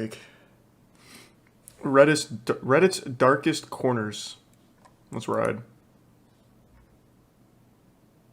Like Reddit's darkest corners. Let's ride.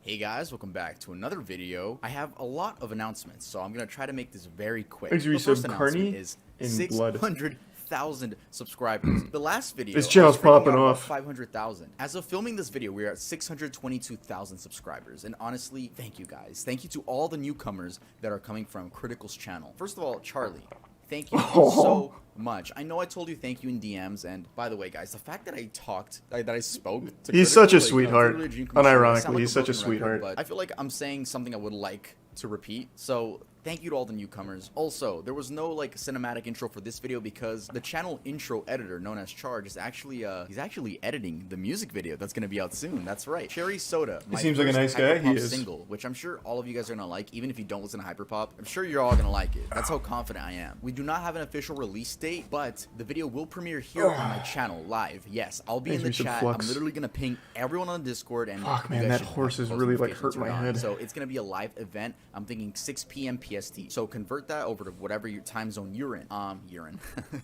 Hey guys, welcome back to another video. I have a lot of announcements, so I'm gonna try to make this very quick. The first announcement is in blood. 600,000 subscribers. The last video, This channel's popping off. 500,000. As of filming this video, we're at 622,000 subscribers. And honestly, thank you guys. Thank you to all the newcomers that are coming from Critical's channel. First of all, Charlie, thank you so much. I know I told you thank you in DMs, and by the way, guys, the fact that I spoke to He's Critical, such a like, sweetheart. Unironically, he's such a sweetheart. But I feel like I'm saying something I would like to repeat. So thank you to all the newcomers. Also, there was no like cinematic intro for this video because the channel intro editor known as Charge is actually he's actually editing the music video that's gonna be out soon. That's right. Cherry Soda. He seems like a nice guy. He is. Single, which I'm sure all of you guys are gonna like, even if you don't listen to Hyperpop. I'm sure you're all gonna like it. That's how confident I am. We do not have an official release date, but the video will premiere here on my channel live. Yes, I'll be in the chat. I'm literally gonna ping everyone on Discord and fuck, man, that horse is really like hurt my head. So it's gonna be a live event. I'm thinking 6 p.m. PST. So convert that over to whatever your time zone you're in.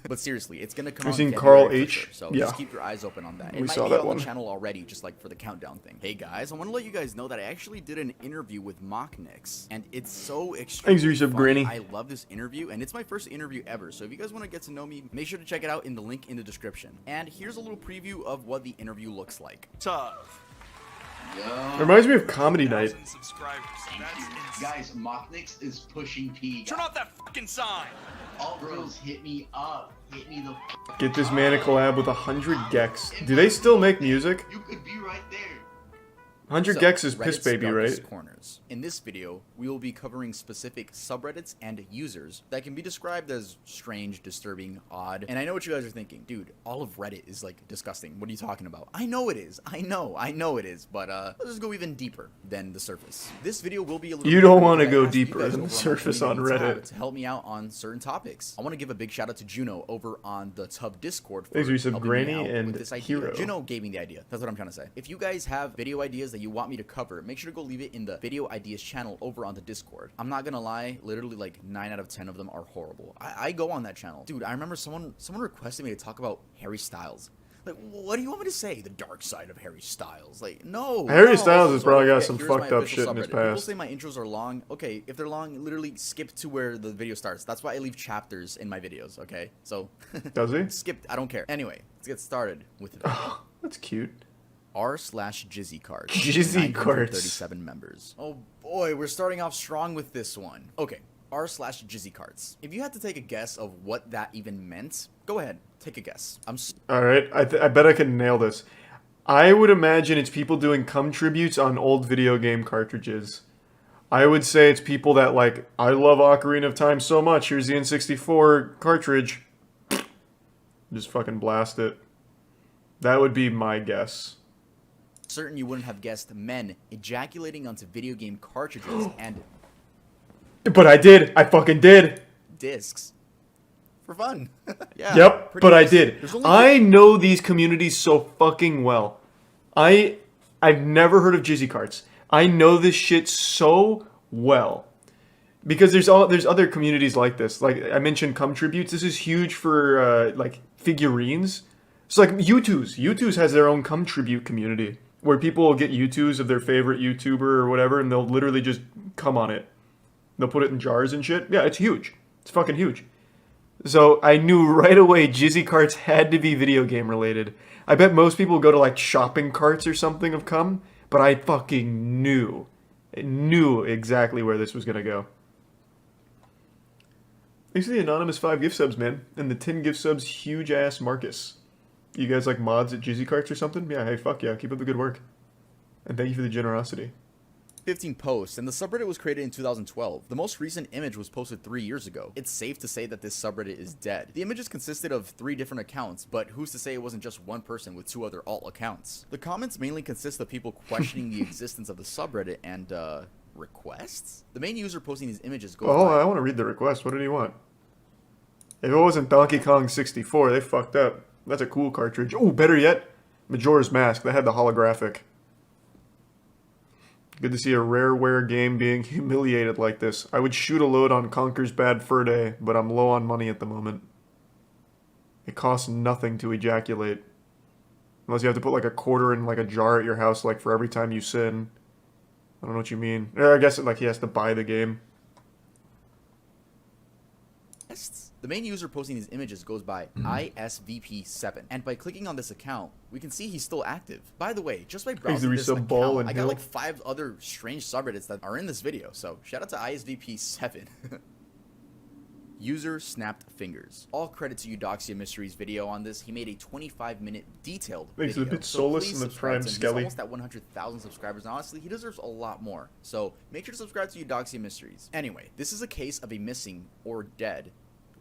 But seriously, it's gonna come. We've seen Carl H. Sure. So yeah. just keep your eyes open on that. It We might saw be that on one. the channel already, just like for the countdown thing. Hey guys, I want to let you guys know that I actually did an interview with Mocknix, and it's so extremely Thanks, Resub funny. Granny. I love this interview, and it's my first interview ever. So if you guys want to get to know me, make sure to check it out in the link in the description. And here's a little preview of what the interview looks like. Tough. It reminds me of Comedy Night. Subscribers. That's Guys, Mocknix is pushing P. Turn off that fucking sign. All bros, hit me up. Hit me the Get this man a collab with 100 Gex. Do they still make music? You could be right there. 100 So, Gex is Piss Reddit's Baby, darkest right? Corners. In this video, we will be covering specific subreddits and users that can be described as strange, disturbing, odd. And I know what you guys are thinking. Dude, all of Reddit is like disgusting. What are you talking about? I know it is. I know it is. But let's just go even deeper than the surface. This video will be a little You don't want wanna go deeper than the surface on Reddit. to help me out on certain topics. I want to give a big shout out to Juno over on the Tub Discord for Thanks, Resub helping me Granny out and with this idea. Hero. Juno gave me the idea. That's what I'm trying to say. If you guys have video ideas that you want me to cover, make sure to go leave it in the video ideas channel over on the Discord. I'm not gonna lie, literally like 9 out of 10 of them are horrible. I go on that channel. Dude, I remember someone requested me to talk about Harry Styles. Like, what do you want me to say? The dark side of Harry Styles. Like, no. Harry no. Styles has So, probably got okay, some here's my fucked up official shit in his subreddit. People past. say my intros are long. Okay, if they're long, literally skip to where the video starts. That's why I leave chapters in my videos, okay? So, Does he? skip, I don't care. Anyway, let's get started with it. Oh, that's cute. r/Jizzy cards. Jizzy cards. 937 members. Oh boy, we're starting off strong with this one. Okay, r/Jizzy cards. If you had to take a guess of what that even meant, go ahead, take a guess. Alright, I bet I can nail this. I would imagine it's people doing cum tributes on old video game cartridges. I would say it's people that like, I love Ocarina of Time so much, here's the N64 cartridge. Just fucking blast it. That would be my guess. Certain you wouldn't have guessed men ejaculating onto video game cartridges and But I did. I fucking did. discs for fun. Yeah, Yep, pretty but I nice. did. There's only I know these communities so fucking well. I've never heard of Jizzy Carts. I know this shit so well. Because there's other communities like this. Like I mentioned cum tributes. This is huge for like figurines. So like U2's has their own cum tribute community where people will get U2's of their favorite YouTuber or whatever and they'll literally just cum on it. They'll put it in jars and shit. Yeah, it's huge. It's fucking huge. So I knew right away Jizzy Carts had to be video game related. I bet most people go to like shopping carts or something of cum, but I fucking knew exactly where this was gonna go. Thanks to the anonymous 5 gift subs, man, and the 10 gift subs, huge ass Marcus. You guys like mods at Jizzy Carts or something? Yeah, hey, fuck yeah, keep up the good work. And thank you for the generosity. 15 posts, and the subreddit was created in 2012. The most recent image was posted 3 years ago. It's safe to say that this subreddit is dead. The images consisted of 3 different accounts, but who's to say it wasn't just one person with 2 other alt accounts? The comments mainly consist of people questioning the existence of the subreddit and, requests? The main user posting these images goes Oh, by I want to read the request. What did he want? If it wasn't Donkey Kong 64, they fucked up. That's a cool cartridge. Oh, better yet, Majora's Mask. That had the holographic. Good to see a rareware game being humiliated like this. I would shoot a load on Conker's Bad Fur Day, but I'm low on money at the moment. It costs nothing to ejaculate. Unless you have to put like a quarter in like a jar at your house like for every time you sin. I don't know what you mean. Or I guess like he has to buy the game. The main user posting these images goes by ISVP7, and by clicking on this account, we can see he's still active. By the way, just by browsing this account, I got like 5 other strange subreddits that are in this video, so shout out to ISVP7. User Snapped Fingers. All credit to Eudoxia Mysteries video on this. He made a 25-minute detailed Makes video. it a bit soulless in the prime Skelly. He's almost at 100,000 subscribers, and honestly, he deserves a lot more. So make sure to subscribe to Eudoxia Mysteries. Anyway, this is a case of a missing or dead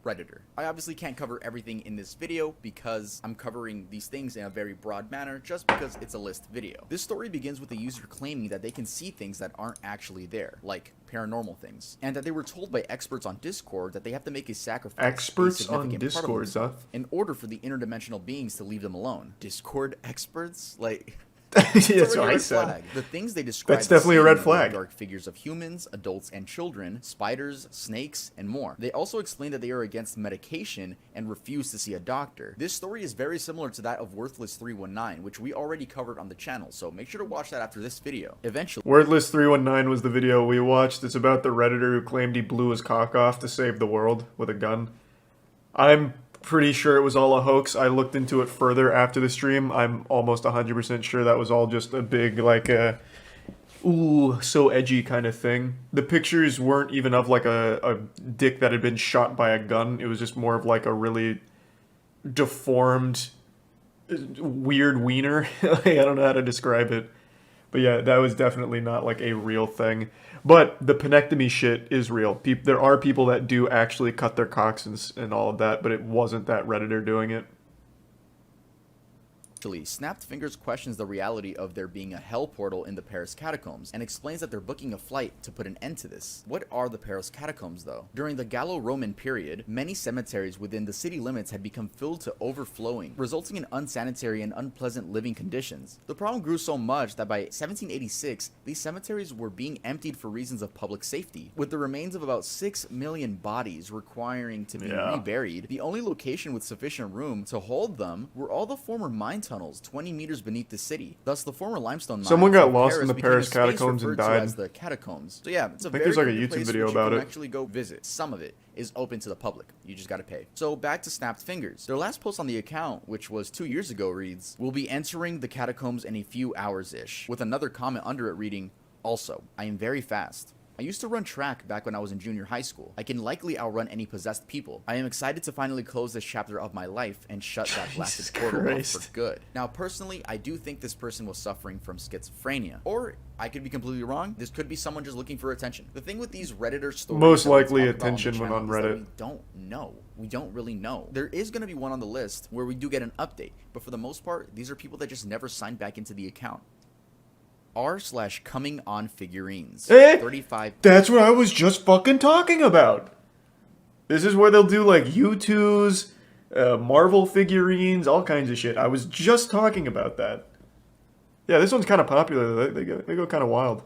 Redditor. I obviously can't cover everything in this video because I'm covering these things in a very broad manner just because it's a list video. This story begins with the user claiming that they can see things that aren't actually there, like paranormal things, and that they were told by experts on Discord that they have to make a sacrifice. Experts on Discord, huh? In order for the interdimensional beings to leave them alone. Discord experts? Like... Yeah, that's what I said. The things they describe that's definitely a red flag. Dark figures of humans, adults, and children, spiders, snakes, and more. They also explain that they are against medication and refuse to see a doctor. This story is very similar to that of Worthless 319, which we already covered on the channel, so make sure to watch that after this video. Eventually, Worthless 319 was the video we watched. It's about the Redditor who claimed he blew his cock off to save the world with a gun. I'm pretty sure it was all a hoax. I looked into it further after the stream. I'm almost 100% sure that was all just a big, like, ooh, so edgy kind of thing. The pictures weren't even of, like, a dick that had been shot by a gun. It was just more of, like, a really deformed, weird wiener. I don't know how to describe it. But yeah, that was definitely not, like, a real thing. But the penectomy shit is real. There are people that do actually cut their cocks and all of that, but it wasn't that Redditor doing it. Snapped Fingers questions the reality of there being a hell portal in the Paris catacombs and explains that they're booking a flight to put an end to this. What are the Paris catacombs though? During the Gallo-Roman period, many cemeteries within the city limits had become filled to overflowing, resulting in unsanitary and unpleasant living conditions. The problem grew so much that by 1786, these cemeteries were being emptied for reasons of public safety, with the remains of about 6 million bodies requiring to be reburied. The only location with sufficient room to hold them were all the former mine tunnels 20 meters beneath the city. Thus, the former limestone mines. Someone got lost in the Paris catacombs and died. As the catacombs. So yeah, it's a I think there's like a YouTube video about it. Actually, go visit. Some of it is open to the public. You just gotta pay. So back to Snapped Fingers. Their last post on the account, which was 2 years ago, reads, "We'll be entering the catacombs in a few hours-ish," with another comment under it reading, "Also, I am very fast. I used to run track back when I was in junior high school. I can likely outrun any possessed people. I am excited to finally close this chapter of my life and shut that blasted portal off for good." Now, personally, I do think this person was suffering from schizophrenia. Or, I could be completely wrong. This could be someone just looking for attention. The thing with these Redditor stories... Most likely attention when on Reddit. We don't know. We don't really know. There is going to be one on the list where we do get an update. But for the most part, these are people that just never signed back into the account. r// coming on figurines. 35. That's what I was just fucking talking about. This is where they'll do like U2s, Marvel figurines, all kinds of shit. I was just talking about that. Yeah, this one's kind of popular. They go kind of wild.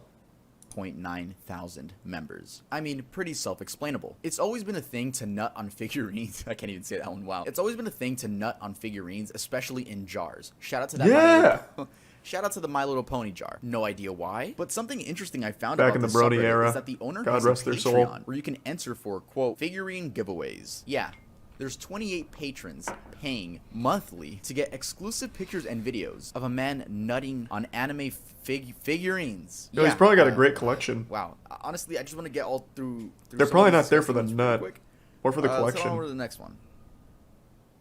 0.9 thousand members. I mean, pretty self-explainable. It's always been a thing to nut on figurines. I can't even say that one. Wow. It's always been a thing to nut on figurines, especially in jars. Shout out to that. Yeah. Shout out to the My Little Pony jar. No idea why, but something interesting I found back about in the this Brody subreddit era. is that the owner God has rest a their soul. Patreon where you can enter for, quote, figurine giveaways. Yeah, there's 28 patrons paying monthly to get exclusive pictures and videos of a man nutting on anime figurines. Yo, he's probably got a great collection. Wow. Honestly, I just want to get all through They're some probably of not these there for the ones nut. quick. Or for the Let's collection. go over to the next one.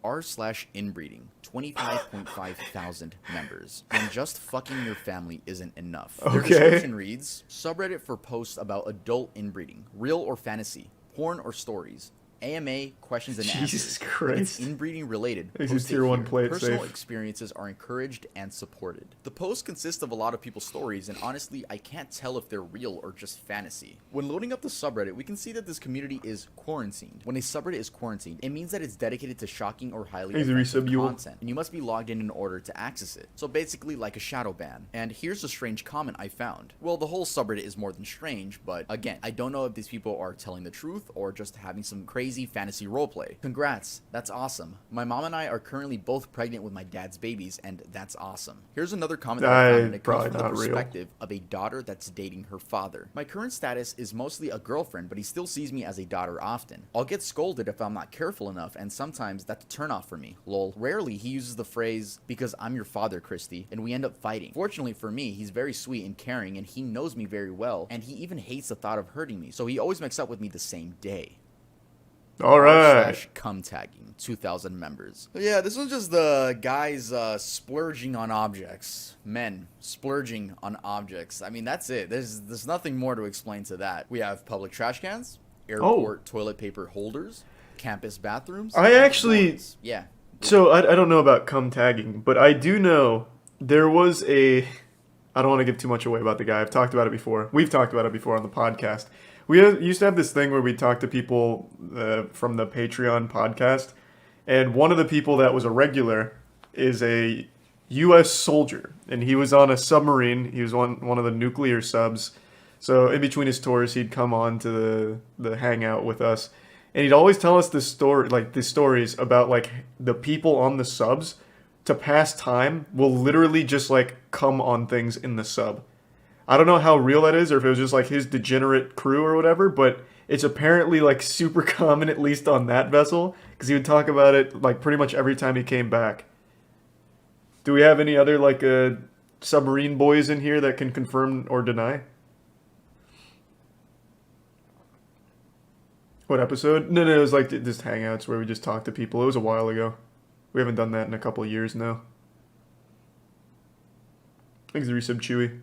r/inbreeding, 25.5 thousand members. When just fucking your family isn't enough. Their Okay. description reads, subreddit for posts about adult inbreeding, real or fantasy, porn or stories. AMA questions and Jesus answers. Christ. It's inbreeding related. Makes his Post it tier 1 here. play it Personal safe. experiences are encouraged and supported. The post consists of a lot of people's stories, and honestly, I can't tell if they're real or just fantasy. When loading up the subreddit, we can see that this community is quarantined. When a subreddit is quarantined, it means that it's dedicated to shocking or highly Thanks, offensive Resub, you will. content, and you must be logged in order to access it. So basically like a shadow ban. And here's a strange comment I found. Well, the whole subreddit is more than strange, but again, I don't know if these people are telling the truth or just having some crazy fantasy roleplay. Congrats, that's awesome. My mom and I are currently both pregnant with my dad's babies, and that's awesome. Here's another comment that I found, and it comes Probably from the not real. perspective of a daughter that's dating her father. My current status is mostly a girlfriend, but he still sees me as a daughter often. I'll get scolded if I'm not careful enough, and sometimes that's a turnoff for me. Lol. Rarely he uses the phrase, because I'm your father, Christy, and we end up fighting. Fortunately for me, he's very sweet and caring, and he knows me very well, and he even hates the thought of hurting me, so he always makes up with me the same day. Alright. /cum tagging, 2,000 members. But yeah, this was just the guys splurging on objects. Men splurging on objects. I mean, that's it. There's nothing more to explain to that. We have public trash cans, airport toilet paper holders, campus bathrooms. I and actually- doors. Yeah. So I don't know about cum tagging, but I do know there was a... I don't want to give too much away about the guy. I've talked about it before. We've talked about it before on the podcast. Used to have this thing where we talk to people from the Patreon podcast, and one of the people that was a regular is a U.S. soldier, and he was on a submarine. He was one of the nuclear subs. So in between his tours, he'd come on to the hangout with us, and he'd always tell us the stories about like the people on the subs to pass time will literally just like come on things in the sub. I don't know how real that is, or if it was just like his degenerate crew or whatever, but it's apparently like super common, at least on that vessel, because he would talk about it like pretty much every time he came back. Do we have any other like submarine boys in here that can confirm or deny? What episode? No, it was like just hangouts where we just talked to people. It was a while ago. We haven't done that in a couple of years now. Thanks, the resub Chewy.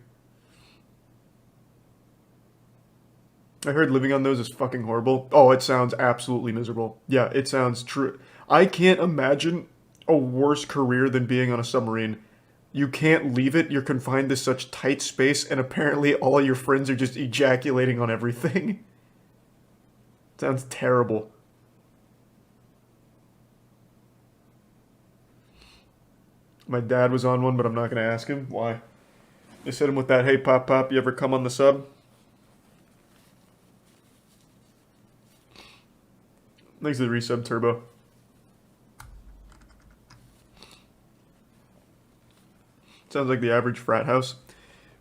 I heard living on those is fucking horrible. Oh, it sounds absolutely miserable. Yeah, it sounds true. I can't imagine a worse career than being on a submarine. You can't leave it. You're confined to such tight space, and apparently all your friends are just ejaculating on everything. Sounds terrible. My dad was on one, but I'm not going to ask him. Why? Just hit him with that, hey, Pop, you ever come on the sub? Thanks to the resub, Turbo. Sounds like the average frat house.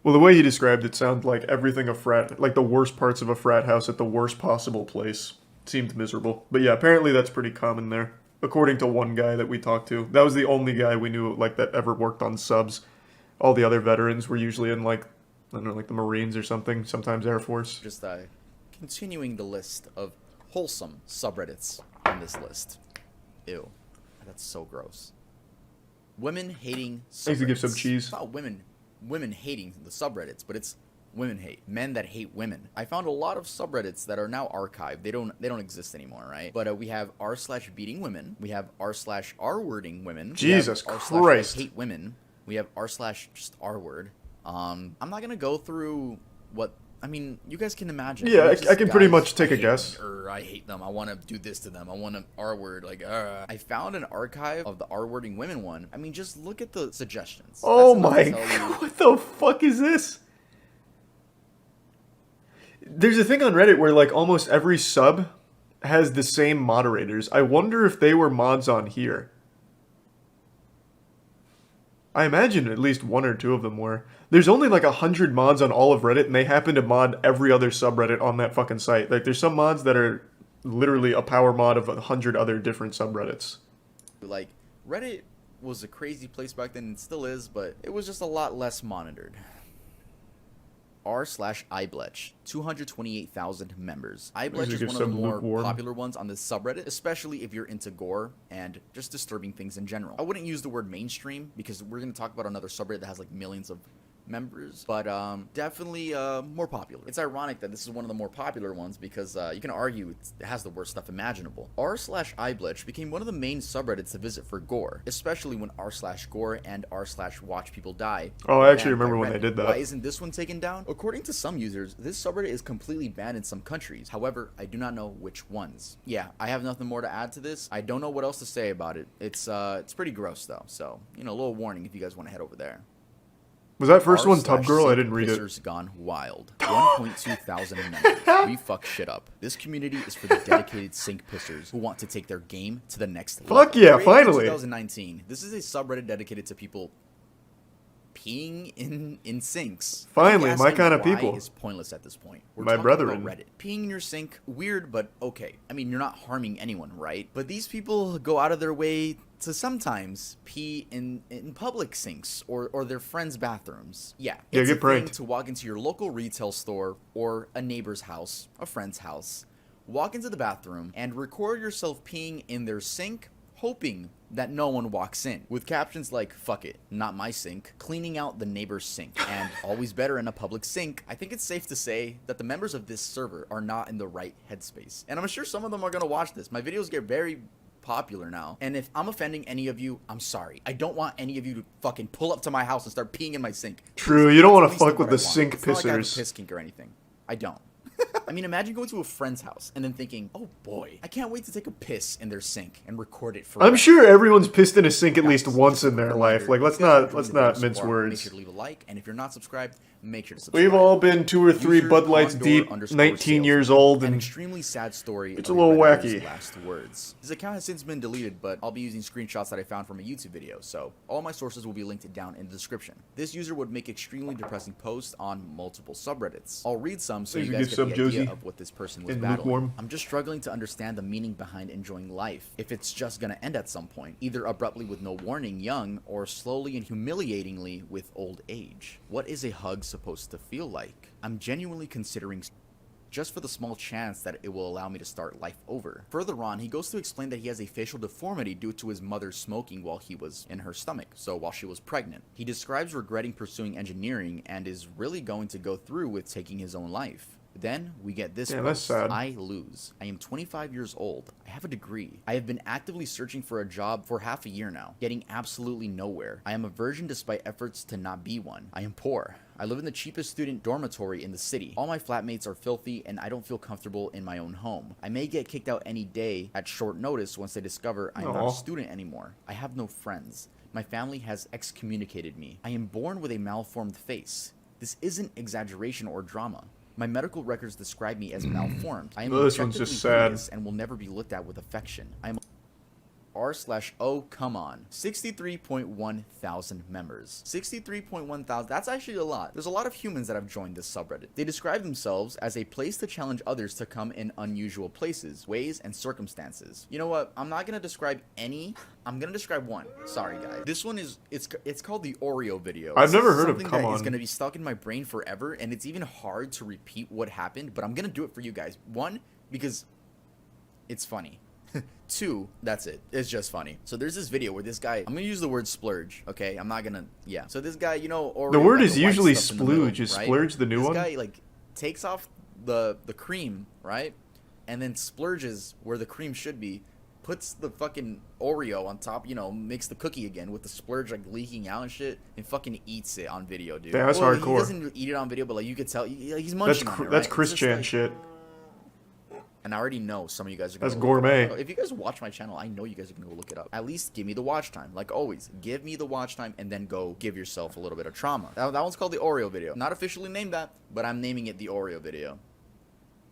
Well, the way he described it sounded like everything a frat, like the worst parts of a frat house at the worst possible place. Seemed miserable. But yeah, apparently that's pretty common there. According to one guy that we talked to. That was the only guy we knew like that ever worked on subs. All the other veterans were usually in like, I don't know, like the Marines or something, sometimes Air Force. Just continuing the list of wholesome subreddits on this list. Ew. That's so gross. Women hating subreddits. Thanks to give some cheese. It's not women hating the subreddits, but it's women hate. Men that hate women. I found a lot of subreddits that are now archived. They don't exist anymore, right? But we have r/beating women. We have r/r-wording women. Jesus we have Christ. r/hate women. We have r/just r-word. I'm not gonna go through what. I mean, you guys can imagine. Yeah, There's I can just pretty guys, much take I a hate guess. them, or I hate them. I want to do this to them. I want to R-word. Like, I found an archive of the R-wording women one. I mean, just look at the suggestions. Oh That's enough my to tell you. god, what the fuck is this? There's a thing on Reddit where like almost every sub has the same moderators. I wonder if they were mods on here. I imagine at least one or two of them were. There's only like 100 mods on all of Reddit, and they happen to mod every other subreddit on that fucking site. Like, there's some mods that are literally a power mod of 100 other different subreddits. Like, Reddit was a crazy place back then, and still is, but it was just a lot less monitored. r/iBletch, 228,000 members. iBletch is one of the more popular ones on the subreddit, especially if you're into gore and just disturbing things in general. I wouldn't use the word mainstream because we're going to talk about another subreddit that has like millions of members, but definitely more popular. It's ironic that this is one of the more popular ones because you can argue it has the worst stuff imaginable. r/iBletch became one of the main subreddits to visit for gore, especially when r/gore and r/watch people die. Oh, I actually banned by remember when they Reddit. did that. Why isn't this one taken down? According to some users, this subreddit is completely banned in some countries. However, I do not know which ones. Yeah, I have nothing more to add to this. I don't know what else to say about it. It's pretty gross though, so you know, a little warning if you guys want to head over there. Was that first one r/sink Tub Girl? I didn't read it. pissers gone wild. 1.2 thousand members. We fuck shit up. This community is for the dedicated sink pissers who want to take their game to the next level. Fuck yeah, Created in finally. 2019. This is a subreddit dedicated to people peeing in sinks. Finally, Asking my kind of why people. is pointless at this point. We're My talking brethren. about Reddit. Peeing in your sink, weird, but okay. I mean, you're not harming anyone, right? But these people go out of their way to sometimes pee in public sinks or their friends' bathrooms. Yeah, Yeah, it's get a pranked. thing to walk into your local retail store or a neighbor's house, a friend's house, walk into the bathroom and record yourself peeing in their sink, hoping that no one walks in, with captions like "fuck it, not my sink," cleaning out the neighbor's sink, and always better in a public sink. I think it's safe to say that the members of this server are not in the right headspace, and I'm sure some of them are gonna watch this. My videos get very popular now, and if I'm offending any of you, I'm sorry. I don't want any of you to fucking pull up to my house and start peeing in my sink. True, you don't want At to least fuck what with the I want. sink It's not like I have a pissers. piss kink or anything. I don't. I mean, imagine going to a friend's house and then thinking, "Oh boy, I can't wait to take a piss in their sink and record it for." I'm sure everyone's pissed in a sink at Guys, least once in their reminder, life. Like, let's if you guys are not enjoying the video mince so far, Make words. sure to leave a like, and if you're not subscribed, make sure to subscribe. We've all been 2 or 3 User Bud Lights Condor deep, underscore 19 years salesman. old, An and extremely sad story. it's of a little Redditor's wacky. Last words. His account has since been deleted, but I'll be using screenshots that I found from a YouTube video, so all my sources will be linked down in the description. This user would make extremely depressing posts on multiple subreddits. I'll read some so Thanks you for guys good get sub, the Josie. idea of what this person was And battling. lukewarm. I'm just struggling to understand the meaning behind enjoying life. If it's just gonna end at some point, either abruptly with no warning, young, or slowly and humiliatingly with old age. What is a hug supposed to feel like? I'm genuinely considering just for the small chance that it will allow me to start life over. Further on, he goes to explain that he has a facial deformity due to his mother smoking while he was in her stomach, so while she was pregnant. He describes regretting pursuing engineering and is really going to go through with taking his own life. Then we get this Damn, that's post. sad. I lose. I am 25 years old. I have a degree. I have been actively searching for a job for half a year now, getting absolutely nowhere. I am a virgin despite efforts to not be one. I am poor. I live in the cheapest student dormitory in the city. All my flatmates are filthy and I don't feel comfortable in my own home. I may get kicked out any day at short notice once they discover I'm not Aw. a student anymore. I have no friends. My family has excommunicated me. I am born with a malformed face. This isn't exaggeration or drama. My medical records describe me as malformed. I am Well, this one's just objectively sad. hideous and will never be looked at with affection. I am r/oh come on 63.1 thousand members. 63.1 thousand. That's actually a lot. There's a lot of humans that have joined this subreddit. They describe themselves as a place to challenge others to come in unusual places, ways, and circumstances. You know what? I'm not gonna describe any. I'm gonna describe one. Sorry, guys. This one is it's called the Oreo video. I've This never is heard of something Come that is On. gonna be stuck in my brain forever, and it's even hard to repeat what happened. But I'm gonna do it for you guys. One, because it's funny. 2, that's it. It's just funny. So there's this video where this guy, I'm gonna use the word splurge, okay? I'm not gonna, yeah. So this guy, you know, Oreo, The word got is white usually stuff in the middle, splooge. Is right? splurge the new this one? This guy, like, takes off the cream, right? And then splurges where the cream should be, puts the fucking Oreo on top, you know, makes the cookie again with the splurge, like, leaking out and shit, and fucking eats it on video, dude. Damn, that's Well, hardcore. He doesn't eat it on video, but, like, you could tell, he's That's munching on it, right? that's It's Chris just Chan like- shit. and I already know some of you guys are gonna That's go look it gourmet. up. If you guys watch my channel, I know you guys are gonna go look it up. At least give me the watch time. Like always, give me the watch time and then go give yourself a little bit of trauma. That one's called the Oreo video. Not officially named that, but I'm naming it the Oreo video.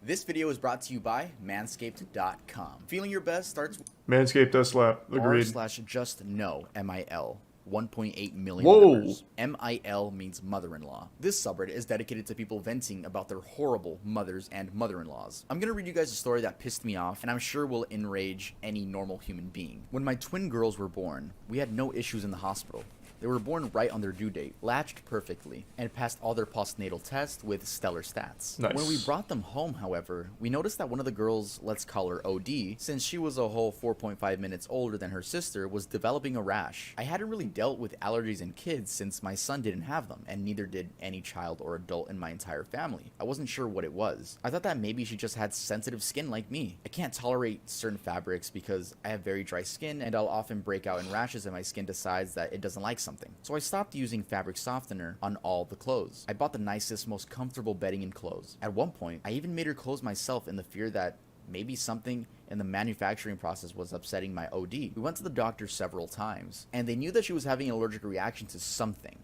This video is brought to you by manscaped.com. Feeling your best starts with Manscaped does slap. Agreed. r/just-no, MIL. 1.8 million Whoa. members. MIL means mother-in-law. This subreddit is dedicated to people venting about their horrible mothers and mother-in-laws. I'm gonna read you guys a story that pissed me off and I'm sure will enrage any normal human being. When my twin girls were born, we had no issues in the hospital. They were born right on their due date, latched perfectly, and passed all their postnatal tests with stellar stats. Nice. When we brought them home, however, we noticed that one of the girls, let's call her OD, since she was a whole 4.5 minutes older than her sister, was developing a rash. I hadn't really dealt with allergies in kids since my son didn't have them, and neither did any child or adult in my entire family. I wasn't sure what it was. I thought that maybe she just had sensitive skin like me. I can't tolerate certain fabrics because I have very dry skin, and I'll often break out in rashes if my skin decides that it doesn't like something. So I stopped using fabric softener on all the clothes. I bought the nicest, most comfortable bedding and clothes. At one point, I even made her clothes myself in the fear that maybe something in the manufacturing process was upsetting my OD. We went to the doctor several times, and they knew that she was having an allergic reaction to something.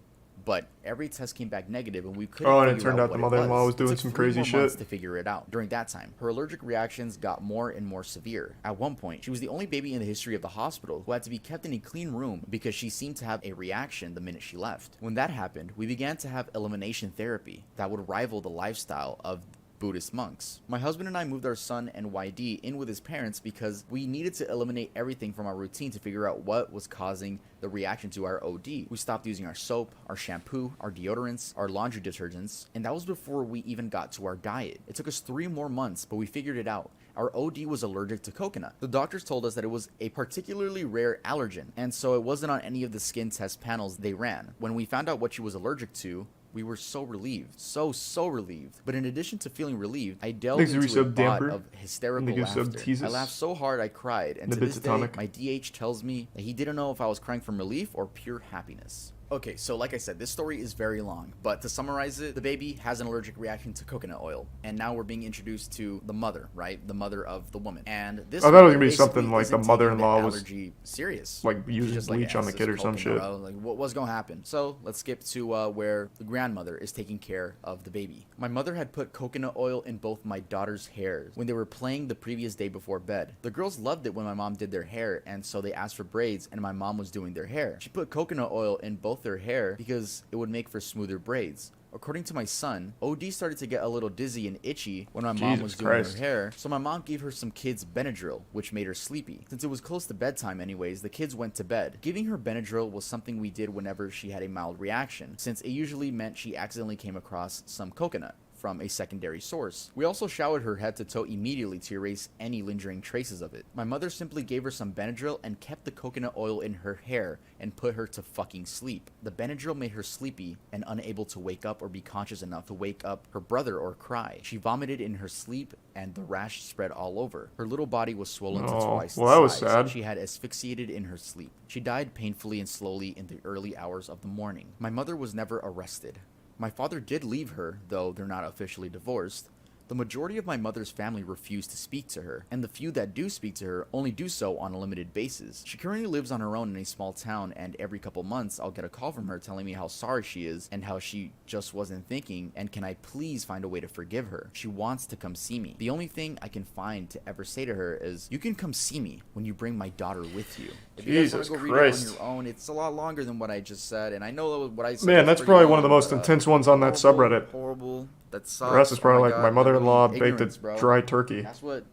But every test came back negative, and we couldn't Oh, and it figure turned out what the it mother-in-law was It doing took some 3 crazy more shit. months to figure it out. During that time, her allergic reactions got more and more severe. At one point, she was the only baby in the history of the hospital who had to be kept in a clean room because she seemed to have a reaction the minute she left. When that happened, we began to have elimination therapy that would rival the lifestyle of Buddhist monks. My husband and I moved our son and YD in with his parents because we needed to eliminate everything from our routine to figure out what was causing the reaction to our OD. We stopped using our soap, our shampoo, our deodorants, our laundry detergents, and that was before we even got to our diet. It took us 3 more months, but we figured it out. Our OD was allergic to coconut. The doctors told us that it was a particularly rare allergen, and so it wasn't on any of the skin test panels they ran. When we found out what she was allergic to, we were so relieved. So relieved. But in addition to feeling relieved, I delved Thanks, into a Resub bout Damper. of hysterical Thank you, Sub laughter. Teases. I laughed so hard I cried, and The to this day, Bitatomic. my DH tells me that he didn't know if I was crying from relief or pure happiness. Okay, so like I said, this story is very long, but to summarize it, the baby has an allergic reaction to coconut oil, and now we're being introduced to the mother, right? The mother of the woman. And this I thought it was woman gonna be basically something like the isn't taking mother-in-law the was, allergy serious. like, She's using just like, bleach on the "It's kid or just some coconut shit." oil." Like, what's gonna happen? So let's skip to where the grandmother is taking care of the baby. My mother had put coconut oil in both my daughter's hairs when they were playing the previous day before bed. The girls loved it when my mom did their hair, and so they asked for braids, and my mom was doing their hair. She put coconut oil in both their hair because it would make for smoother braids. According to my son, OD started to get a little dizzy and itchy when my mom Jesus was doing Christ. her hair, so my mom gave her some kids Benadryl, which made her sleepy. Since it was close to bedtime anyways, the kids went to bed. Giving her Benadryl was something we did whenever she had a mild reaction, since it usually meant she accidentally came across some coconut from a secondary source. We also showered her head to toe immediately to erase any lingering traces of it. My mother simply gave her some Benadryl and kept the coconut oil in her hair and put her to fucking sleep. The Benadryl made her sleepy and unable to wake up or be conscious enough to wake up her brother or cry. She vomited in her sleep and the rash spread all over. Her little body was swollen to Oh, twice well, the that was size. sad. She had asphyxiated in her sleep. She died painfully and slowly in the early hours of the morning. My mother was never arrested. My father did leave her, though they're not officially divorced. The majority of my mother's family refuse to speak to her, and the few that do speak to her only do so on a limited basis. She currently lives on her own in a small town, and every couple months I'll get a call from her telling me how sorry she is and how she just wasn't thinking, and can I please find a way to forgive her. She wants to come see me. The only thing I can find to ever say to her is, you can come see me when you bring my daughter with you. If you guys want Jesus to go read it Christ. on your own, it's a lot longer than what I just said, and I know what I said. Man, was that's pretty probably one of the long, most but, intense ones on that horrible, subreddit. Horrible. That sucks. The rest is Oh probably like God, my mother-in-law literally baked ignorance, a bro. dry turkey. That's what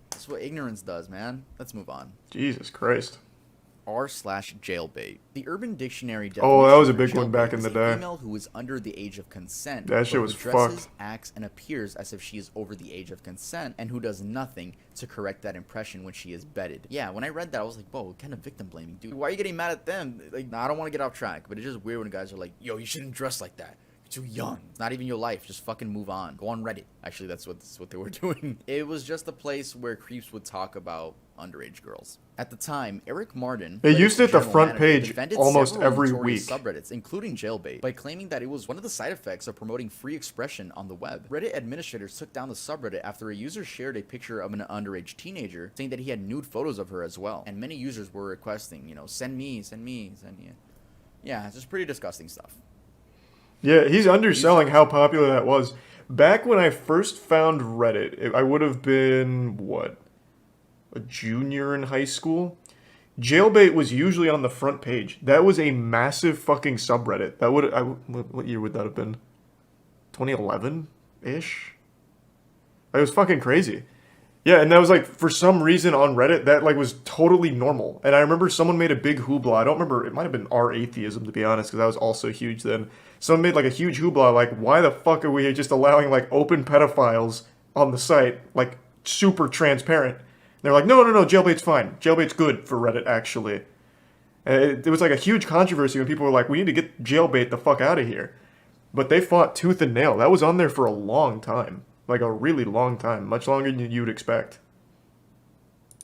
ignorance does, man. Let's move on. Jesus Christ. R/jailbait. The Urban Dictionary Oh, that was a definition big of one back jailbait in is the a day. female who is under the age of consent. That shit but was who dresses, fucked. acts, and appears as if she is over the age of consent, and who does nothing to correct that impression when she is bedded. Yeah, when I read that, I was like, whoa, what kind of victim blaming, dude? Why are you getting mad at them? Like, nah, I don't want to get off track, but it's just weird when guys are like, yo, you shouldn't dress like that. Too young. It's not even your life. Just fucking move on. Go on Reddit. Actually, that's what they were doing. It was just a place where creeps would talk about underage girls. At the time, Eric Martin, They Reddit's used it at the general front manager, page defended almost several every notorious week. subreddits, including jailbait, by claiming that it was one of the side effects of promoting free expression on the web. Reddit administrators took down the subreddit after a user shared a picture of an underage teenager, saying that he had nude photos of her as well. And many users were requesting, send me. Yeah, it's just pretty disgusting stuff. Yeah, he's underselling how popular that was. Back when I first found Reddit, I would have been, what, a junior in high school? Jailbait was usually on the front page. That was a massive fucking subreddit. What year would that have been? 2011-ish? It was fucking crazy. Yeah, and that was like, for some reason on Reddit, that like was totally normal. And I remember someone made a big hoopla. I don't remember, it might have been our atheism, to be honest, because that was also huge then. Someone made like a huge hoopla, like, why the fuck are we just allowing like open pedophiles on the site, like super transparent? And they're like, no, jailbait's fine. Jailbait's good for Reddit, actually. And it was like a huge controversy when people were like, we need to get jailbait the fuck out of here. But they fought tooth and nail. That was on there for a long time. Like a really long time. Much longer than you'd expect.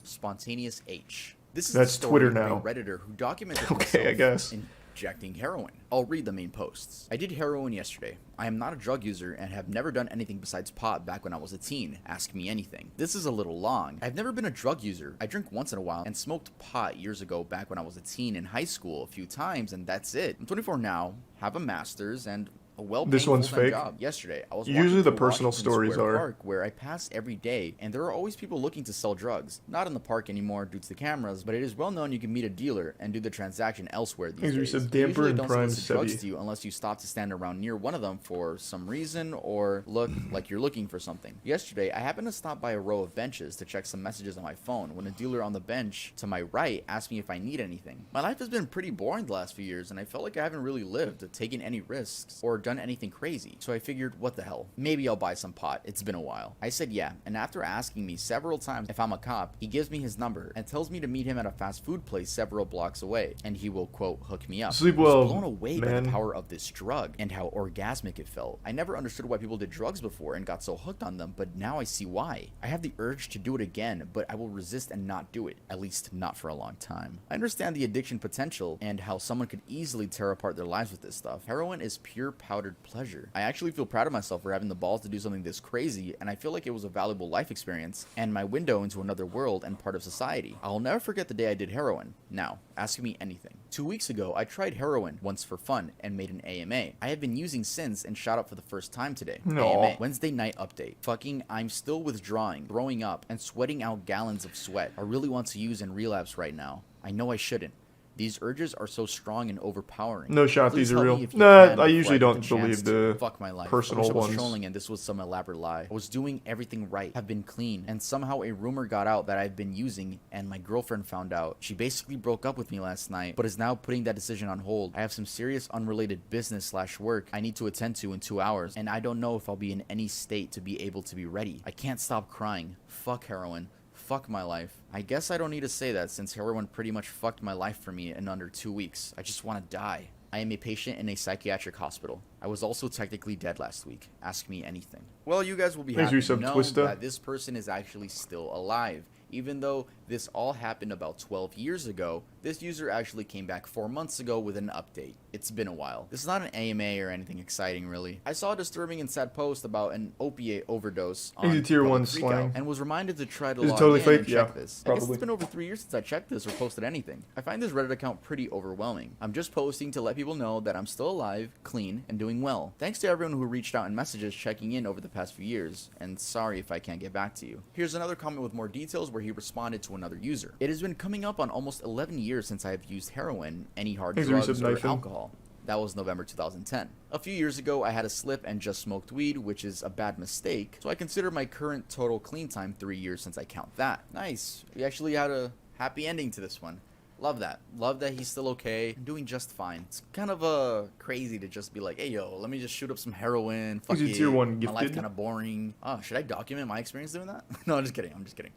Spontaneous H. This is That's the story Twitter of now. a Redditor who documented Okay, I himself guess. injecting heroin. I'll read the main posts. I did heroin yesterday. I am not a drug user and have never done anything besides pot back when I was a teen. Ask me anything. This is a little long. I've never been a drug user. I drink once in a while and smoked pot years ago back when I was a teen in high school a few times, and that's it. I'm 24 now, have a master's, and a well-paying This one's full-time fake. job. Yesterday, I was Usually walking the through personal Washington stories Square are. Park, where I pass every day, and there are always people looking to sell drugs. Not in the park anymore due to the cameras, but it is well known you can meet a dealer and do the transaction elsewhere these Thanks for days. some They damper usually and don't prime solicit drugs Sebi. to you unless you stop to stand around near one of them for some reason or look like you're looking for something. Yesterday, I happened to stop by a row of benches to check some messages on my phone when a dealer on the bench to my right asked me if I need anything. My life has been pretty boring the last few years, and I felt like I haven't really lived, taken any risks, or done anything crazy. So I figured, what the hell? Maybe I'll buy some pot. It's been a while. I said yeah, and after asking me several times if I'm a cop, he gives me his number and tells me to meet him at a fast food place several blocks away, and he will, quote, hook me up. Sleep I was well, blown away by man. the power of this drug and how orgasmic it felt. I never understood why people did drugs before and got so hooked on them, but now I see why. I have the urge to do it again, but I will resist and not do it, at least not for a long time. I understand the addiction potential and how someone could easily tear apart their lives with this stuff. Heroin is pure powdered pleasure. I actually feel proud of myself for having the balls to do something this crazy, and I feel like it was a valuable life experience and my window into another world and part of society. I'll never forget the day I did heroin. Now, ask me anything. 2 weeks ago, I tried heroin once for fun and made an AMA. I have been using since and shot up for the first time today. No. AMA. Wednesday night update. Fucking, I'm still withdrawing, throwing up, and sweating out gallons of sweat. I really want to use and relapse right now. I know I shouldn't. These urges are so strong and overpowering. No shot, Please these are help real. me if you Nah, can I before usually get don't chance believe to. the Fuck my life. personal I wish I was ones. trolling and this was some elaborate lie. I was doing everything right, have been clean, and somehow a rumor got out that I've been using, and my girlfriend found out. She basically broke up with me last night, but is now putting that decision on hold. I have some serious unrelated business/work I need to attend to in 2 hours, and I don't know if I'll be in any state to be able to be ready. I can't stop crying. Fuck heroin. Fuck my life. I guess I don't need to say that since heroin pretty much fucked my life for me in under 2 weeks. I just want to die. I am a patient in a psychiatric hospital. I was also technically dead last week. Ask me anything. Well, you guys will be Thanks happy for to some know Twista. that this person is actually still alive. Even though this all happened about 12 years ago, this user actually came back 4 months ago with an update. It's been a while. This is not an AMA or anything exciting, really. I saw a disturbing and sad post about an opiate overdose on Easy tier Public one Freakout slang. and was reminded to try to Is it log totally in fake? and check Yeah, this. I guess probably. it's been over 3 years since I checked this or posted anything. I find this Reddit account pretty overwhelming. I'm just posting to let people know that I'm still alive, clean, and doing well. Thanks to everyone who reached out in messages checking in over the past few years, and sorry if I can't get back to you. Here's another comment with more details where he responded to another user. It has been coming up on almost 11 years since I have used heroin, any hard Thanks for drugs, or knifing. alcohol. That was November 2010. A few years ago, I had a slip and just smoked weed, which is a bad mistake, so I consider my current total clean time 3 years since I count that. Nice. We actually had a happy ending to this one. Love that. Love that he's still okay and doing just fine. It's kind of crazy to just be like, hey yo, let me just shoot up some heroin. Fuck Is he it. tier one My life's gifted? kind of boring. Oh, should I document my experience doing that? No, I'm just kidding. I'm just kidding.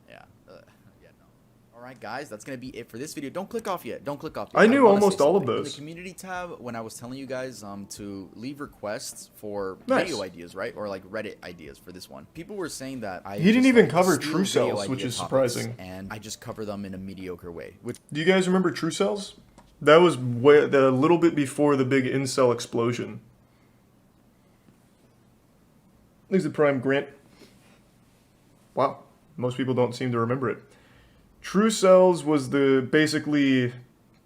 Yeah. Yeah, no. Alright guys, that's gonna be it for this video. Don't click off yet. Don't click off yet. I knew wanna say almost all of something. In those. the community tab, when I was telling you guys to leave requests for Nice. video ideas, right? Or like Reddit ideas for this one. People were saying that I He didn't just, even like, cover steal True video Cells, which idea is topics, surprising. and I just cover them in a mediocre way. Which Do you guys remember True Cells? That was a little bit before the big incel explosion. Thanks to Prime Grant. Wow, most people don't seem to remember it. True Cells was basically,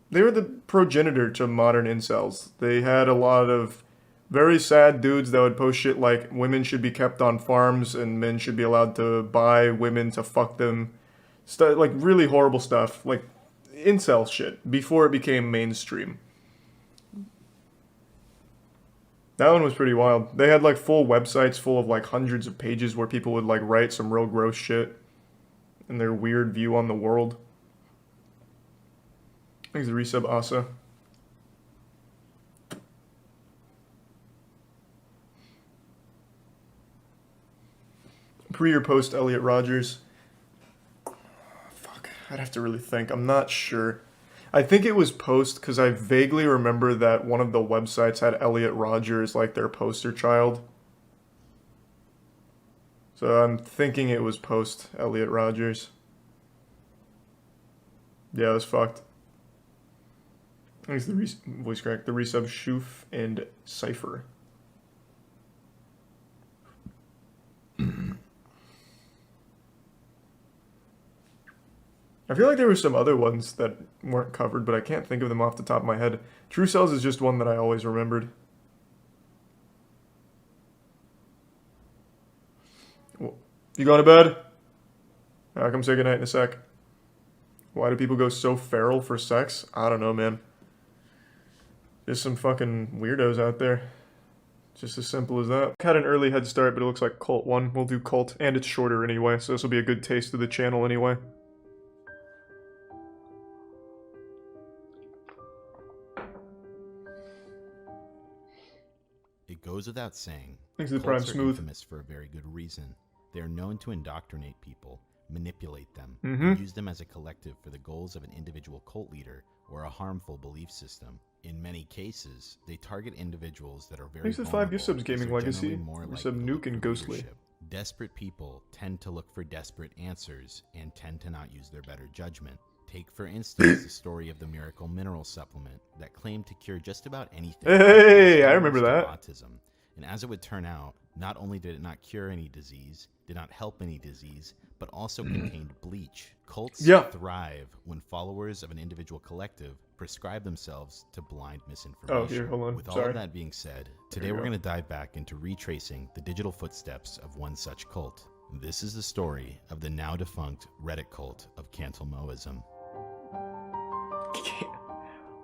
they were the progenitor to modern incels. They had a lot of very sad dudes that would post shit like women should be kept on farms and men should be allowed to buy women to fuck them. Like really horrible stuff, like incel shit, before it became mainstream. That one was pretty wild. They had like full websites full of like hundreds of pages where people would like write some real gross shit and their weird view on the world. Thanks to resub Asa. Pre or post Elliot Rogers? Fuck, I'd have to really think. I'm not sure. I think it was post because I vaguely remember that one of the websites had Elliot Rogers like their poster child. So I'm thinking it was post Elliot Rogers. Yeah, it was fucked. Thanks to the voice crack, the resub Shoof and Cypher. I feel like there were some other ones that weren't covered, but I can't think of them off the top of my head. True Cells is just one that I always remembered. You going to bed? I'll come say goodnight in a sec. Why do people go so feral for sex? I don't know, man. Just some fucking weirdos out there. Just as simple as that. Had an early head start, but it looks like Cult 1. We'll do Cult, and it's shorter anyway, so this will be a good taste of the channel anyway. It goes without saying, Thanks to the Prime cults are Smooth. infamous for a very good reason. They are known to indoctrinate people, manipulate them, Mm-hmm. and use them as a collective for the goals of an individual cult leader or a harmful belief system. In many cases, they target individuals that are very Thanks to the 5 gift subs, vulnerable because Gaming they're Legacy. generally more likely Resub to Nuke look and for Ghostly. leadership. Desperate people tend to look for desperate answers and tend to not use their better judgment. Take, for instance, the story of the miracle mineral supplement that claimed to cure just about anything. Hey, from I remember Alzheimer's to that. Autism. And as it would turn out, not only did it not cure any disease, did not help any disease, but also contained bleach. Cults Yeah. thrive when followers of an individual collective prescribe themselves to blind misinformation. Oh, here, hold on. With all Sorry. of that being said, today you we're go. going to dive back into retracing the digital footsteps of one such cult. This is the story of the now defunct Reddit cult of Cantelmoism.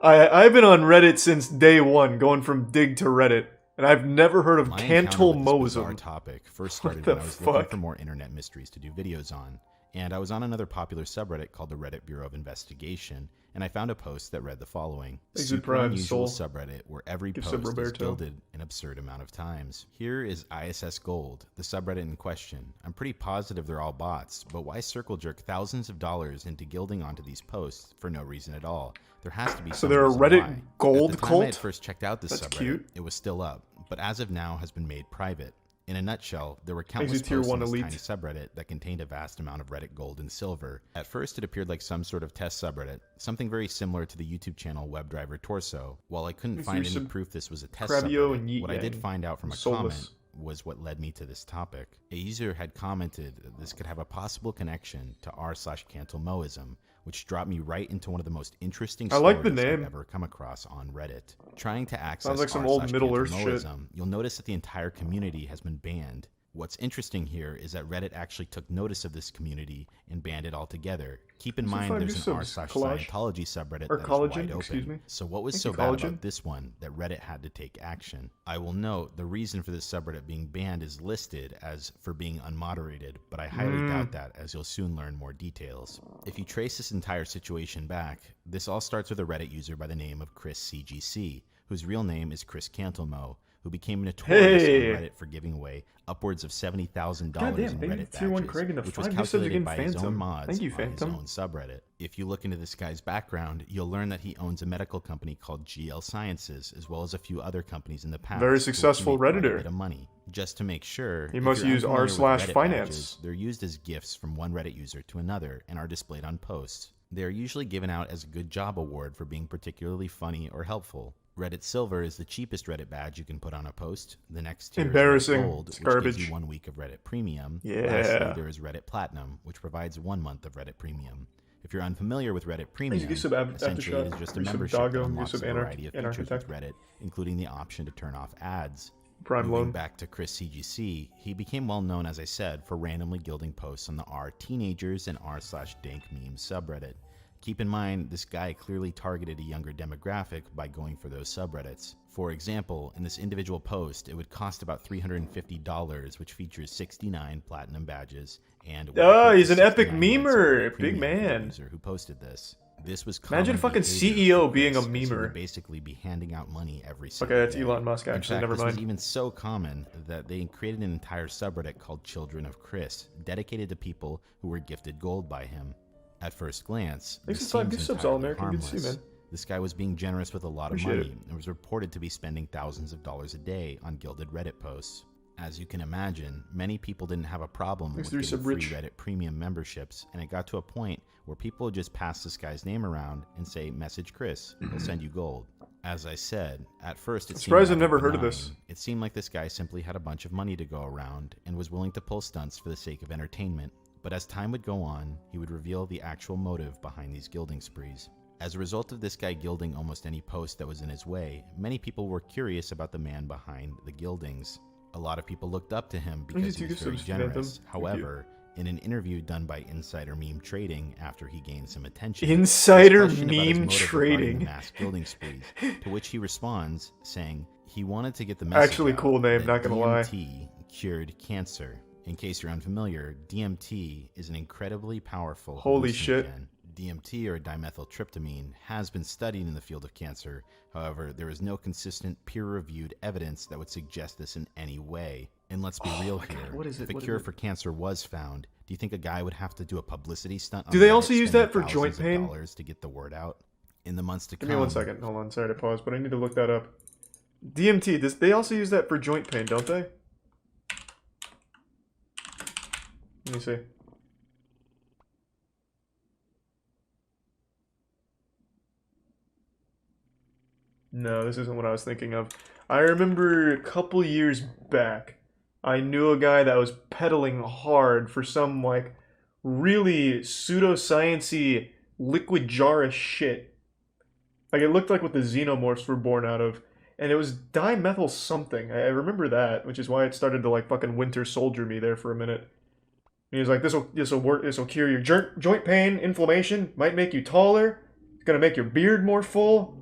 I've been on Reddit since day one, going from Dig to Reddit, and I've never heard of My encounter with this bizarre Cantelmoism. topic first What started the when I was looking fuck? for more internet mysteries to do videos on, and I was on another popular subreddit called the Reddit Bureau of Investigation, and I found a post that read the following: Thanks to super Prime unusual Soul. subreddit where every Give post sub is Roberto. gilded an absurd amount of times. Here is ISS Gold, the subreddit in question. I'm pretty positive they're all bots, but why circle jerk thousands of dollars into gilding onto these posts for no reason at all? There has to be So some they're a reason Reddit why. gold At the time I had cult? first checked out this That's subreddit, cute. it was still up, but as of now has been made private. In a nutshell, there were Thanks countless to Tier posts 1 on this Elite. tiny subreddit that contained a vast amount of Reddit gold and silver. At first, it appeared like some sort of test subreddit, something very similar to the YouTube channel WebDriver Torso. While I couldn't Thanks find to any some proof this was a test Crabio and subreddit, Yeet what I did Yang. find out from a Soulless. comment was what led me to this topic. A user had commented that this could have a possible connection to r/Cantelmoism, which dropped me right into one of the most interesting I stories like the name. I've ever come across on Reddit. Trying to access Sounds like some old Middle Earth shit. r/Cantelmoism, you'll notice that the entire community has been banned. What's interesting here is that Reddit actually took notice of this community and banned it altogether. Keep in These are mind fine there's new an subs. Collage. r/Scientology subreddit Or that is collagen, wide excuse open. me. So what was Thank so you, bad collagen. about this one that Reddit had to take action? I will note the reason for this subreddit being banned is listed as for being unmoderated, but I highly doubt that, as you'll soon learn more details. If you trace this entire situation back, this all starts with a Reddit user by the name of Chris CGC, whose real name is Chris Cantelmo, who became notorious Hey! on Reddit for giving away upwards of $70,000 Goddamn, in thank you, Reddit Tier 1 badges, Craig and the which was 5 gift subs calculated again, by his own Phantom. mods Thank you, on Phantom. his own subreddit. If you look into this guy's background, you'll learn that he owns a medical company called GL Sciences, as well as a few other companies in the past. Very for which he successful made quite a Redditor. bit of money. Just to make sure, He if must you're use unfamiliar with r/Finance. Reddit badges, they're used as gifts from one Reddit user to another and are displayed on posts. They are usually given out as a good job award for being particularly funny or helpful. Reddit Silver is the cheapest Reddit badge you can put on a post. The next tier Embarrassing. is Reddit Gold, It's which gives garbage. you 1 week of Reddit Premium. Yeah. Lastly, there is Reddit Platinum, which provides 1 month of Reddit Premium. If you're unfamiliar with Reddit Premium, you sub essentially it is Aftershock, just a you sub membership Doggo, that you unlocks sub a variety of features with Anarchitect. Reddit, including the option to turn off ads. Prime Moving Loan. back to Chris CGC, he became well known, as I said, for randomly gilding posts on the r teenagers and r/dank memes subreddit. Keep in mind, this guy clearly targeted a younger demographic by going for those subreddits. For example, in this individual post, it would cost about $350, which features 69 platinum badges, and Oh, he's an epic 69 months of memer, Reddit big Premium for the man. user who posted this. This was Imagine common fucking behavior CEO for being a Chris, as he memer. would basically be handing out money every single Okay, that's day. Elon Musk, In actually. fact, Never this was mind. even so common that they created an entire subreddit called Children of Chris, dedicated to people who were gifted gold by him. At first glance, Thanks this for 5 seems gift subs, entirely All-American. Good to see you, harmless. man. This guy was being generous with a lot of Appreciate money it. and was reported to be spending thousands of dollars a day on gilded Reddit posts. As you can imagine, many people didn't have a problem Thanks with to getting Resub free Rich. Reddit premium memberships, and it got to a point where people would just pass this guy's name around and say, "Message Chris, he'll send you gold." As I said, at first it seemed surprised I've rather never heard of benign. this. It seemed like this guy simply had a bunch of money to go around and was willing to pull stunts for the sake of entertainment. But as time would go on, he would reveal the actual motive behind these gilding sprees. As a result of this guy gilding almost any post that was in his way, many people were curious about the man behind the gildings. A lot of people looked up to him because he you was gift very subs, Phantom. generous. Thank you. However, in an interview done by Insider Meme Trading after he gained some attention, Insider he's questioned about his Meme motive regarding the Trading. mass gilding sprees, to which he responds saying he wanted to get the message Actually, out cool name, that not gonna lie. DMT cured cancer. In case you're unfamiliar, DMT is an incredibly powerful Holy shit. hallucinogen. DMT, or dimethyltryptamine, has been studied in the field of cancer. However, there is no consistent peer-reviewed evidence that would suggest this in any way. And let's be real my God, here. what is it? If a What is cure it? for cancer was found, do you think a guy would have to do a publicity stunt on Do they Reddit, also use spending that for joint thousands of pain? dollars to get the word out? In the months to Give come, me 1 second. Hold on. Sorry to pause, but I need to look that up. DMT. They also use that for joint pain, don't they? Let me see. No, this isn't what I was thinking of. I remember a couple years back, I knew a guy that was peddling hard for some, like, really pseudoscience-y liquid jar-ish shit. Like, it looked like what the xenomorphs were born out of. And it was dimethyl something. I remember that, which is why it started to, like, fucking Winter Soldier me there for a minute. And he was like, this'll work, this'll cure your joint pain, inflammation, might make you taller, it's gonna make your beard more full.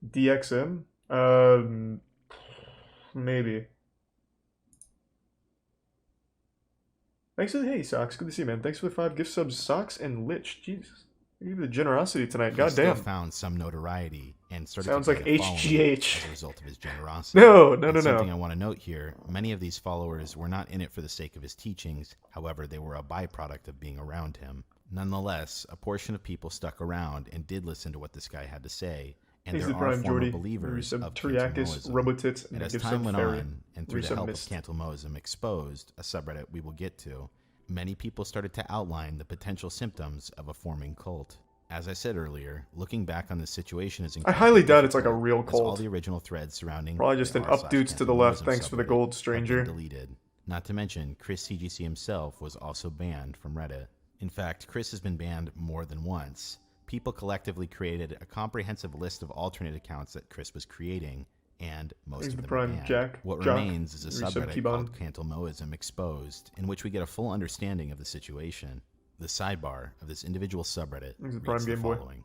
DXM? Maybe. Thanks for the hey socks. Good to see you, man. Thanks for the 5 gift subs, socks and lich. Jesus, you have the generosity tonight. he still Goddamn. found some notoriety and started Sounds to like gain a following HGH. as a result of his generosity. No, And something I no. want to note here, many of these followers were not in it for the sake of his teachings, however, they were a byproduct of being around him. Nonetheless, a portion of people stuck around and did listen to what this guy had to say, and Thanks there to are Prime former Jordy. believers Resub of Triakis, Cantamoism. Robotits, And and as gift time sub went Fairy. on, and through the Resub help Mist. of Cantamoism Exposed, a subreddit we will get to, many people started to outline the potential symptoms of a forming cult. As I said earlier, looking back on this situation is I highly incredibly doubt it's like a difficult, real as all cult. the original threads surrounding Probably just the an r// updoots to the left. Cantamoism Thanks for the subreddit gold, have been stranger. deleted. Not to mention, Chris CGC himself was also banned from Reddit. In fact, Chris has been banned more than once. People collectively created a comprehensive list of alternate accounts that Chris was creating, and most Thanks of to them Prime are banned. Jack. What Jock. remains is a Resub subreddit T-Bon. called Cantamoism Exposed, in which we get a full understanding of the situation. The sidebar of this individual subreddit Thanks to reads Prime the Game Boy. following.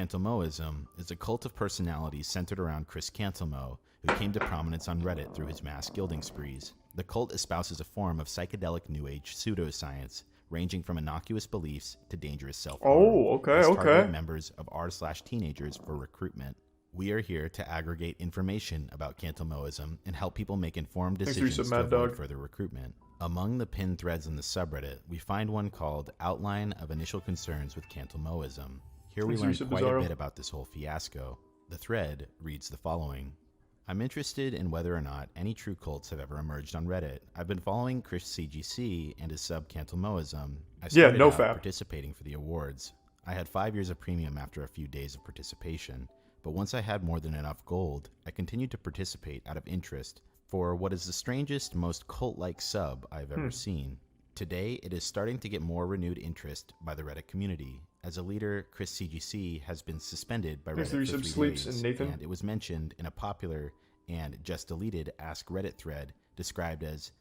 Cantamoism is a cult of personalities centered around Chris Cantelmo, who came to prominence on Reddit through his mass gilding sprees. The cult espouses a form of psychedelic New Age pseudoscience, ranging from innocuous beliefs to dangerous self-harm. Oh, okay, It's okay. targeted members of r/teenagers for recruitment. We are here to aggregate information about Cantelmoism and help people make informed Thanks for decisions resub, to Mad avoid Dog. further recruitment. Among the pinned threads in the subreddit, we find one called Outline of Initial Concerns with Cantelmoism. Here we Thanks learn for resub, quite a Bizarro. bit about this whole fiasco. The thread reads the following. I'm interested in whether or not any true cults have ever emerged on Reddit. I've been following Chris CGC and his sub Cantelmoism. I started no out fap. participating for the awards. I had 5 years of premium after a few days of participation, but once I had more than enough gold, I continued to participate out of interest for what is the strangest, most cult-like sub I've ever seen. Today, it is starting to get more renewed interest by the Reddit community. As a leader, Chris CGC has been suspended by Thanks Reddit to for 3 resub Sleeps days, and Nathan. and it was mentioned in a popular and just deleted Ask Reddit thread described as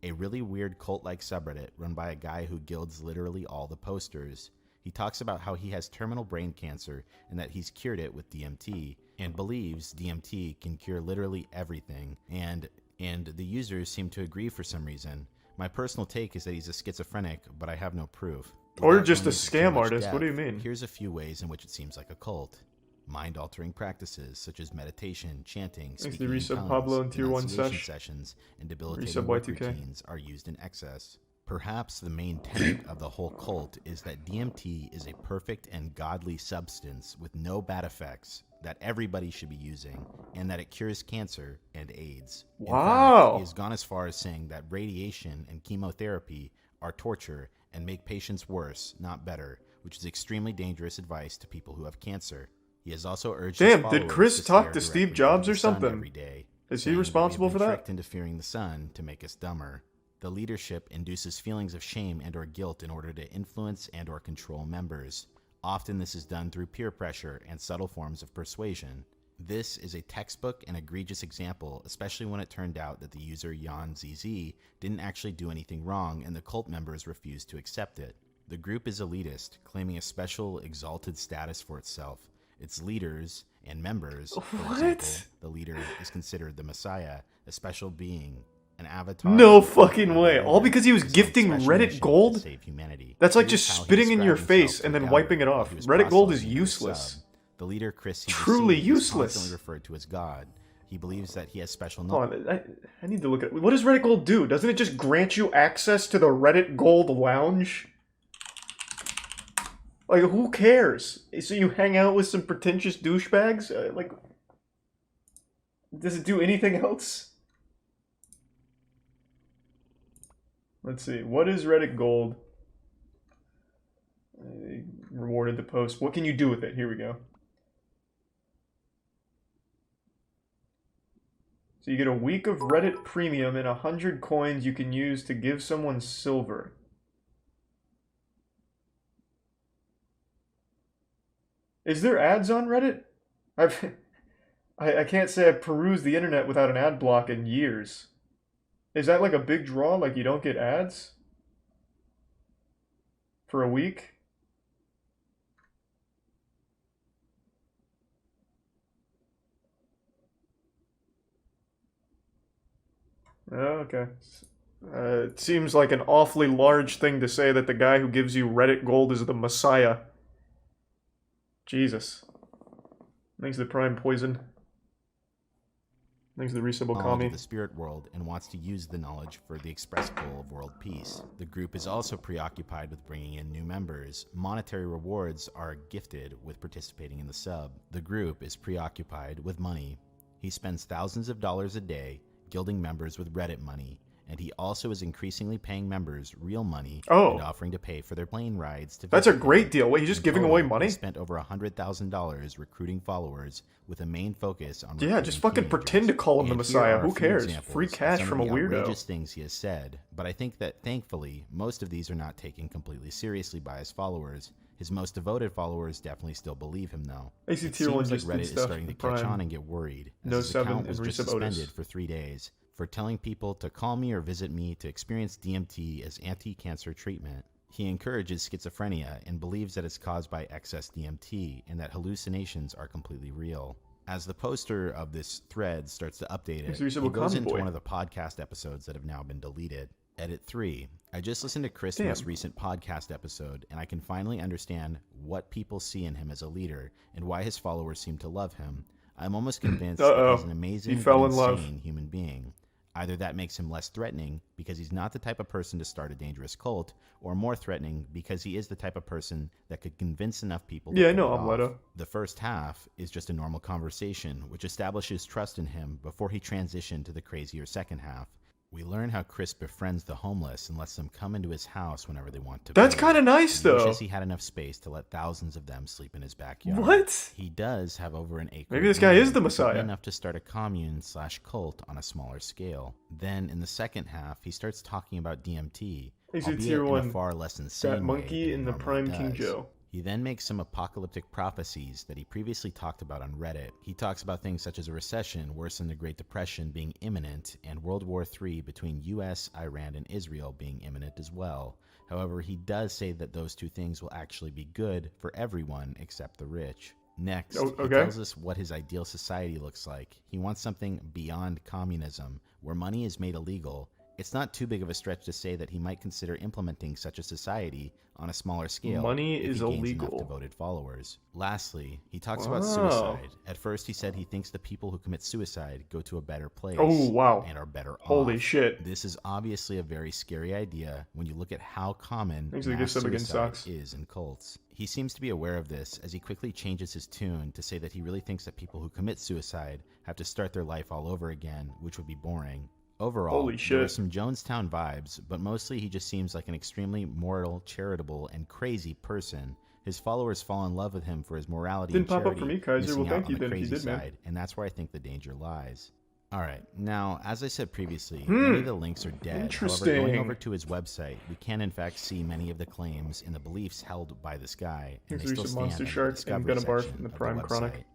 a really weird cult-like subreddit run by a guy who gilds literally all the posters. He talks about how he has terminal brain cancer and that he's cured it with DMT, and believes DMT can cure literally everything, and the users seem to agree for some reason. My personal take is that he's a schizophrenic, but I have no proof. Or Without just a going into too scam much artist, what do you depth, mean? Here's a few ways in which it seems like a cult. Mind-altering practices such as meditation, chanting, Thanks to speaking in Resub tongues, Pablo and Tier 1 renunciation sesh. sessions, and debilitating Resub work Y2K. routines are used in excess. Perhaps the main tenet of the whole cult is that DMT is a perfect and godly substance with no bad effects that everybody should be using, and that it cures cancer and AIDS. In Wow. fact, he has gone as far as saying that radiation and chemotherapy are torture and make patients worse, not better, which is extremely dangerous advice to people who have cancer. He has also urged his Damn, did followers Chris to talk stare to Steve directly Jobs into or the sun something? every day, Is he saying that responsible we've for been that? tricked into fearing the sun to make us dumber. The leadership induces feelings of shame and or guilt in order to influence and or control members. Often this is done through peer pressure and subtle forms of persuasion. This is a textbook and egregious example, especially when it turned out that the user YonZZ didn't actually do anything wrong and the cult members refused to accept it. The group is elitist, claiming a special, exalted status for itself. Its leaders and members, for What? example, the leader is considered the Messiah, a special being, an avatar. No of the fucking leader, way. All because he was his own gifting special Reddit mission to gold? save humanity. That's like Here's just how he spitting in your described face himself and to then the wiping it government off. while he was Reddit gold is proselyting in his useless. sub. The leader Chris he Truly deceived is useless. constantly referred to as God. He believes that he has special Hold knowledge. on, I need to look at what does Reddit Gold do? Doesn't it just grant you access to the Reddit Gold lounge? Like, who cares? So you hang out with some pretentious douchebags? Like, does it do anything else? Let's see. What is Reddit Gold? Rewarded the post. What can you do with it? Here we go. So you get a week of Reddit Premium and 100 coins you can use to give someone silver. Is there ads on Reddit? I can't say I've perused the internet without an ad block in years. Is that like a big draw? Like you don't get ads? For a week? Oh, okay. It seems like an awfully large thing to say that the guy who gives you Reddit gold is the Messiah. Jesus. Thanks to the Prime Poison. Thanks to the Resub Knowledge Okami. of the spirit world and wants to use the knowledge for the express goal of world peace. The group is also preoccupied with bringing in new members. Monetary rewards are gifted with participating in the sub. The group is preoccupied with money. He spends thousands of dollars a day gilding members with Reddit money, and he also is increasingly paying members real money and offering to pay for their plane rides to That's a visit great him. deal. Wait, he's just In giving total, away money? He spent over $100,000 recruiting followers with a main focus on Yeah, just fucking recruiting pretend to teenagers. call him the And Messiah. here are Who a few cares? examples Free of cash some from a of the weirdo. outrageous things he has said, but I think that thankfully most of these are not taken completely seriously by his followers. His most devoted followers definitely still believe him though. AC It Tier 1 seems like just Reddit did is stuff starting to with catch Prime. on and get worried, as No his 7 account and was just Resub Otis. suspended for 3 days for telling people to call me or visit me to experience DMT as anti-cancer treatment. He encourages schizophrenia and believes that it's caused by excess DMT and that hallucinations are completely real. As the poster of this thread starts to update it, Thanks to Resub he goes Okami into Boy. one of the podcast episodes that have now been deleted. Edit 3. I just listened to Chris' Damn. most recent podcast episode, and I can finally understand what people see in him as a leader and why his followers seem to love him. I'm almost convinced that he's an amazing He fell but in love. insane human being. Either that makes him less threatening because he's not the type of person to start a dangerous cult, or more threatening because he is the type of person that could convince enough people to Yeah, I pull know, it I'm off. Leto. The first half is just a normal conversation, which establishes trust in him before he transitioned to the crazier second half. We learn how Chris befriends the homeless and lets them come into his house whenever they want to. That's bathe. kinda nice, He though. wishes he had enough space to let thousands of them sleep in his backyard. What? He does have over an acre. Maybe this of guy land, is the which would be Messiah. enough to start a commune/cult on a smaller scale. Then, in the second half, he starts talking about DMT, He's a albeit Tier in 1 a far less insane Fat way Monkey than and the he Prime normally King does. Joe. He then makes some apocalyptic prophecies that he previously talked about on Reddit. He talks about things such as a recession worse than the Great Depression being imminent and World War III between US, Iran, and Israel being imminent as well. However, he does say that those two things will actually be good for everyone except the rich. Next, he tells us what his ideal society looks like. He wants something beyond communism, where money is made illegal. It's not too big of a stretch to say that he might consider implementing such a society on a smaller scale. Money if is he gains illegal. enough devoted followers. Lastly, he talks about suicide. At first, he said he thinks the people who commit suicide go to a better place Oh, wow. and are better Holy off. shit. This is obviously a very scary idea when you look at how common Thanks for the mass gift sub again, suicide Socks. is in cults. He seems to be aware of this as he quickly changes his tune to say that he really thinks that people who commit suicide have to start their life all over again, which would be boring. Overall, Holy there shit. are some Jonestown vibes, but mostly he just seems like an extremely moral, charitable, and crazy person. His followers fall in love with him for his morality Didn't and pop up charity, for me, Kaiser. missing Well, thank out you on the then if you crazy did, man. side, and that's where I think the danger lies. Alright, now, as I said previously, many of the links are dead. However, Interesting. going over to his website, we can in fact see many of the claims and the beliefs held by this guy, and Here's they the still recent stand Monster under the Shark and discovery Benabarf section in the of Prime website. Chronic.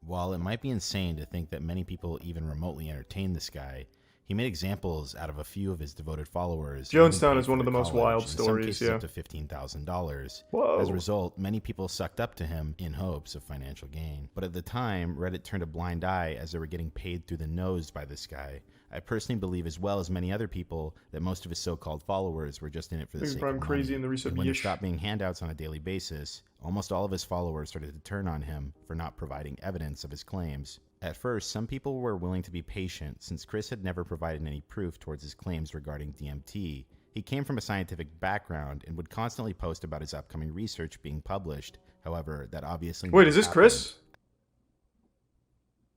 While it might be insane to think that many people even remotely entertain this guy, he made examples out of a few of his devoted followers. and even Jonestown paid is one for of the their most college, wild in some stories, cases yeah. up to $15,000. Whoa. As a result, many people sucked up to him in hopes of financial gain. But at the time, Reddit turned a blind eye as they were getting paid through the nose by this guy. I personally believe, as well as many other people, that most of his so-called followers were just in it for the Thanks sake for of I'm money. crazy in the And when there resub. stopped being handouts on a daily basis, almost all of his followers started to turn on him for not providing evidence of his claims. At first, some people were willing to be patient since Chris had never provided any proof towards his claims regarding DMT. He came from a scientific background and would constantly post about his upcoming research being published. However, that obviously Wait, never is this happened. Chris?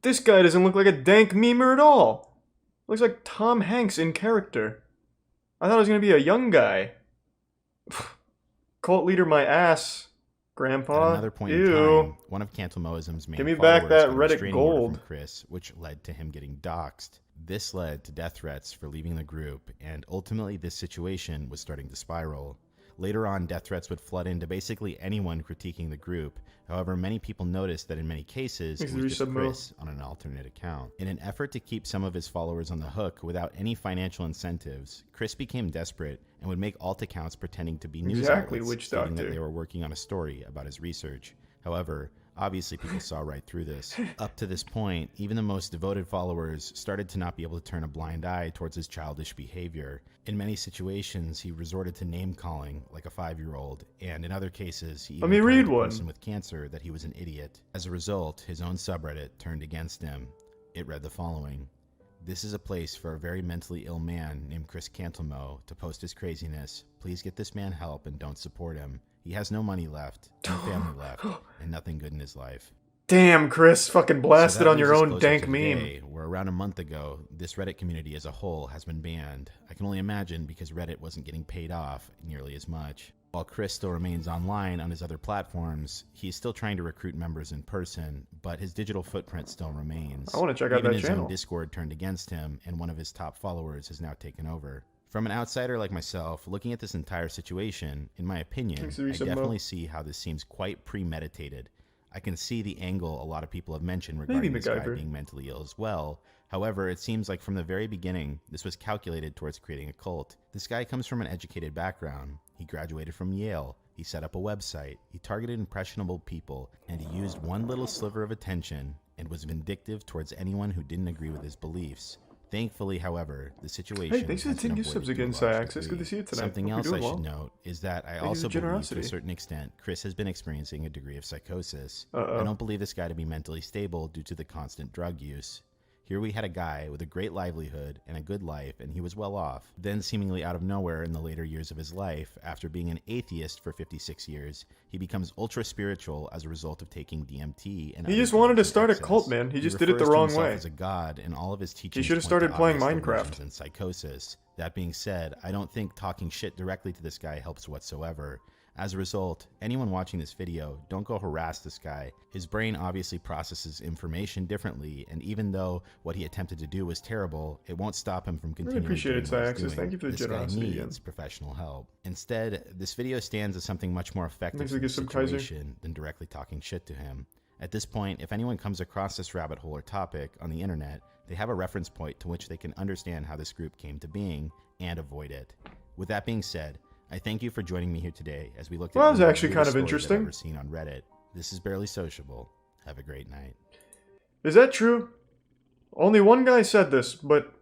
This guy doesn't look like a dank memer at all. Looks like Tom Hanks in character. I thought it was going to be a young guy. Cult leader my ass, Grandpa. At another point in Ew. time, one of Cantalmoism's main Give me back followers that got a Reddit restraining order gold. from Chris, which led to him getting doxxed. This led to death threats for leaving the group, and ultimately this situation was starting to spiral. Later on, death threats would flood into basically anyone critiquing the group. However, many people noticed that in many cases, it Thanks for was the just resub, Mo. Chris on an alternate account. In an effort to keep some of his followers on the hook without any financial incentives, Chris became desperate and would make alt accounts pretending to be news Exactly, outlets, witch stating doctor. that they were working on a story about his research. However, obviously people saw right through this. Up to this point, even the most devoted followers started to not be able to turn a blind eye towards his childish behavior. In many situations, he resorted to name-calling like a 5-year-old, and in other cases, he even me told read the one. person with cancer that he was an idiot. As a result, his own subreddit turned against him. It read the following: "This is a place for a very mentally ill man named Chris Cantalmo to post his craziness. Please get this man help and don't support him. He has no money left, no family left, and nothing good in his life." Damn, Chris, fucking blasted So that on your leads us own closer dank to meme. today, where around a month ago, this Reddit community as a whole has been banned. I can only imagine because Reddit wasn't getting paid off nearly as much. While Chris still remains online on his other platforms, he's still trying to recruit members in person, but his digital footprint still remains. I wanna check out Even that his channel. own Discord turned against him, and one of his top followers has now taken over. From an outsider like myself, looking at this entire situation, in my opinion, Thanks for the I resub, Mo. definitely see how this seems quite premeditated. I can see the angle a lot of people have mentioned Maybe regarding this guy MacGyver. being mentally ill as well. However, it seems like from the very beginning, this was calculated towards creating a cult. This guy comes from an educated background. He graduated from Yale. He set up a website. He targeted impressionable people, and he used one little sliver of attention and was vindictive towards anyone who didn't agree with his beliefs. Thankfully, however, the situation Hey, thanks for has the been 10 avoided subs to a again, large Cyax. It's degree. good to see you tonight. Something Hope else you're I doing should well. note is that I you for also the believe to generosity. a certain extent Chris has been experiencing a degree of psychosis. Uh-oh. I don't believe this guy to be mentally stable due to the constant drug use. Here we had a guy with a great livelihood and a good life, and he was well off. Then, seemingly out of nowhere in the later years of his life, after being an atheist for 56 years, he becomes ultra-spiritual as a result of taking DMT. And He other just wanted to drugs in start a excess. cult, man. He just did it the refers to wrong himself way. as a god, and all of his teachings should have point to started playing obvious Minecraft. delusions and psychosis. That being said, I don't think talking shit directly to this guy helps whatsoever. As a result, anyone watching this video, don't go harass this guy. His brain obviously processes information differently, and even though what he attempted to do was terrible, it won't stop him from continuing appreciate doing it, what he's Cyaxis. doing. Thank you for the This guy generosity again. needs professional help. Instead, this video stands as something much more effective Makes in me the get some Kaiser. situation than directly talking shit to him. At this point, if anyone comes across this rabbit hole or topic on the internet, they have a reference point to which they can understand how this group came to being and avoid it. With that being said, I thank you for joining me here today as we looked at Well, that was the actually kind of weirdest story interesting. I've ever seen on Reddit. This is Barely Sociable. Have a great night. Is that true? Only one guy said this, but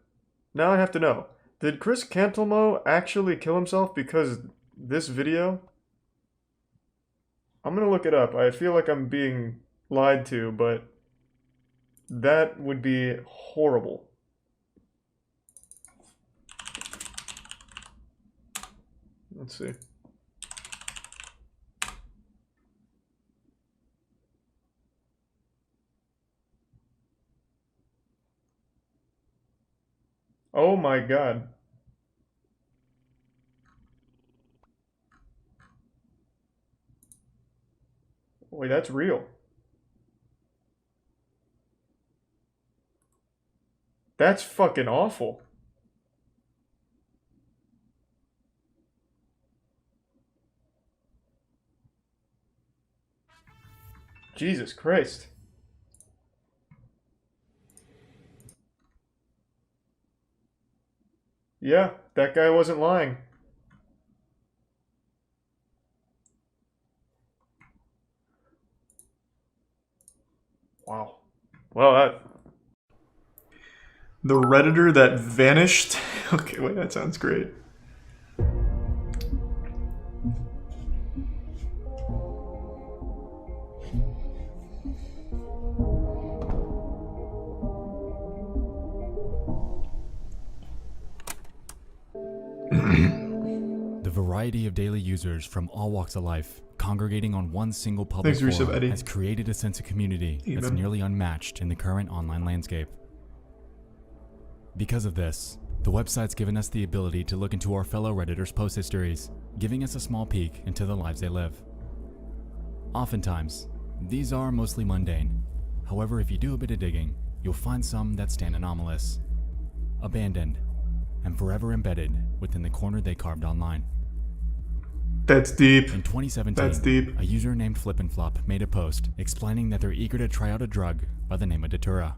now I have to know. Did Chris Cantelmo actually kill himself because this video? I'm gonna look it up. I feel like I'm being lied to, but that would be horrible. Let's see. Oh my god. Wait, that's real. That's fucking awful. Jesus Christ. Yeah, that guy wasn't lying. Wow. Well, that... The Redditor that vanished? Okay, wait, that sounds great. The variety of daily users from all walks of life congregating on one single public Thanks, Resub forum Eddie. has created a sense of community that's Even. nearly unmatched in the current online landscape. Because of this, the website's given us the ability to look into our fellow Redditors' post histories, giving us a small peek into the lives they live. Oftentimes, these are mostly mundane. However, if you do a bit of digging, you'll find some that stand anomalous, abandoned, and forever embedded within the corner they carved online. That's deep. In 2017, That's deep. a user named Flip made a post explaining that they're eager to try out a drug by the name of Datura.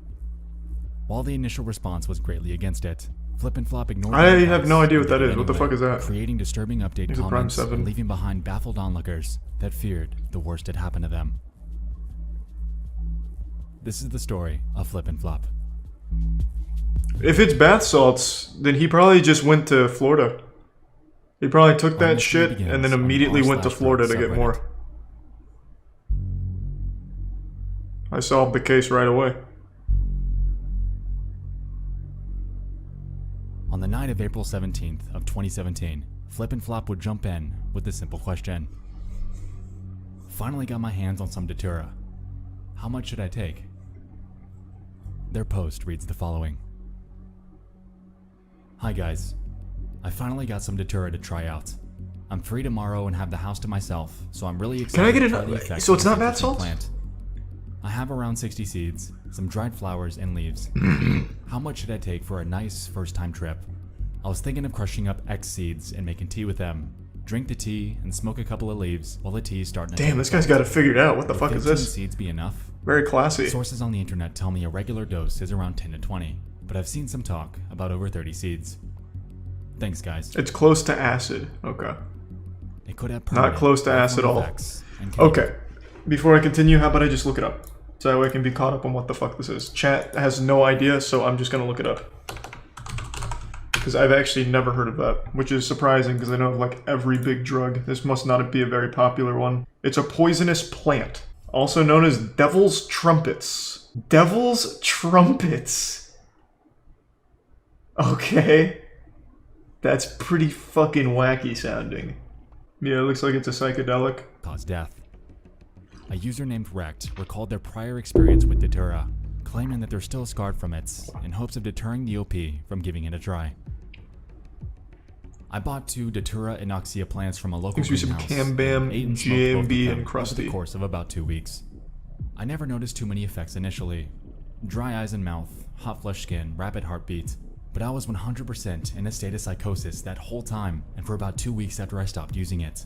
While the initial response was greatly against it, Flip ignored I the have advice no idea and what that did it is. What the anyway, fuck is that? creating disturbing update Here's a Prime comments 7. and leaving behind baffled onlookers that feared the worst had happened to them. This is the story of Flip. If it's bath salts, then he probably just went to Florida. He probably took Our that mystery shit begins and then on the immediately went to Rslash Florida to subreddit. get more. I solved the case right away. On the night of April 17th of 2017, Flip would jump in with the simple question. Finally got my hands on some Datura. How much should I take? Their post reads the following. Hi guys. I finally got some Datura to try out. I'm free tomorrow and have the house to myself, so I'm really excited I get to it- try the effects so it's of not this bath salts? plant. I have around 60 seeds, some dried flowers, and leaves. How much should I take for a nice first-time trip? I was thinking of crushing up X seeds and making tea with them. Drink the tea and smoke a couple of leaves while the tea is starting to Damn, this guy's got it figured out. What the Would fuck is 15 this? seeds be enough? Very classy. Sources on the internet tell me a regular dose is around 10 to 20, but I've seen some talk about over 30 seeds. Thanks guys. It's close to acid. Okay. It could have Not permanent close to acid at lifelong all. effects and can- Okay. Before I continue, how about I just look it up? So that way I can be caught up on what the fuck this is. Chat has no idea, so I'm just gonna look it up. Because I've actually never heard of that, which is surprising because I know of like every big drug. This must not be a very popular one. It's a poisonous plant, also known as devil's trumpets. Devil's trumpets. Okay. That's pretty fucking wacky sounding. Yeah, it looks like it's a psychedelic. cause death. A user named Rect recalled their prior experience with Datura, claiming that they're still scarred from it in hopes of deterring the OP from giving it a try. I bought 2 Datura inoxia plants from a local Seems to be some greenhouse. Cam-Bam, ate and smoked both of GMB, them and Krusty. over the course of about 2 weeks. I never noticed too many effects initially. Dry eyes and mouth, hot flush skin, rapid heartbeat. But I was 100% in a state of psychosis that whole time and for about 2 weeks after I stopped using it.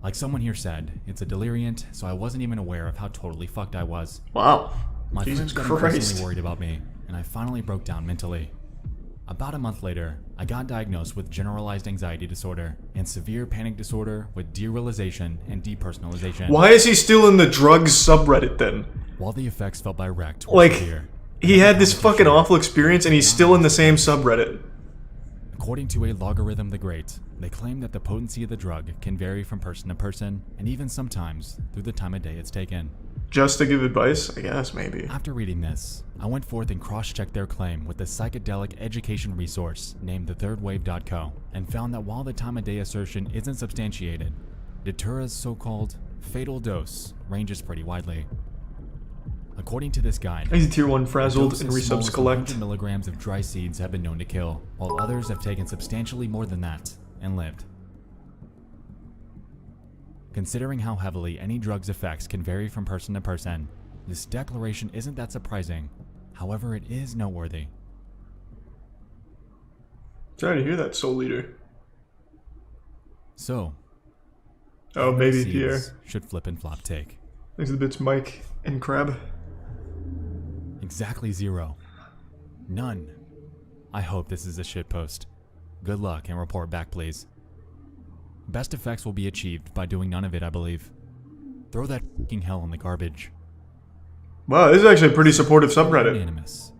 Like someone here said, it's a deliriant, so I wasn't even aware of how totally fucked I was. Wow. My Jesus friends got Christ. increasingly worried about me, and I finally broke down mentally. About a month later, I got diagnosed with generalized anxiety disorder and severe panic disorder with derealization and depersonalization. Why is he still in the drugs subreddit then? While the effects felt by wrecked were Like, severe, he had this fucking awful experience and he's still in the same subreddit. according to a Logarithm the Great, they claim that the potency of the drug can vary from person to person, and even sometimes through the time of day it's taken. Just to give advice? I guess, maybe. After reading this, I went forth and cross-checked their claim with the psychedelic education resource named thethirdwave.co, and found that while the time of day assertion isn't substantiated, Datura's so-called fatal dose ranges pretty widely. According to this guide, He's a tier 1 frazzled doses and as small resubs as collect. 100 milligrams of dry seeds have been known to kill, while others have taken substantially more than that and lived. Considering how heavily any drug's effects can vary from person to person, this declaration isn't that surprising. However, it is noteworthy. Sorry to hear that, Soul Leader. So, Oh, how many baby seeds Pierre. should Flip and Flop take? Thanks for the bits, Mike and Crab. Exactly 0. None. I hope this is a shitpost. Good luck and report back, please. Best effects will be achieved by doing none of it, I believe. Throw that fucking hell in the garbage. Wow, this is actually a pretty supportive subreddit. Unanimous.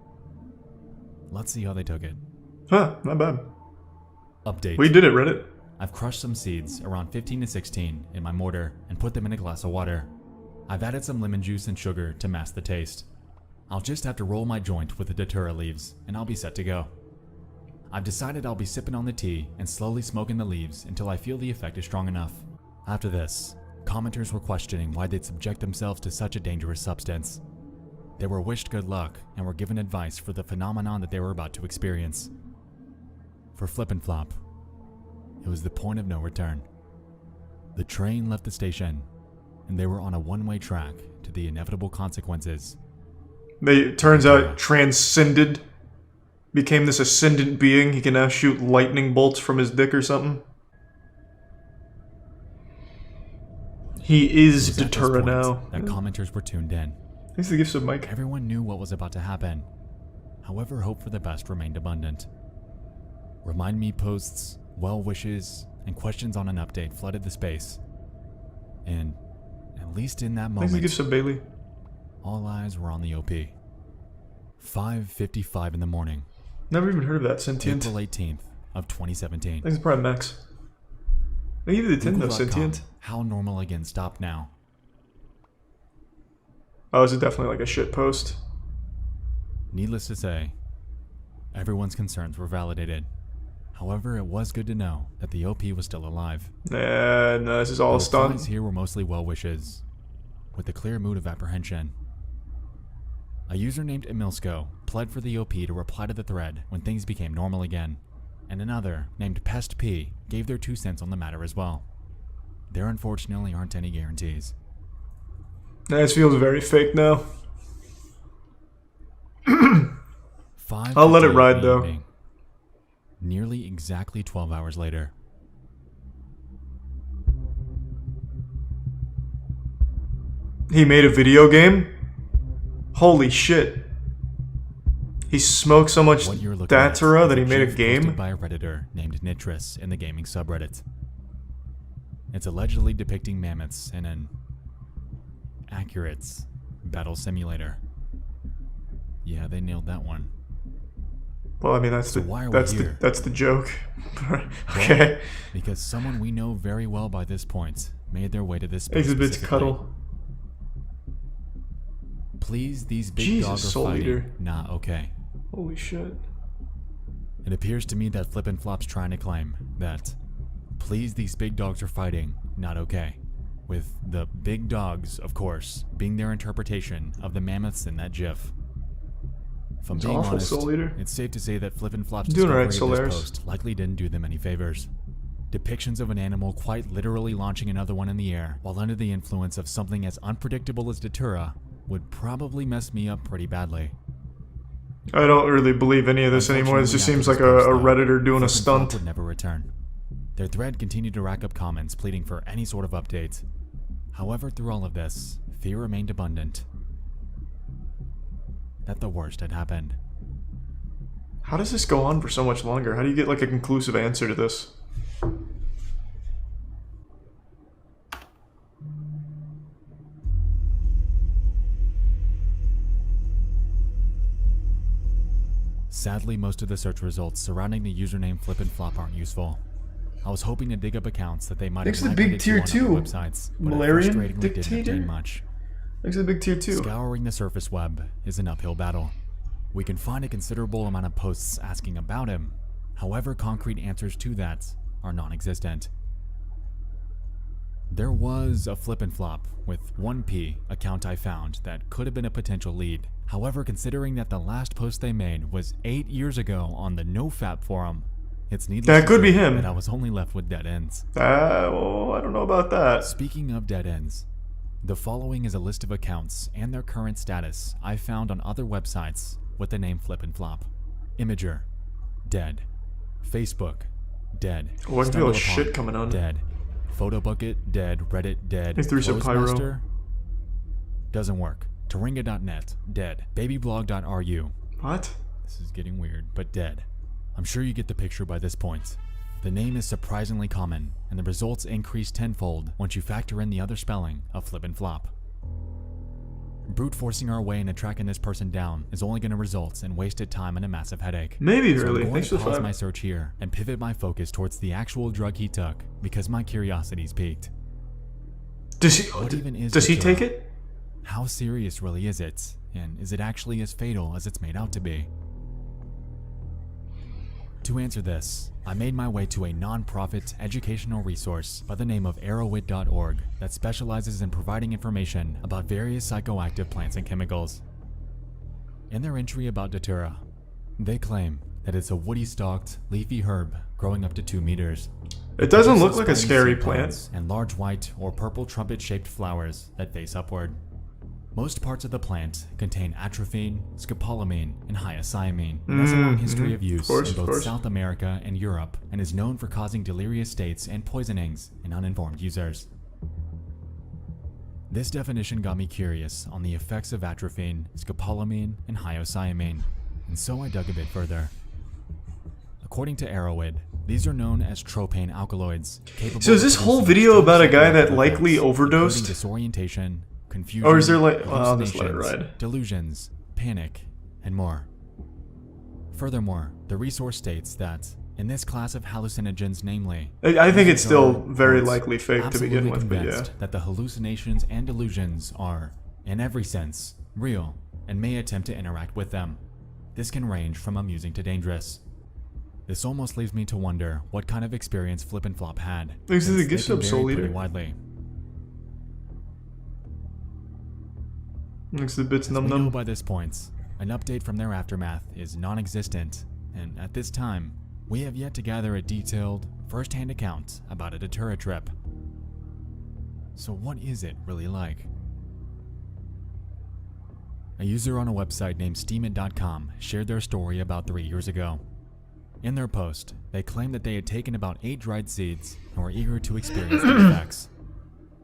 Let's see how they took it. Huh, not bad. Update. We did it, Reddit. I've crushed some seeds, around 15 to 16, in my mortar and put them in a glass of water. I've added some lemon juice and sugar to mask the taste. I'll just have to roll my joint with the datura leaves, and I'll be set to go. I've decided I'll be sipping on the tea and slowly smoking the leaves until I feel the effect is strong enough. After this, commenters were questioning why they'd subject themselves to such a dangerous substance. They were wished good luck and were given advice for the phenomenon that they were about to experience. For Flip and Flop, it was the point of no return. The train left the station, and they were on a one-way track to the inevitable consequences. It turns out transcended. Became this ascendant being. He can now shoot lightning bolts from his dick or something. He is It was at this Datura point now. that commenters were tuned in. Thanks for the gifts of Mike. Everyone knew what was about to happen. However, hope for the best remained abundant. Remind me posts, well wishes, and questions on an update flooded the space. And, at least in that Thanks for the moment, gifts of Bailey. all eyes were on the OP. 5:55 in the morning, Never even heard of that, Sentient. April 18th of 2017. Thanks for Prime Max. I give you the 10 though, Google.com, Sentient. How normal again stopped now. Oh, this is definitely like a shit post. Needless to say, everyone's concerns were validated. However, it was good to know that the OP was still alive. Nah, no, this is all a The stunt. replies here were mostly well wishes, with a clear mood of apprehension. A user named Emilsko pled for the OP to reply to the thread when things became normal again, and another named Pest P gave their 2 cents on the matter as well. There unfortunately aren't any guarantees. This feels very fake now. 5 I'll let it in ride, the though. evening. Nearly exactly 12 hours later. He made a video game? Holy shit. He smoked so much What you're looking at Datura is that he a made a GIF game? posted by a Redditor named Nitris in the gaming subreddit. It's allegedly depicting mammoths in an accurate battle simulator. Yeah, they nailed that one. Well, I mean, that's So why are we that's here? the joke. Okay. Because someone we know very well by this point made their way to this space Exhibits specifically. cuddle. Please, these big Jesus, dogs are Soul fighting. Eater. Nah, okay. Holy shit. It appears to me that Flip and Flop's trying to claim that, please, these big dogs are fighting, not okay. With the big dogs, of course, being their interpretation of the mammoths in that GIF. If I'm It's being awful, honest, Soul Eater. it's safe to say that Flip and Flop's Doing discovery alright, of Solaris. this post likely didn't do them any favors. Depictions of an animal quite literally launching another one in the air while under the influence of something as unpredictable as Datura would probably mess me up pretty badly. I don't really believe any of this anymore. This just seems like a Redditor doing a Flip and Flop stunt. would never return. Their thread continued to rack up comments pleading for any sort of update. However, through all of this, fear remained abundant that the worst had happened. How does this go on for so much longer? How do you get like a conclusive answer to this? Sadly, most of the search results surrounding the username Flip and Flop aren't useful. I was hoping to dig up accounts that they might have Thanks to the big migrated to tier on other 2 websites, but Malarian it frustratingly didn't dictator? obtain much. Thanks to the big tier 2. Scouring the surface web is an uphill battle. We can find a considerable amount of posts asking about him. However, concrete answers to that are non-existent. There was a Flip and Flop with 1P account I found that could have been a potential lead. However, considering that the last post they made was 8 years ago on the NoFap forum, it's needless That to could be say him. that I was only left with dead ends. Well, I don't know about that. Speaking of dead ends, the following is a list of accounts and their current status I found on other websites with the name Flip and Flop. Imager, dead. Facebook, dead. Oh, I can feel Stumble a shit Upon, coming on. Dead. Photobucket, dead. Reddit, dead. He threw some pyro. Closemaster, doesn't work. Taringa.net, dead. Babyblog.ru, What? this is getting weird, but dead. I'm sure you get the picture by this point. The name is surprisingly common, and the results increase tenfold once you factor in the other spelling of Flip and Flop. Brute forcing our way into tracking this person down is only going to result in wasted time and a massive headache. Maybe So really. I'm going Thanks to for the pause five. my search here and pivot my focus towards the actual drug he took because my curiosity's peaked. What even is Does he Datura? take it? How serious really is it? And is it actually as fatal as it's made out to be? To answer this, I made my way to a non-profit educational resource by the name of arrowit.org that specializes in providing information about various psychoactive plants and chemicals. In their entry about Datura, they claim that it's a woody-stalked, leafy herb growing up to 2 meters. It doesn't look Produces like a spiny scary seed plant. pods and large white or purple trumpet-shaped flowers that face upward. Most parts of the plant contain atropine, scopolamine, and hyoscyamine. It has a long history of use in both South America and Europe, and is known for causing delirious states and poisonings in uninformed users. This definition got me curious on the effects of atropine, scopolamine, and hyoscyamine, and so I dug a bit further. According to Arrowid, these are known as tropane alkaloids. So is this whole video about a guy that likely overdosed? Including disorientation, confusion, Or is there like... Oh, I'll just let it hallucinations, ride. delusions, panic, and more. Furthermore, the resource states that in this class of hallucinogens, namely, I think it's users still are, very quote, likely fake to begin absolutely with, but yeah. convinced that the hallucinations and delusions are, in every sense, real and may attempt to interact with them. This can range from amusing to dangerous. This almost leaves me to wonder what kind of experience Flip and Flop had. Thanks to since the they gift can sub, vary Soul pretty Eater. widely. Thanks to the bits As num we know num. by this point, an update from their aftermath is non-existent, and at this time, we have yet to gather a detailed, first-hand account about a Datura trip. So what is it really like? A user on a website named steamit.com shared their story about 3 years ago. In their post, they claimed that they had taken about 8 dried seeds and were eager to experience the effects.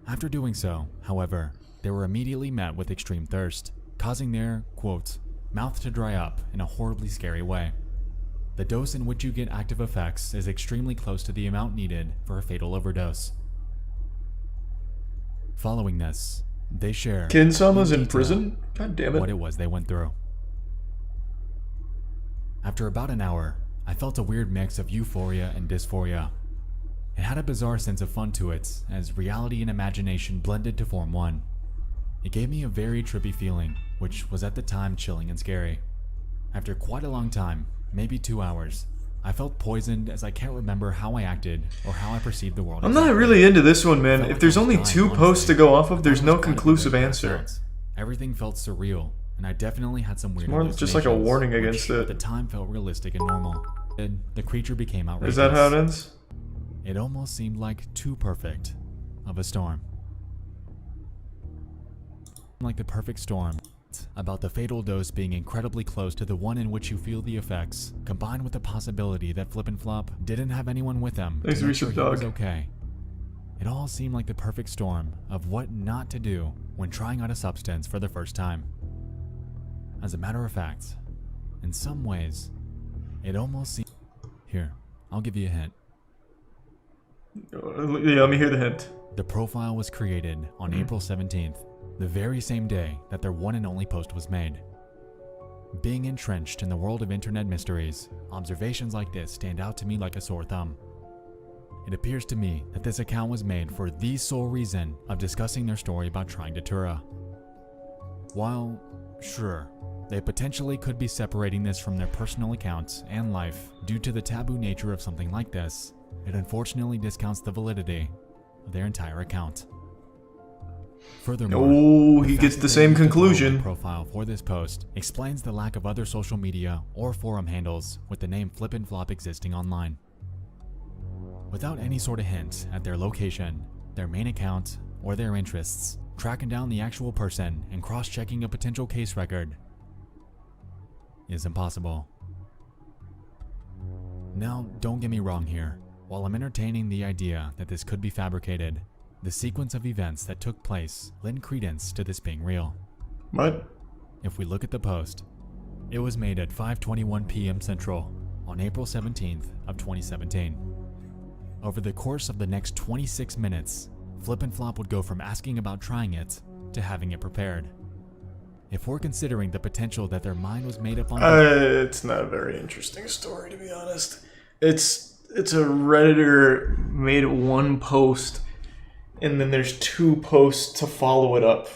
After doing so, however, they were immediately met with extreme thirst, causing their, quote, mouth to dry up in a horribly scary way. The dose in which you get active effects is extremely close to the amount needed for a fatal overdose. Following this, they share Kinsama's in detail prison? God damn what it. it was they went through. After about an hour, I felt a weird mix of euphoria and dysphoria. It had a bizarre sense of fun to it, as reality and imagination blended to form one. It gave me a very trippy feeling, which was at the time chilling and scary. After quite a long time, maybe 2 hours, I felt poisoned as I can't remember how I acted or how I perceived the world. I'm not exactly. really into this one, man. Felt If like there's I was only dying, 2 posts honestly. to go off of, there's I no was quite conclusive aware of answer. that. Everything felt surreal and I definitely had some weird more just like a hallucinations, warning which against it. at the time felt realistic and normal. And the creature became outrageous. Is that how it ends? It almost seemed like too perfect of a storm. Like the perfect storm. About the fatal dose being incredibly close to the one in which you feel the effects, combined with the possibility that Flip and Flop didn't have anyone with him Thanks, to make sure Resub he was Dog. okay. It all seemed like the perfect storm of what not to do when trying out a substance for the first time. As a matter of fact, in some ways, it almost seemed... Here, I'll give you a hint. Yeah, let me hear the hint. The profile was created on April 17th, the very same day that their one and only post was made. Being entrenched in the world of internet mysteries, observations like this stand out to me like a sore thumb. It appears to me that this account was made for the sole reason of discussing their story about trying Datura. While, sure, they potentially could be separating this from their personal accounts and life due to the taboo nature of something like this, it unfortunately discounts the validity of their entire account. Furthermore, Oh, the he fact gets that the they same used a conclusion. Turmoil profile for this post explains the lack of other social media or forum handles with the name Flip and Flop existing online. Without any sort of hint at their location, their main account, or their interests, tracking down the actual person and cross-checking a potential case record is impossible. Now, don't get me wrong here. While I'm entertaining the idea that this could be fabricated, the sequence of events that took place lend credence to this being real. What? If we look at the post, it was made at 5:21 p.m. Central on April 17th of 2017. Over the course of the next 26 minutes, Flip and Flop would go from asking about trying it to having it prepared. If we're considering the potential that their mind was made up on It's not a very interesting story, to be honest. It's a Redditor made one post, and then there's two posts to follow it up.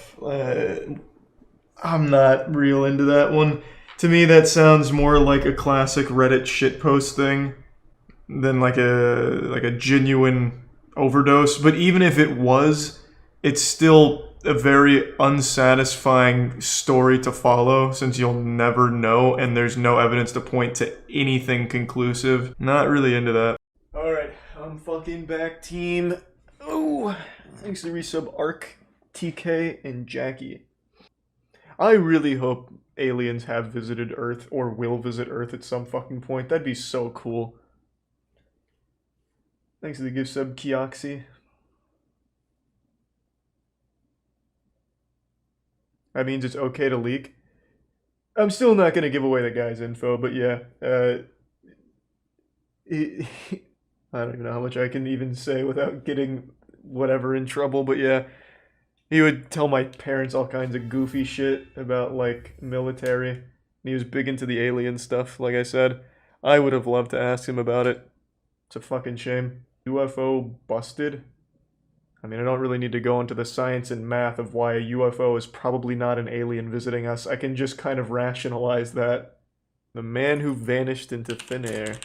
I'm not real into that one. To me, that sounds more like a classic Reddit shitpost thing than like a genuine overdose. But even if it was, it's still a very unsatisfying story to follow, since you'll never know and there's no evidence to point to anything conclusive. Not really into that. Alright, I'm fucking back, team. Oh, thanks to resub Arc, TK, and Jackie. I really hope aliens have visited Earth or will visit Earth at some fucking point. That'd be so cool. Thanks to the gift sub Kioxy. That means it's okay to leak. I'm still not going to give away the guy's info, but yeah. I don't even know how much I can even say without getting whatever in trouble, but yeah. He would tell my parents all kinds of goofy shit about, like, military. And he was big into the alien stuff, like I said. I would have loved to ask him about it. It's a fucking shame. UFO busted? I mean, I don't really need to go into the science and math of why a UFO is probably not an alien visiting us. I can just kind of rationalize that. The man who vanished into thin air.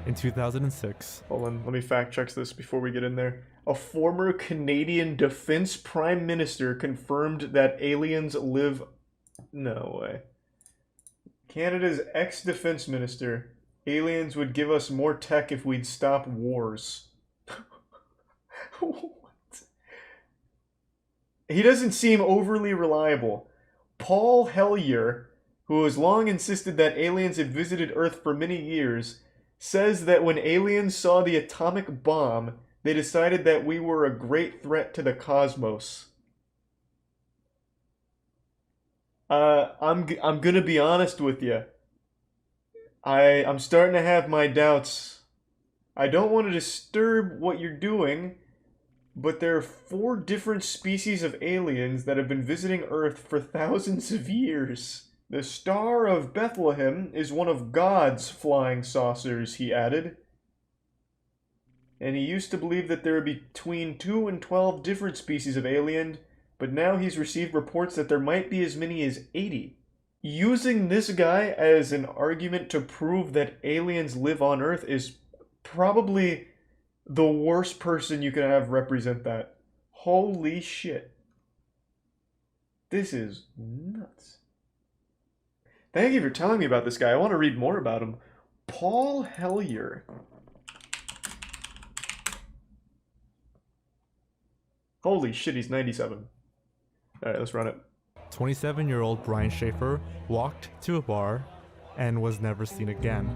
In 2006, Hold on, let me fact check this before we get in there. A former Canadian Defense Prime Minister confirmed that aliens live... No way. Canada's ex-defense minister. Aliens would give us more tech if we'd stop wars. What? He doesn't seem overly reliable. Paul Hellyer, who has long insisted that aliens have visited Earth for many years, says that when aliens saw the atomic bomb, they decided that we were a great threat to the cosmos. I'm gonna be honest with you. I'm starting to have my doubts. I don't want to disturb what you're doing, but there are 4 different species of aliens that have been visiting Earth for thousands of years. The Star of Bethlehem is one of God's flying saucers, he added. And he used to believe that there were between 2 and 12 different species of alien, but now he's received reports that there might be as many as 80. Using this guy as an argument to prove that aliens live on Earth is probably the worst person you could have represent that. Holy shit. This is nuts. Thank you for telling me about this guy. I want to read more about him. Paul Hellier. Holy shit, he's 97. Alright, let's run it. 27-year-old Brian Shaffer walked to a bar and was never seen again.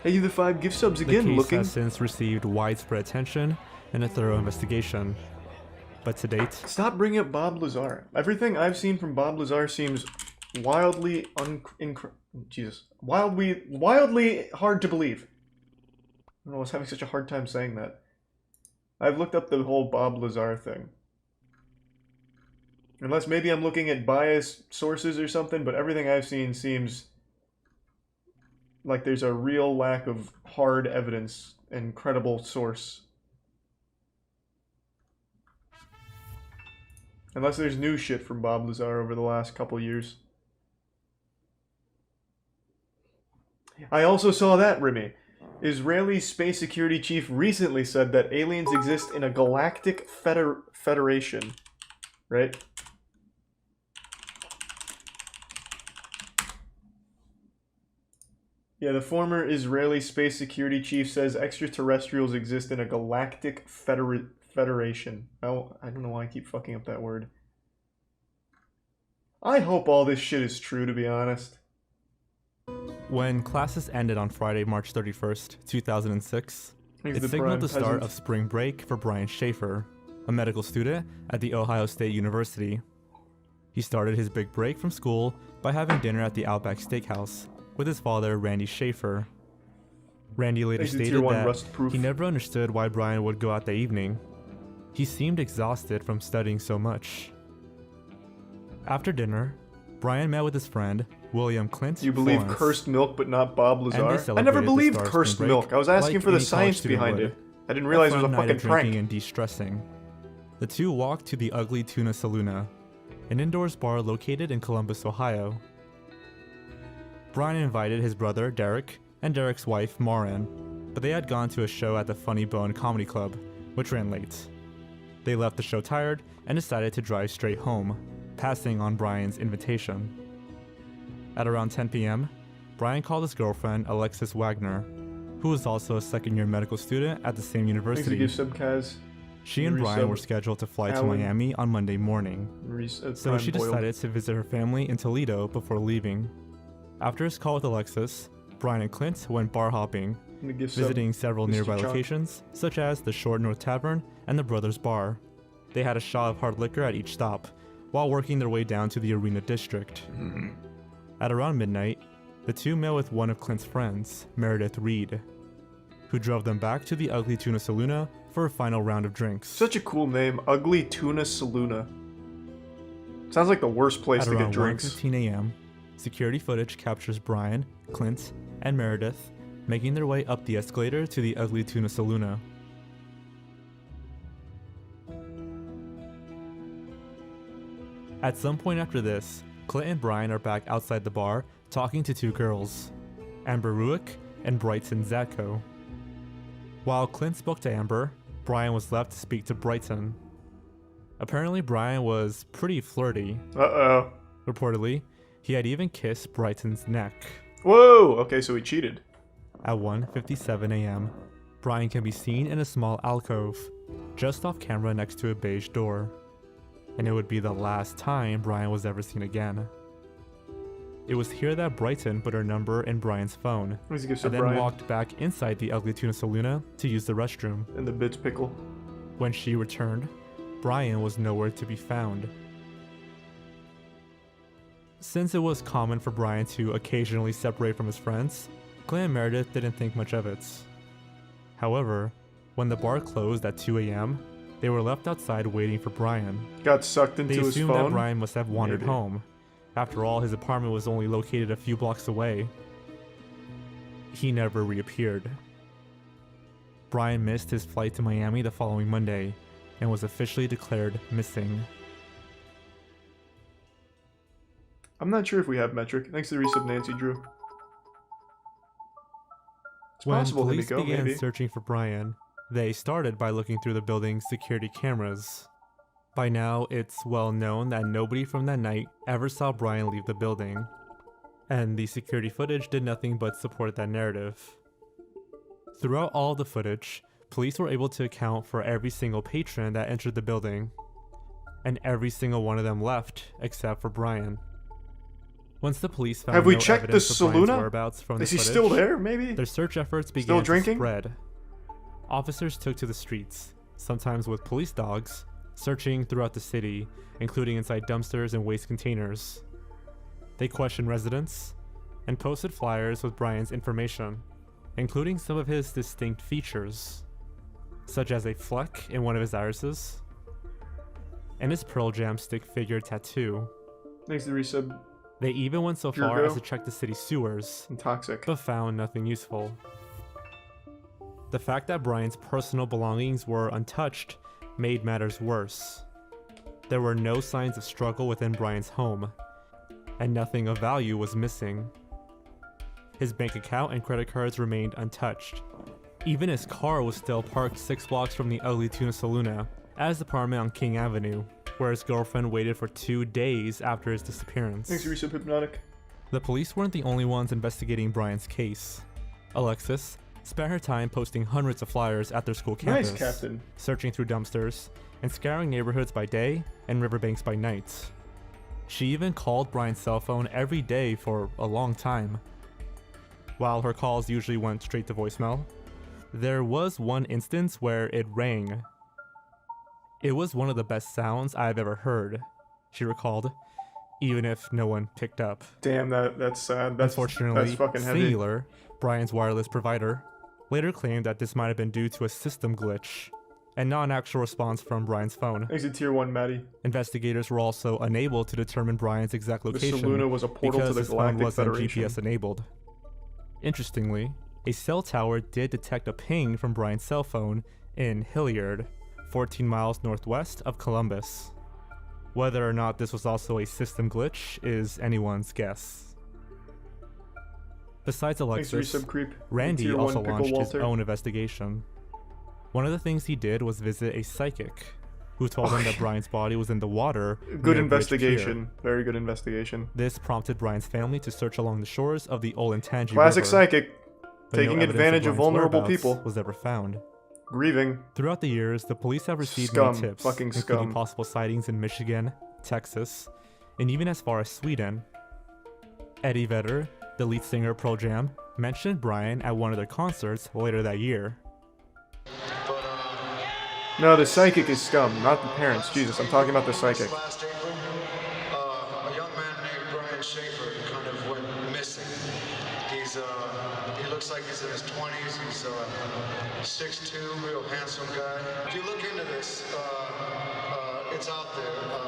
Hey, you the 5 gift subs The again, case looking. has since received widespread attention and a thorough investigation. But to date, Stop bringing up Bob Lazar. Everything I've seen from Bob Lazar seems wildly wildly hard to believe. I don't know, I was having such a hard time saying that. I've looked up the whole Bob Lazar thing. Unless maybe I'm looking at biased sources or something, but everything I've seen seems like there's a real lack of hard evidence and credible source. Unless there's new shit from Bob Lazar over the last couple years. I also saw that, Remy. Israeli space security chief recently said that aliens exist in a galactic federation. Right? Yeah, the former Israeli space security chief says extraterrestrials exist in a galactic federation. Oh, I don't know why I keep fucking up that word. I hope all this shit is true, to be honest. when classes ended on Friday, March 31st, 2006, He's it the signaled prime the start peasant. of spring break for Brian Shaffer, a medical student at the Ohio State University. He started his big break from school by having dinner at the Outback Steakhouse with his father, Randy Shaffer. Randy later He's a tier stated 1 that rust-proof. he never understood why Brian would go out that evening. He seemed exhausted from studying so much. After dinner, Brian met with his friend, William Clint You believe Florence, cursed milk, but not Bob and they Lazar? I celebrated never the believed start of cursed spring milk. break I was asking like for the any college science student behind would. it. I didn't realize it was a fun night fucking of drinking prank. and de-stressing. The two walked to the Ugly Tuna Saloona, an indoors bar located in Columbus, Ohio. Brian invited his brother, Derek, and Derek's wife, Maureen, but they had gone to a show at the Funny Bone Comedy Club, which ran late. They left the show tired and decided to drive straight home, passing on Brian's invitation. At around 10 p.m., Brian called his girlfriend, Alexis Wagner, who was also a second-year medical student at the same Thanks to university. give sub Kaz. She and Brian were scheduled to fly to Alan. Miami on Monday morning, so she boiled. decided to visit her family in Toledo before leaving. After his call with Alexis, Brian and Clint went bar hopping, I'm gonna give sub visiting several Mr. nearby Chalk. locations, such as the Short North Tavern and the Brothers Bar. They had a shot of hard liquor at each stop, while working their way down to the Arena District. At around midnight, the two met with one of Clint's friends, Meredith Reed, who drove them back to the Ugly Tuna Saloona for a final round of drinks. Such a cool name, Ugly Tuna Saloona. Sounds like the worst place At to get around drinks. 1:15 a.m., security footage captures Brian, Clint, and Meredith making their way up the escalator to the Ugly Tuna Saloona. At some point after this, Clint and Brian are back outside the bar talking to two girls, Amber Ruick and Brighton Zatko. While Clint spoke to Amber, Brian was left to speak to Brighton. Apparently, Brian was pretty flirty. Uh-oh. Reportedly, he had even kissed Brighton's neck. Whoa! Okay, so he cheated. At 1:57 a.m., Brian can be seen in a small alcove, just off camera next to a beige door. And it would be the last time Brian was ever seen again. It was here that Brighton put her number in Brian's phone, Let's give and sub then Brian walked back inside the Ugly Tuna Saloona to use the restroom. and the bits pickle. When she returned, Brian was nowhere to be found. Since it was common for Brian to occasionally separate from his friends, Clint and Meredith didn't think much of it. However, when the bar closed at 2 a.m., they were left outside waiting for Brian. Got sucked into They his assumed phone. that Brian must have wandered Maybe. home. After all, his apartment was only located a few blocks away. He never reappeared. Brian missed his flight to Miami the following Monday and was officially declared missing. I'm not sure if we have metric. Thanks to the resub Nancy Drew. It's When possible, police Himiko, began maybe. searching for Brian, they started by looking through the building's security cameras. By now, it's well known that nobody from that night ever saw Brian leave the building, and the security footage did nothing but support that narrative. Throughout all the footage, police were able to account for every single patron that entered the building, and every single one of them left except for Brian. Once the police found Have we no checked the evidence of Brian's Saluna? wherabouts from the Is he footage, still there, maybe? their search efforts began Still to drinking? spread. Officers took to the streets, sometimes with police dogs, searching throughout the city, including inside dumpsters and waste containers. They questioned residents and posted flyers with Brian's information, including some of his distinct features, such as a fleck in one of his irises and his Pearl Jam stick figure tattoo. Thanks to the resub. They even went so far Jergo. as to check the city sewers, And toxic. but found nothing useful. The fact that Brian's personal belongings were untouched made matters worse. There were no signs of struggle within Brian's home, and nothing of value was missing. His bank account and credit cards remained untouched. Even his car was still parked 6 blocks from the ugly Tuna Saluna, at his apartment on King Avenue, where his girlfriend waited for 2 days after his disappearance. Thanks to resub Hypnotic. The police weren't the only ones investigating Brian's case. Alexis spent her time posting hundreds of flyers at their school campus, Nice, Captain. searching through dumpsters, and scouring neighborhoods by day and riverbanks by night. She even called Brian's cell phone every day for a long time. While her calls usually went straight to voicemail, there was one instance where it rang. It was one of the best sounds I've ever heard, she recalled, even if no one picked up. Damn, that's sad. That's Unfortunately, fucking heavy. Singular, Brian's wireless provider, later claimed that this might have been due to a system glitch, and not an actual response from Brian's phone. Thanks to Tier 1 Maddie. Investigators were also unable to determine Brian's exact The location Saluna was a portal to because the his phone Galactic wasn't Federation. GPS enabled. Interestingly, a cell tower did detect a ping from Brian's cell phone in Hilliard, 14 miles northwest of Columbus. Whether or not this was also a system glitch is anyone's guess. Besides Thanks to Alexis, resub Creep. Randy Tier 1 also Pickle launched his Walter. own investigation. One of the things he did was visit a psychic, who told him that Brian's body was in the water. Good near Bridge Pier. investigation. Very good investigation. This prompted Brian's family to search along the shores of the Olentangy Classic River, psychic. but no Taking evidence advantage of Brian's vulnerable whereabouts people. was ever found. Grieving. Throughout the years, the police have received Scum. many tips, Fucking including scum. possible sightings in Michigan, Texas, and even as far as Sweden. Eddie Vedder, the lead singer of Pearl Jam, mentioned Brian at one of their concerts later that year. No, the psychic is scum, not the parents. Jesus, I'm talking about the psychic. Last April, a young man named Brian Shaffer kind of went missing. He looks like he's in his 20s. He's 6'2", real handsome guy. If you look into this, it's out there.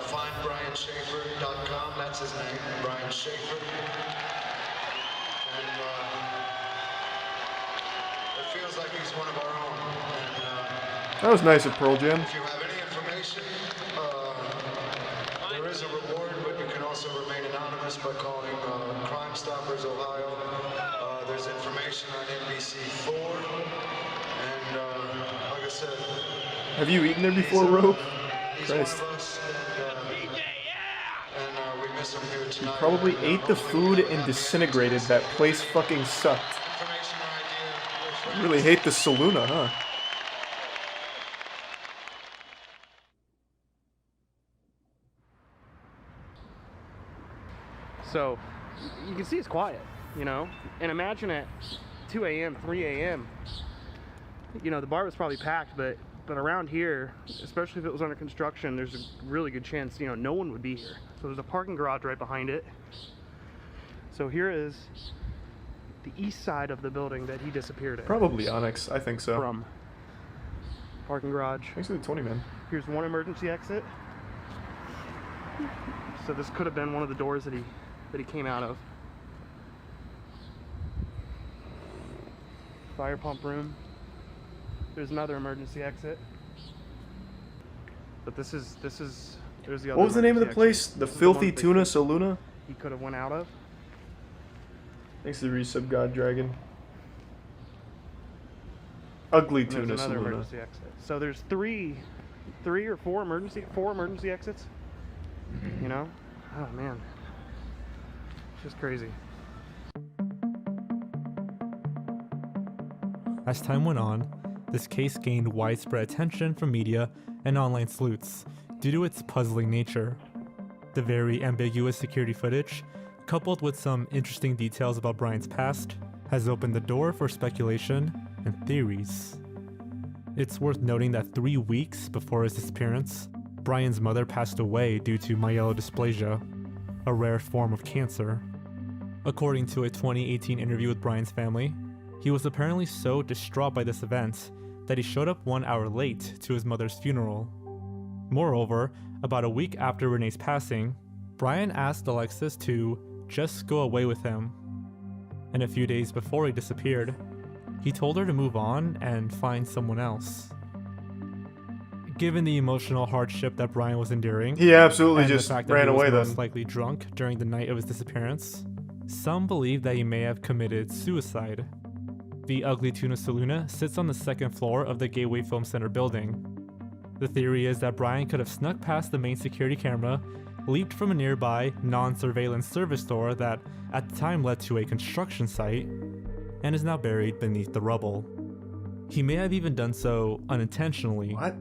FindBrianShaffer.com. That's his name, Brian Shaffer. And it feels like he's one of our own. And That was nice of Pearl Jam. if you have any information, there is a reward, but you can also remain anonymous by calling Crime Stoppers Ohio. There's information on NBC4, and like I said, Have you eaten there before, Rope? he's Christ. one of us, and we miss him here tonight. Probably ate the food and disintegrated. That place fucking sucked. Information or idea. You really hate the Saluna, huh? So you can see it's quiet, you know? And imagine at 2 a.m., 3 a.m., you know, the bar was probably packed, but around here, especially if it was under construction, there's a really good chance, you know, no one would be here. So there's a parking garage right behind it. So here is the east side of the building that he disappeared in. Probably Onyx. I think so. From parking garage. Thanks to the 20, man. Here's one emergency exit. So this could have been one of the doors that he came out of. Fire pump room. There's another emergency exit. But this is there's the other. What was the name of the emergency place? exit. The This is one Filthy that Tuna Saluna? he could have went out of. Thanks to the resub God Dragon. Ugly And there's Tuna another Saluna. emergency exit. So there's three four emergency exits. You know? Oh man. It's just crazy. As time went on, this case gained widespread attention from media and online sleuths due to its puzzling nature. The very ambiguous security footage, coupled with some interesting details about Brian's past, has opened the door for speculation and theories. It's worth noting that 3 weeks before his disappearance, Brian's mother passed away due to myelodysplasia, a rare form of cancer. According to a 2018 interview with Brian's family, he was apparently so distraught by this event that he showed up 1 hour late to his mother's funeral. Moreover, about a week after Renee's passing, Brian asked Alexis to just go away with him. And a few days before he disappeared, he told her to move on and find someone else. Given the emotional hardship that Brian was enduring, He absolutely and just the fact that ran he was away most then. likely drunk during the night of his disappearance, some believe that he may have committed suicide. The Ugly Tuna Saloon sits on the second floor of the Gateway Film Center building. The theory is that Brian could have snuck past the main security camera, leaped from a nearby non-surveillance service door that at the time led to a construction site, and is now buried beneath the rubble. He may have even done so unintentionally. What?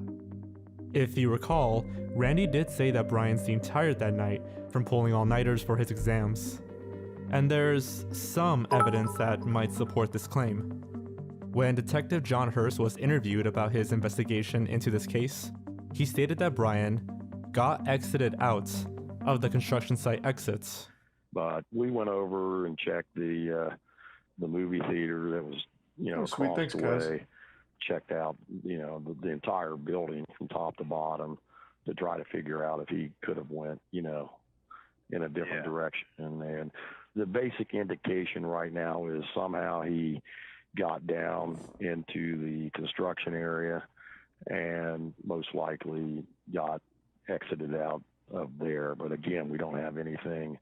If you recall, Randy did say that Brian seemed tired that night from pulling all-nighters for his exams. And there's some evidence that might support this claim. When Detective John Hurst was interviewed about his investigation into this case, he stated that Brian got exited out of the construction site exits. But we went over and checked the movie theater that was, Oh, sweet. across Thanks, the guys. way. Checked out, the entire building from top to bottom to try to figure out if he could have went, in a different direction. And the basic indication right now is somehow he got down into the construction area and most likely got exited out of there. But again, we don't have anything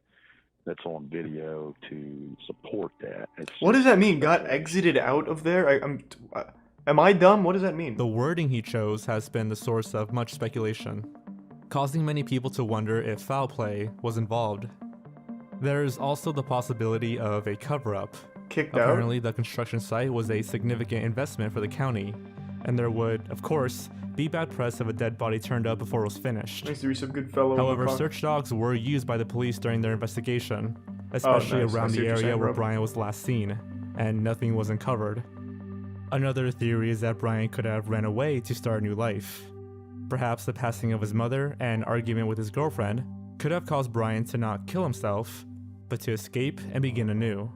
that's on video to support that. What does that mean? Got exited out of there? Am I dumb? What does that mean? The wording he chose has been the source of much speculation, causing many people to wonder if foul play was involved. There's also the possibility of a cover-up. Kicked out? Apparently, the construction site was a significant investment for the county, and there would, of course, be bad press if a dead body turned up before it was finished. Nice to be some good fellow. However, search dogs were used by the police during their investigation, especially nice. I around see the what you're area saying, where bro. Brian was last seen, and nothing was uncovered. Another theory is that Brian could have ran away to start a new life. Perhaps the passing of his mother and argument with his girlfriend could have caused Brian to not kill himself, but to escape and begin anew.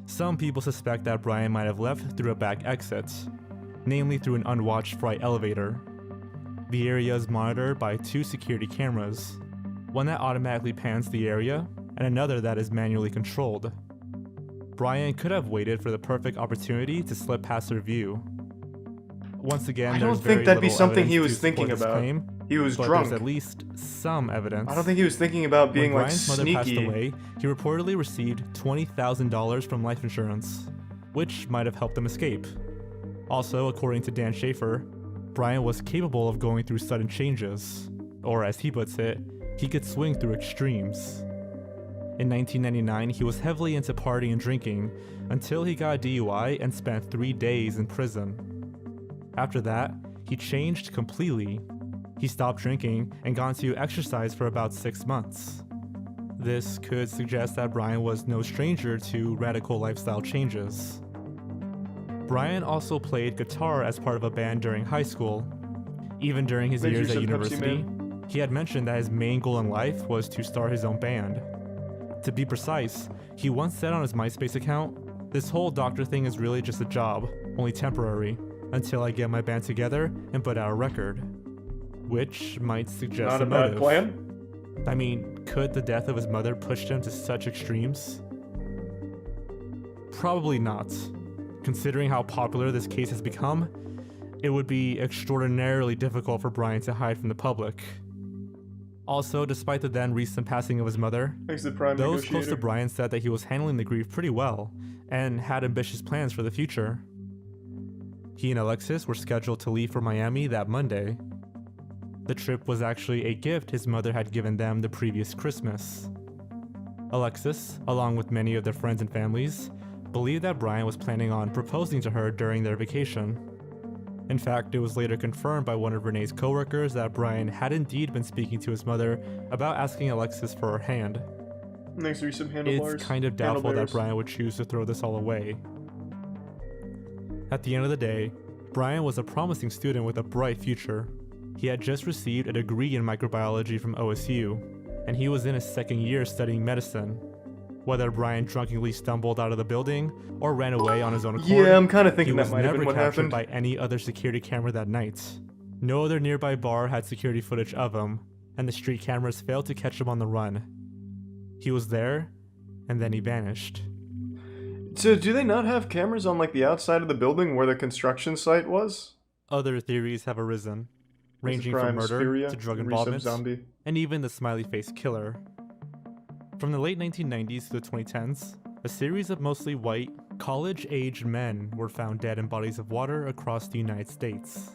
Some people suspect that Brian might have left through a back exit, namely through an unwatched freight elevator. The area is monitored by 2 security cameras, one that automatically pans the area and another that is manually controlled. Brian could have waited for the perfect opportunity to slip past their view. Once again, I there's don't think very that'd be little something evidence he to was support thinking this about. claim, He was but drunk. there's at least some evidence. I don't think he was thinking about being When like Brian's mother sneaky. passed away, he reportedly received $20,000 from life insurance, which might have helped him escape. Also, according to Dan Shaffer, Brian was capable of going through sudden changes, or as he puts it, he could swing through extremes. In 1999, he was heavily into partying and drinking until he got a DUI and spent 3 days in prison. After that, he changed completely. He stopped drinking and got into exercise for about 6 months. This could suggest that Brian was no stranger to radical lifestyle changes. Brian also played guitar as part of a band during high school. Even during his Thank you, years at some Pepsi university, Man. he had mentioned that his main goal in life was to start his own band. To be precise, he once said on his MySpace account, "This whole doctor thing is really just a job, only temporary, until I get my band together and put out a record." Which might suggest Not a a bad motive. plan. I mean, could the death of his mother push him to such extremes? Probably not. Considering how popular this case has become, it would be extraordinarily difficult for Brian to hide from the public. Also, despite the then recent passing of his mother, Thanks to the prime those close to negotiator. Brian said that he was handling the grief pretty well and had ambitious plans for the future. He and Alexis were scheduled to leave for Miami that Monday, The trip was actually a gift his mother had given them the previous Christmas. Alexis, along with many of their friends and families, believed that Brian was planning on proposing to her during their vacation. In fact, it was later confirmed by one of Renee's coworkers that Brian had indeed been speaking to his mother about asking Alexis for her hand. Next to some handlebars. It's kind of doubtful that Handlebars. Brian would choose to throw this all away. At the end of the day, Brian was a promising student with a bright future. He had just received a degree in microbiology from OSU, and he was in his second year studying medicine. Whether Brian drunkenly stumbled out of the building or ran away on his own accord, Yeah, I'm kind of he thinking was that might have never been what captured happened. by any other security camera that night. No other nearby bar had security footage of him, and the street cameras failed to catch him on the run. He was there, and then he vanished. So do they not have cameras on like the outside of the building where the construction site was? Other theories have arisen, ranging Prime, from murder Suspiria, to drug Resub involvement, Zombie. and even the smiley face killer. From the late 1990s to the 2010s, a series of mostly white, college-aged men were found dead in bodies of water across the United States,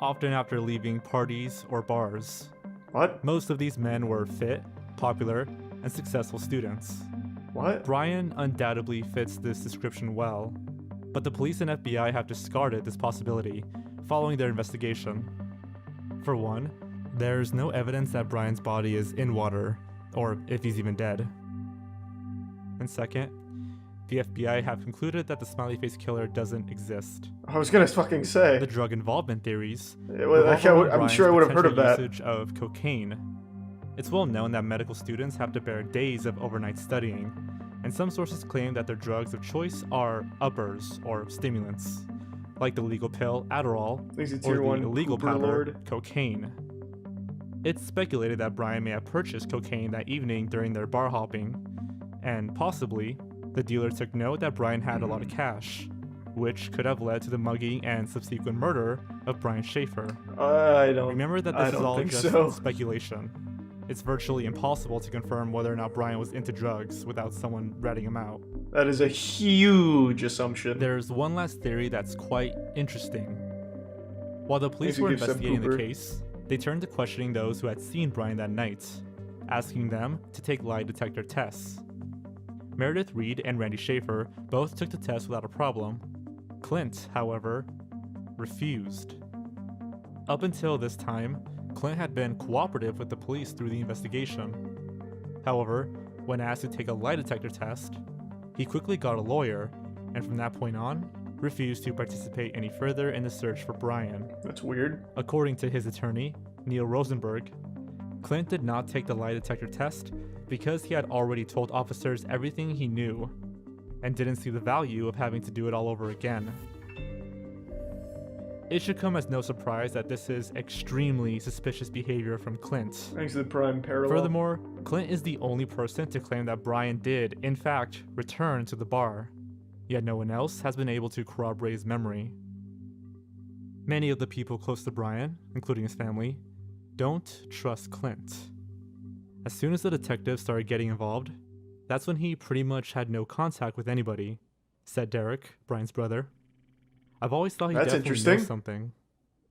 often after leaving parties or bars. What? Most of these men were fit, popular, and successful students. What? Brian undoubtedly fits this description well, but the police and FBI have discarded this possibility following their investigation. For one, there's no evidence that Brian's body is in water, or if he's even dead. And second, the FBI have concluded that the smiley face killer doesn't exist. I was gonna fucking say. The drug involvement theories. Well, revolve around I'm sure I would have heard of Brian's that. potential usage of cocaine. It's well known that medical students have to bear days of overnight studying, and some sources claim that their drugs of choice are uppers or stimulants, like the legal pill Adderall Thanks to or Tier the 1 illegal Cooper powder Lord. cocaine. It's speculated that Brian may have purchased cocaine that evening during their bar hopping, and possibly, the dealer took note that Brian had a lot of cash, which could have led to the mugging and subsequent murder of Brian Shaffer. I don't. Remember that I this is don't all think just so. speculation. It's virtually impossible to confirm whether or not Brian was into drugs without someone ratting him out. That is a huge assumption. There's one last theory that's quite interesting. While the police Maybe were give some investigating the pooper. case, they turned to questioning those who had seen Brian that night, asking them to take lie detector tests. Meredith Reed and Randy Shaffer both took the test without a problem. Clint, however, refused. Up until this time, Clint had been cooperative with the police through the investigation. However, when asked to take a lie detector test, he quickly got a lawyer, and from that point on, refused to participate any further in the search for Brian. That's weird. According to his attorney, Neil Rosenberg, Clint did not take the lie detector test because he had already told officers everything he knew, and didn't see the value of having to do it all over again. It should come as no surprise that this is extremely suspicious behavior from Clint. Thanks to the Prime Parallel. Furthermore, Clint is the only person to claim that Brian did, in fact, return to the bar, yet no one else has been able to corroborate his memory. Many of the people close to Brian, including his family, don't trust Clint. As soon as the detectives started getting involved, that's when he pretty much had no contact with anybody, said Derek, Brian's brother. I've always thought he That's definitely interesting. knows something.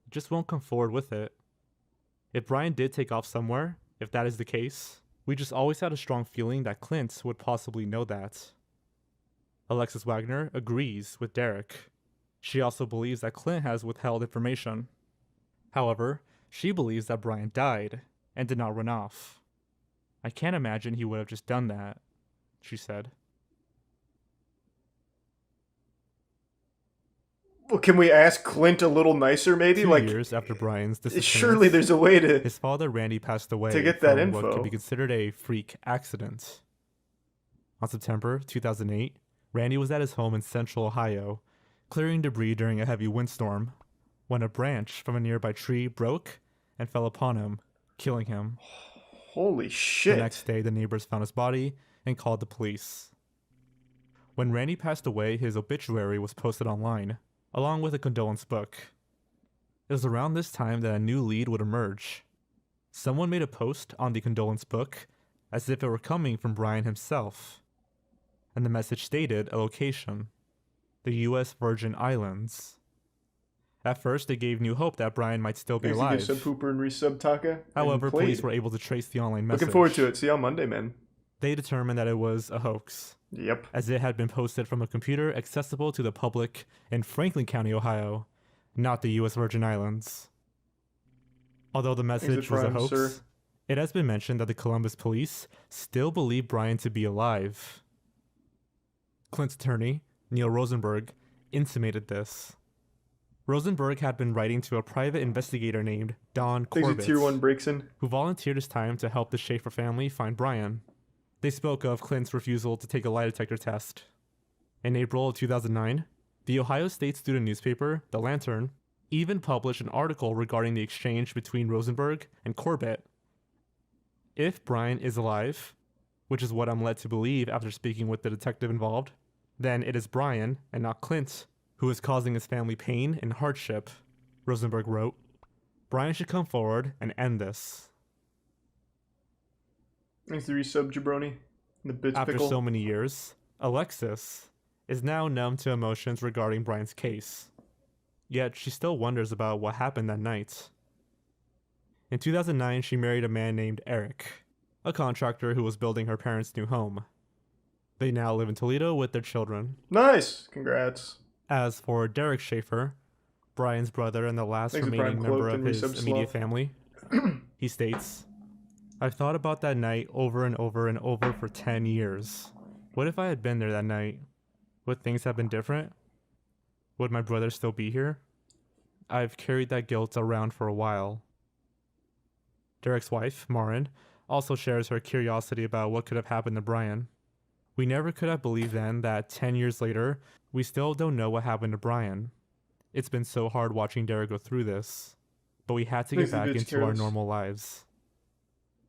He just won't come forward with it. If Brian did take off somewhere, if that is the case, we just always had a strong feeling that Clint would possibly know that. Alexis Wagner agrees with Derek. She also believes that Clint has withheld information. However, she believes that Brian died and did not run off. I can't imagine he would have just done that, she said. Well, can we ask Clint a little nicer, maybe? 2 Like, years after Brian's disappearance, surely there's a way to. his father Randy passed away to get that from what info. could be considered a freak accident. On September 2008, Randy was at his home in central Ohio, clearing debris during a heavy windstorm, when a branch from a nearby tree broke and fell upon him, killing him. Holy shit. The next day, the neighbors found his body and called the police. When Randy passed away, his obituary was posted online, along with a condolence book. It was around this time that a new lead would emerge. Someone made a post on the condolence book as if it were coming from Brian himself, and the message stated a location, the U.S. Virgin Islands. At first, it gave new hope that Brian might still be Thanks to alive. give Sub Pooper and Resub Taka. However, and played. police were able to trace the online message. Looking forward to it. See you on Monday, man. They determined that it was a hoax, Yep. as it had been posted from a computer accessible to the public in Franklin County, Ohio, not the U.S. Virgin Islands. Although the message was a Prime, hoax, sir. it has been mentioned that the Columbus police still believe Brian to be alive. Clint's attorney, Neil Rosenberg, intimated this. Rosenberg had been writing to a private investigator named Don Thanks to Corbett, Tier 1 breaks in. who volunteered his time to help the Shaffer family find Brian. They spoke of Clint's refusal to take a lie detector test. In April of 2009, the Ohio State student newspaper, The Lantern, even published an article regarding the exchange between Rosenberg and Corbett. If Brian is alive, which is what I'm led to believe after speaking with the detective involved, then it is Brian, and not Clint, who is causing his family pain and hardship, Rosenberg wrote. Brian should come forward and end this. Thanks to Resub Jabroni. The bitch After pickle. so many years, Alexis is now numb to emotions regarding Brian's case. Yet she still wonders about what happened that night. In 2009, she married a man named Eric, a contractor who was building her parents' new home. They now live in Toledo with their children. Nice. Congrats. As for Derek Shaffer, Brian's brother and the last Thanks to remaining Prime member Cloaked of and his Resub immediate Sloth. family, he states, I've thought about that night over and over and over for 10 years. What if I had been there that night? Would things have been different? Would my brother still be here? I've carried that guilt around for a while. Derek's wife, Marin, also shares her curiosity about what could have happened to Brian. We never could have believed then that 10 years later, we still don't know what happened to Brian. It's been so hard watching Derek go through this, but we had to get Thanks to back Bitch into our Careless. normal lives.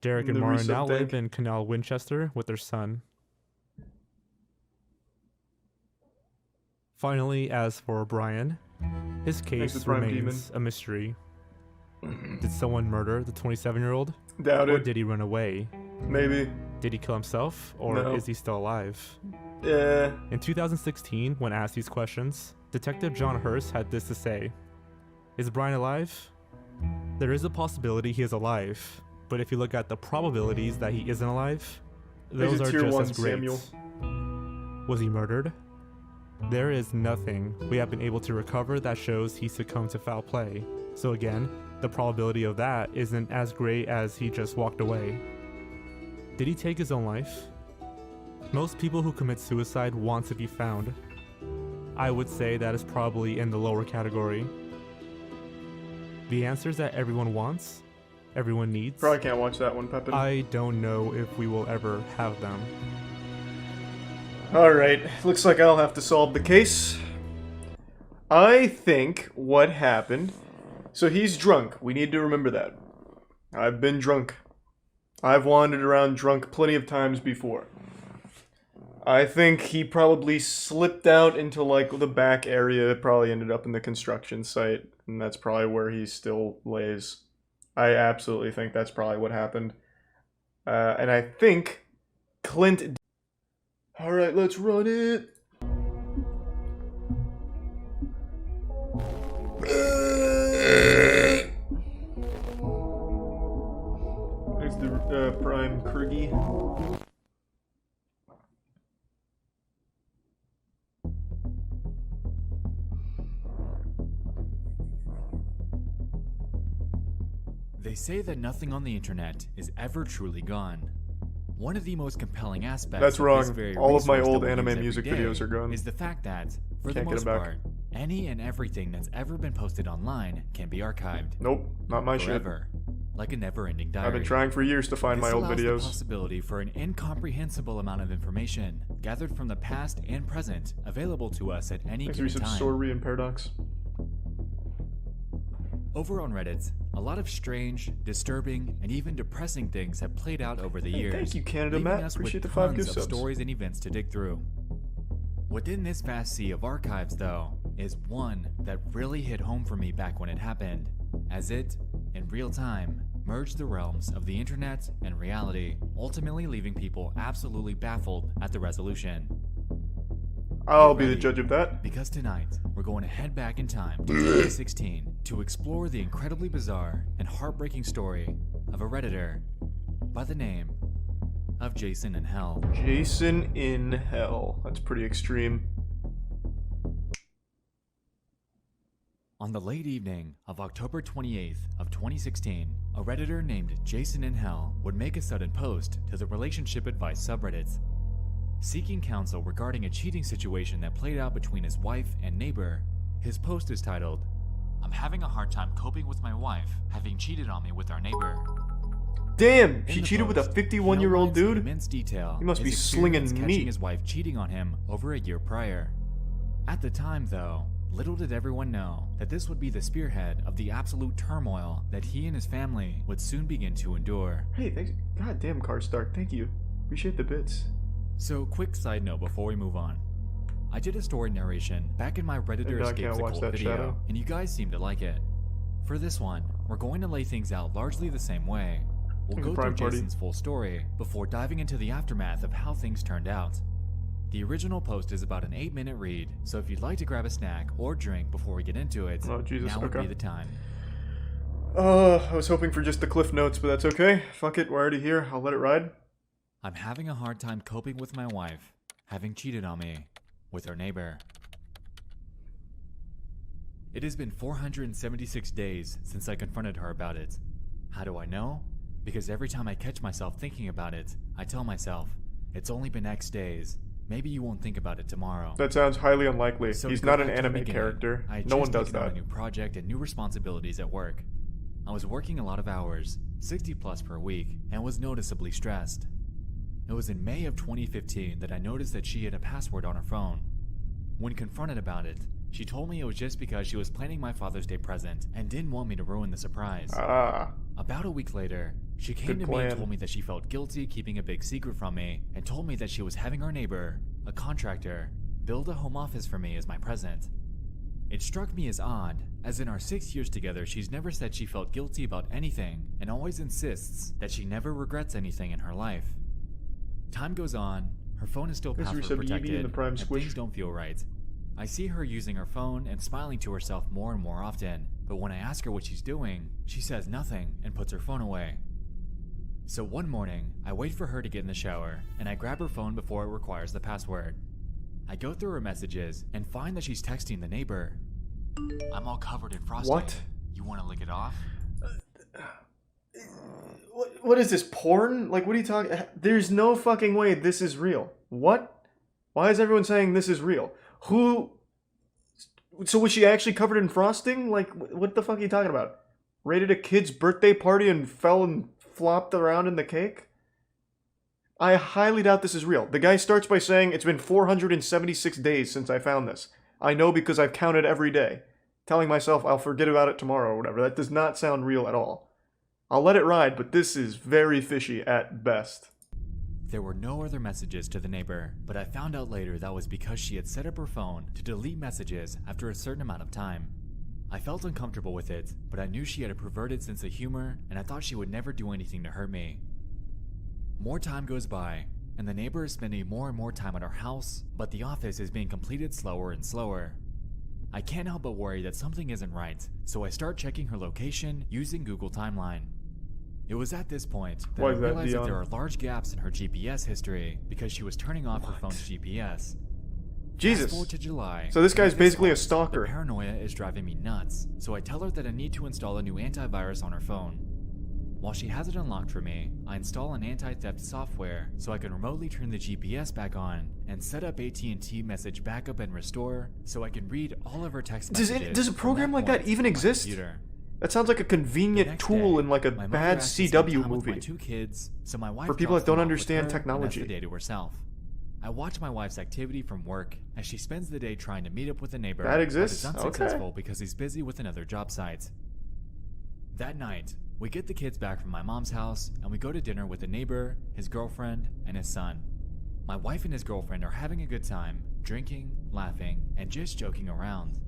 Derek and The Marin Resub now live tank. in Canal Winchester with their son. Finally, as for Brian, his Thanks to case Prime remains a mystery. Did someone murder the 27-year-old? Doubt Or it. did he run away? Maybe. Did he kill himself? Or No. is he still alive? Yeah. In 2016, when asked these questions, Detective John Hurst had this to say. Is Brian alive? There is a possibility he is alive, but if you look at the probabilities that he isn't alive, those There's a are tier just 1 as great. Samuel. Was he murdered? There is nothing we have been able to recover that shows he succumbed to foul play. So again, the probability of that isn't as great as he just walked away. Did he take his own life? Most people who commit suicide want to be found. I would say that is probably in the lower category. The answers that everyone wants, everyone needs, Probably can't watch that one, Pepin. I don't know if we will ever have them. Alright, looks like I'll have to solve the case. I think what happened... So he's drunk. We need to remember that. I've been drunk. I've wandered around drunk plenty of times before. I think he probably slipped out into, like, the back area that probably ended up in the construction site. And that's probably where he still lays. I absolutely think that's probably what happened. And I think Clint... Alright, let's run it! There's the Prime Krigi. They say that nothing on the internet is ever truly gone. One of the most compelling aspects That's of wrong. this very All of my resource that old we anime use every music day videos are gone. is the fact that, for Can't the get most it back. part, any and everything that's ever been posted online can be archived Nope, not my forever, like a never-ending diary. shit. I've been trying for years to find This my old allows the videos. possibility for an incomprehensible amount of information gathered from the past and present available to us at any Thanks for given some time. Sorry and Paradox. Over on Reddit, a lot of strange, disturbing, and even depressing things have played out over the years. Thank you, Canada leaving Matt. us Appreciate with the 5 tons gift of subs. stories and events to dig through. Within this vast sea of archives, though, is one that really hit home for me back when it happened, as it, in real time, merged the realms of the internet and reality, ultimately leaving people absolutely baffled at the resolution. I'll Get be the ready, judge of that. because tonight we're going to head back in time to 2016 to explore the incredibly bizarre and heartbreaking story of a Redditor by the name of Jason in Hell. Jason in Hell. That's pretty extreme. On the late evening of October 28th of 2016, a Redditor named Jason in Hell would make a sudden post to the relationship advice subreddit, seeking counsel regarding a cheating situation that played out between his wife and neighbor. His post is titled, "I'm having a hard time coping with my wife having cheated on me with our neighbor." Damn, In she the cheated with a post, 51-year-old he outlines in dude? immense detail He must be his slinging experience meat. catching his wife cheating on him over a year prior. At the time, though, little did everyone know that this would be the spearhead of the absolute turmoil that he and his family would soon begin to endure. Hey, thanks. God damn, Carstark. Thank you. Appreciate the bits. So, quick side note before we move on. I did a story narration back in my Redditor Maybe I Escapes can't the watch Cult that video, shadow. and you guys seemed to like it. For this one, we're going to lay things out largely the same way. We'll Like a go Prime through Party. Jason's full story before diving into the aftermath of how things turned out. The original post is about an 8-minute read, so if you'd like to grab a snack or drink before we get into it, Oh, Jesus, now would okay. be the time. I was hoping for just the cliff notes, but that's okay. Fuck it, we're already here. I'll let it ride. I'm having a hard time coping with my wife having cheated on me with her neighbor. It has been 476 days since I confronted her about it. How do I know? Because every time I catch myself thinking about it, I tell myself, it's only been X days. Maybe you won't think about it tomorrow. That sounds highly unlikely. So He's to go not an back to the anime beginning, character. I had No one just does taken on that. a new project and new responsibilities at work. I was working a lot of hours, 60 plus per week, and was noticeably stressed. It was in May of 2015 that I noticed that she had a password on her phone. When confronted about it, she told me it was just because she was planning my Father's Day present and didn't want me to ruin the surprise. Ah. About a week later, she came Good to me and plan. told me that she felt guilty keeping a big secret from me and told me that she was having our neighbor, a contractor, build a home office for me as my present. It struck me as odd, as in our 6 years together she's never said she felt guilty about anything and always insists that she never regrets anything in her life. Time goes on, her phone is still Guys, password resub Eevee protected, in the Prime and Squish. things don't feel right. I see her using her phone and smiling to herself more and more often, but when I ask her what she's doing, she says nothing and puts her phone away. So one morning, I wait for her to get in the shower, and I grab her phone before it requires the password. I go through her messages and find that she's texting the neighbor. I'm all covered in frosting. What? You want to lick it off? What is this, porn? Like, what are you talking? There's no fucking way this is real. What? Why is everyone saying this is real? Who? So was she actually covered in frosting? Like, what the fuck are you talking about? Raided a kid's birthday party and fell and flopped around in the cake? I highly doubt this is real. The guy starts by saying, it's been 476 days since I found this. I know because I've counted every day. Telling myself I'll forget about it tomorrow or whatever. That does not sound real at all. I'll let it ride, but this is very fishy at best. There were no other messages to the neighbor, but I found out later that was because she had set up her phone to delete messages after a certain amount of time. I felt uncomfortable with it, but I knew she had a perverted sense of humor, and I thought she would never do anything to hurt me. More time goes by, and the neighbor is spending more and more time at our house, but the office is being completed slower and slower. I can't help but worry that something isn't right, so I start checking her location using Google Timeline. It was at this point that Why I is that, realized that Dion? there are large gaps in her GPS history because she was turning off her phone's GPS. Jesus. Fast forward to July. So this guy's and at basically a point, stalker. The paranoia is driving me nuts, so I tell her that I need to install a new antivirus on her phone. While she has it unlocked for me, I install an anti-theft software so I can remotely turn the GPS back on and set up AT&T message backup and restore so I can read all of her text messages. Does a from program like point that even on my exist? computer. That sounds like a The convenient next tool day, in like a my mother bad asked to spend CW time with my movie. 2 kids, so my wife For people drops that don't them off with understand her and technology. has the day to herself. I watch my wife's activity from work as she spends the day trying to meet up with a neighbor. That exists? But is unsuccessful because he's busy with another job site. That night, we get the kids back from my mom's house and we go to dinner with a neighbor, his girlfriend, and his son. My wife and his girlfriend are having a good time, drinking, laughing, and just joking around.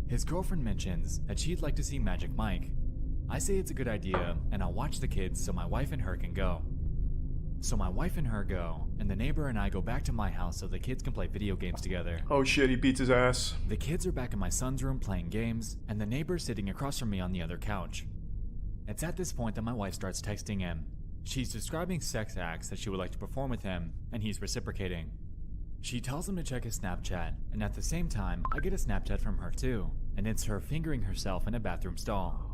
His girlfriend mentions that she'd like to see Magic Mike. I say it's a good idea and I'll watch the kids so my wife and her can go. So my wife and her go, and the neighbor and I go back to my house so the kids can play video games together. Oh shit, he beats his ass. The kids are back in my son's room playing games, and the neighbor's sitting across from me on the other couch. It's at this point that my wife starts texting him. She's describing sex acts that she would like to perform with him, and he's reciprocating. She tells him to check his Snapchat, and at the same time, I get a Snapchat from her too, and it's her fingering herself in a bathroom stall.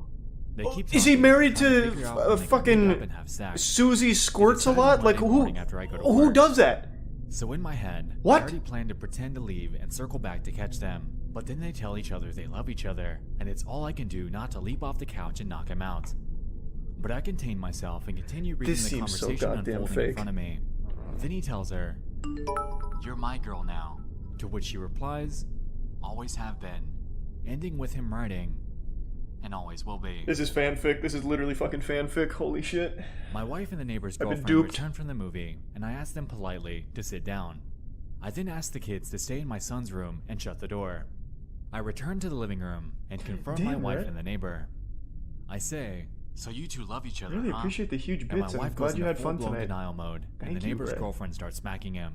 They keep Is he talking, married trying figure out when to they can meet up fucking and have sex. Susie Squirts a They decide lot? on Like Monday morning after I go to who work. does that? So in my head, What? I already planned to pretend to leave and circle back to catch them, but then they tell each other they love each other, and it's all I can do not to leap off the couch and knock him out. But I contain myself and continue reading This the seems so conversation goddamn unfolding in fake. front of me. Then he tells her, "You're my girl now," to which she replies, "Always have been," ending with him writing, "And always will be." This is fanfic. This is literally fucking fanfic. Holy shit. My wife and the neighbor's I've been girlfriend duped. returned from the movie, and I asked them politely to sit down. I then asked the kids to stay in my son's room and shut the door. I return to the living room and confront my Damn, wife Red. and the neighbor. I say, "So you two love each I other, really huh?" appreciate the huge And my bits, and I'm wife goes glad you into had fun full-blown tonight. denial mode, and Thank the you, neighbor's Red. girlfriend starts smacking him.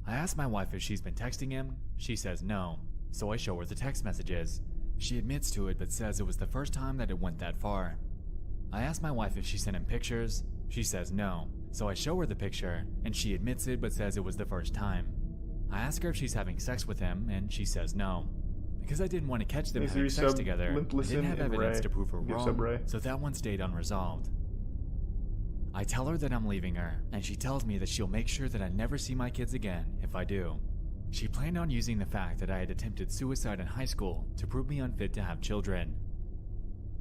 I ask my wife if she's been texting him. She says no, so I show her the text messages. She admits to it but says it was the first time that it went that far. I ask my wife if she sent him pictures. She says no, so I show her the picture, and she admits it but says it was the first time. I ask her if she's having sex with him, and she says no. Because I didn't want to catch them Thanks, having sex resub, together, Limp I Listen, didn't have and evidence Ray. to prove her Give sub, Ray. wrong, so that one stayed unresolved. I tell her that I'm leaving her, and she tells me that she'll make sure that I never see my kids again if I do. She planned on using the fact that I had attempted suicide in high school to prove me unfit to have children.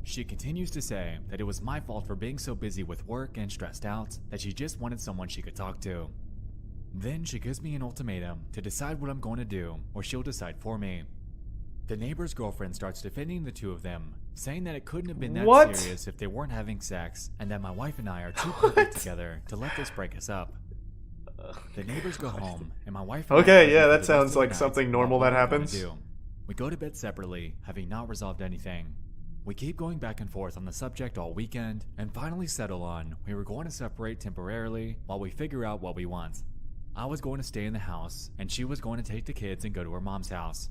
She continues to say that it was my fault for being so busy with work and stressed out that she just wanted someone she could talk to. Then she gives me an ultimatum to decide what I'm going to do, or she'll decide for me. The neighbor's girlfriend starts defending the two of them, saying that it couldn't have been that What? serious if they weren't having sex, and that my wife and I are too perfect together to let this break us up. The neighbors go home, and my wife and I Okay, argue yeah, for that the rest sounds of the like night something about normal what that we're gonna happens. do. We go to bed separately, having not resolved anything. We keep going back and forth on the subject all weekend, and finally settle on we were going to separate temporarily while we figure out what we want. I was going to stay in the house, and she was going to take the kids and go to her mom's house.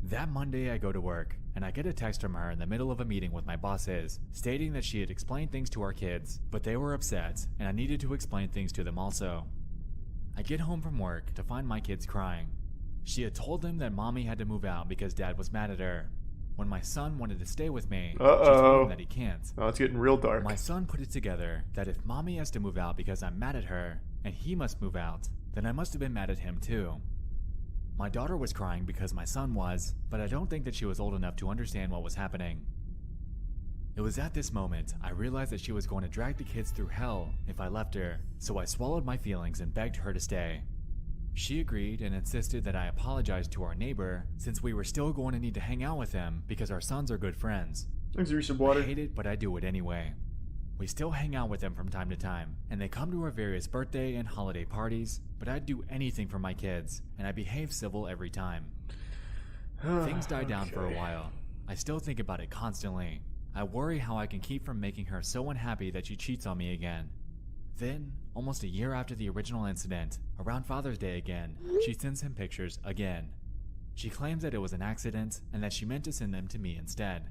That Monday I go to work, and I get a text from her in the middle of a meeting with my bosses, stating that she had explained things to our kids, but they were upset, and I needed to explain things to them also. I get home from work to find my kids crying. She had told them that mommy had to move out because dad was mad at her. When my son wanted to stay with me, she told him that he can't. Oh, it's getting real dark. My son put it together that if mommy has to move out because I'm mad at her, and he must move out, then I must have been mad at him too. My daughter was crying because my son was, but I don't think that she was old enough to understand what was happening. It was at this moment I realized that she was going to drag the kids through hell if I left her, so I swallowed my feelings and begged her to stay. She agreed and insisted that I apologize to our neighbor since we were still going to need to hang out with him because our sons are good friends. Thanks, Reese of Water. I hate it, but I do it anyway. We still hang out with them from time to time, and they come to our various birthday and holiday parties, but I'd do anything for my kids, and I behave civil every time. Things die down for a while. I still think about it constantly. I worry how I can keep from making her so unhappy that she cheats on me again. Then, almost a year after the original incident, around Father's Day again, she sends him pictures again. She claims that it was an accident and that she meant to send them to me instead.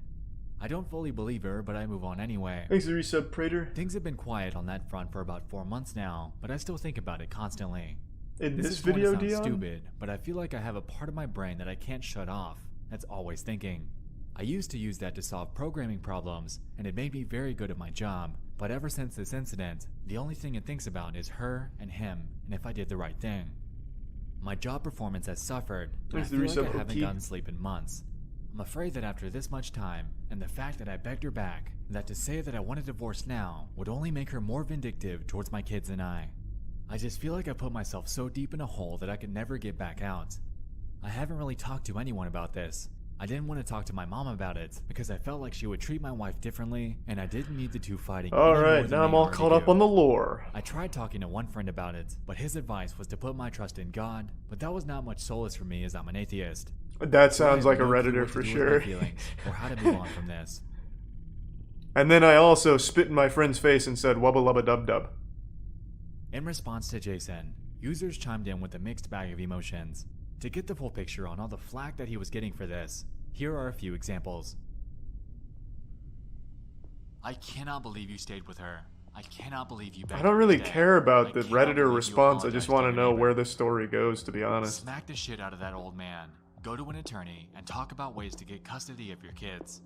I don't fully believe her, but I move on anyway. Thanks, Resub Prater. Things have been quiet on that front for about 4 months now, but I still think about it constantly. In this is going to video, sound Dion? stupid, but I feel like I have a part of my brain that I can't shut off, that's always thinking. I used to use that to solve programming problems, and it made me very good at my job, but ever since this incident, the only thing it thinks about is her and him, and if I did the right thing. My job performance has suffered, and I Thanks, the feel like resub I haven't OT. gotten sleep in months. I'm afraid that after this much time, and the fact that I begged her back, that to say that I want a divorce now would only make her more vindictive towards my kids and I just feel like I put myself so deep in a hole that I could never get back out. I haven't really talked to anyone about this. I didn't want to talk to my mom about it because I felt like she would treat my wife differently, and I didn't need the two fighting. any more Alright, than now I'm they all already caught up do. on the lore. I tried talking to one friend about it, but his advice was to put my trust in God, but that was not much solace for me as I'm an atheist. That sounds So I like a have no clue Redditor what to for do with sure. my feelings, or how to move on from this. And then I also spit in my friend's face and said wubba lubba dub dub. In response to Jason, users chimed in with a mixed bag of emotions. To get the full picture on all the flack that he was getting for this, here are a few examples. I cannot believe you stayed with her. I cannot believe you begged I don't her really to stay. care about I the cannot Redditor believe you response. I just apologized want to to your know neighbor. where this story goes, to be honest. Smack the shit out of that old man. Go to an attorney and talk about ways to get custody of your kids.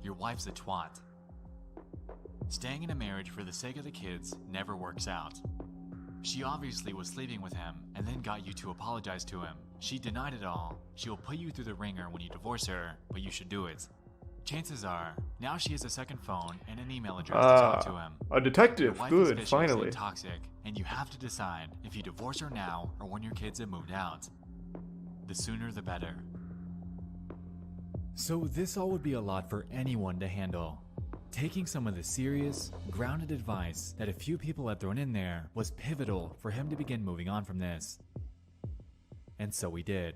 Your wife's a twat. Staying in a marriage for the sake of the kids never works out. She obviously was sleeping with him and then got you to apologize to him. She denied it all. She will put you through the ringer when you divorce her, but you should do it. Chances are, now she has a second phone and an email address to talk to him. A Your detective. wife is Good, vicious finally. and toxic, and you have to decide if you divorce her now or when your kids have moved out. The sooner the better. So this all would be a lot for anyone to handle. Taking some of the serious, grounded advice that a few people had thrown in there was pivotal for him to begin moving on from this. And so he did.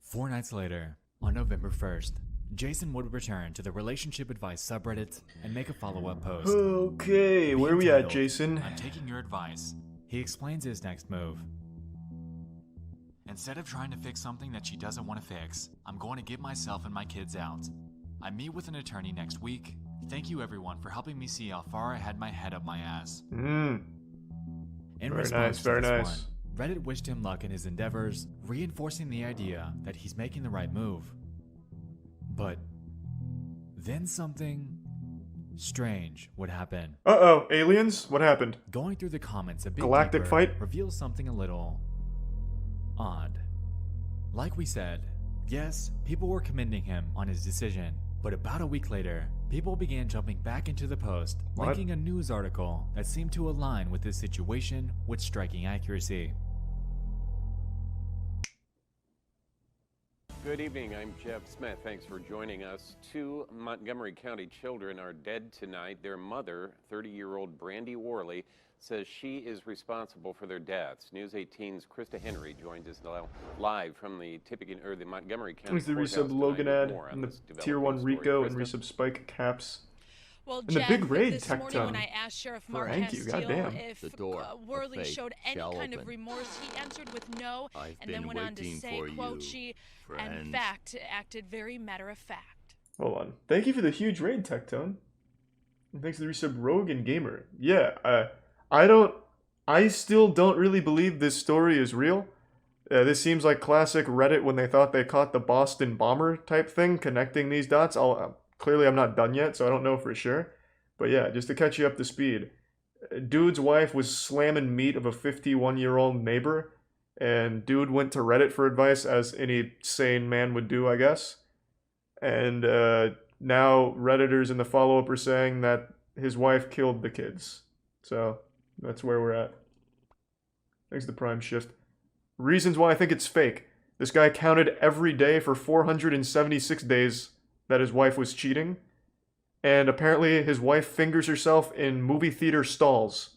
4 nights later, on November 1st, Jason would return to the relationship advice subreddit and make a follow-up post. Okay, where are we at, Jason? I'm taking your advice. He explains his next move. Instead of trying to fix something that she doesn't want to fix, I'm going to get myself and my kids out. I meet with an attorney next week. Thank you everyone for helping me see how far I had my head up my ass. In Very response nice, to very this nice. one, Reddit wished him luck in his endeavors, reinforcing the idea that he's making the right move. But then something strange would happen. Uh-oh, aliens? What happened? Going through the comments a bit Galactic deeper fight? reveals something a little odd. Like we said, yes, people were commending him on his decision, but about a week later, people began jumping back into the post, What? linking a news article that seemed to align with this situation with striking accuracy. Good evening, I'm Jeff Smith. Thanks for joining us. 2 Montgomery County children are dead tonight. Their mother, 30-year-old Brandy Worley, says she is responsible for their deaths. News 18's Krista Henry joins us now live from the the Montgomery County There's the courthouse resub tonight Logan with ad, more on and the this tier 1 developing Rico, story. and Krista? resub Spike Caps. Well, And Jeff, the big raid this tech morning ton. when I asked Sheriff Mark Thank you, Castile goddamn. if The door of Worley fate showed any shall kind of open. remorse, he answered with no, I've and then been went on to waiting say, for quote, you, she, in friends. fact, acted very matter of fact. Hold on. Thank you for the huge raid, Tectone. And thanks to the resub Rogue and Gamer. Yeah, I still don't really believe this story is real. This seems like classic Reddit when they thought they caught the Boston bomber type thing, connecting these dots. Clearly I'm not done yet, so I don't know for sure. But yeah, just to catch you up to speed. Dude's wife was slamming meat of a 51-year-old neighbor, and dude went to Reddit for advice, as any sane man would do, I guess. And now Redditors in the follow-up are saying that his wife killed the kids. So that's where we're at. Thanks to the Prime Shift. Reasons why I think it's fake. This guy counted every day for 476 days that his wife was cheating. And apparently his wife fingers herself in movie theater stalls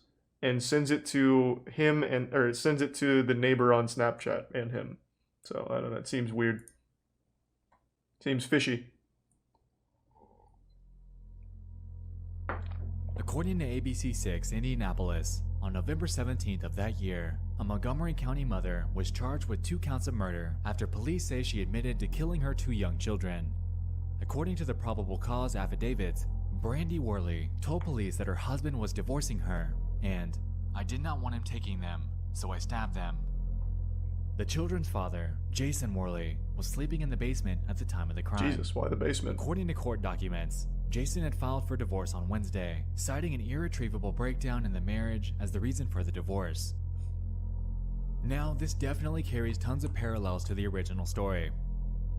and sends it to him or sends it to the neighbor on Snapchat and him. So I don't know, it seems weird. Seems fishy. According to ABC6 Indianapolis, on November 17th of that year, a Montgomery County mother was charged with 2 counts of murder after police say she admitted to killing her 2 young children. According to the probable cause affidavit, Brandy Worley told police that her husband was divorcing her, and I did not want him taking them, so I stabbed them. The children's father, Jason Worley, was sleeping in the basement at the time of the crime. Jesus, why the basement? According to court documents, Jason had filed for divorce on Wednesday, citing an irretrievable breakdown in the marriage as the reason for the divorce. Now, this definitely carries tons of parallels to the original story.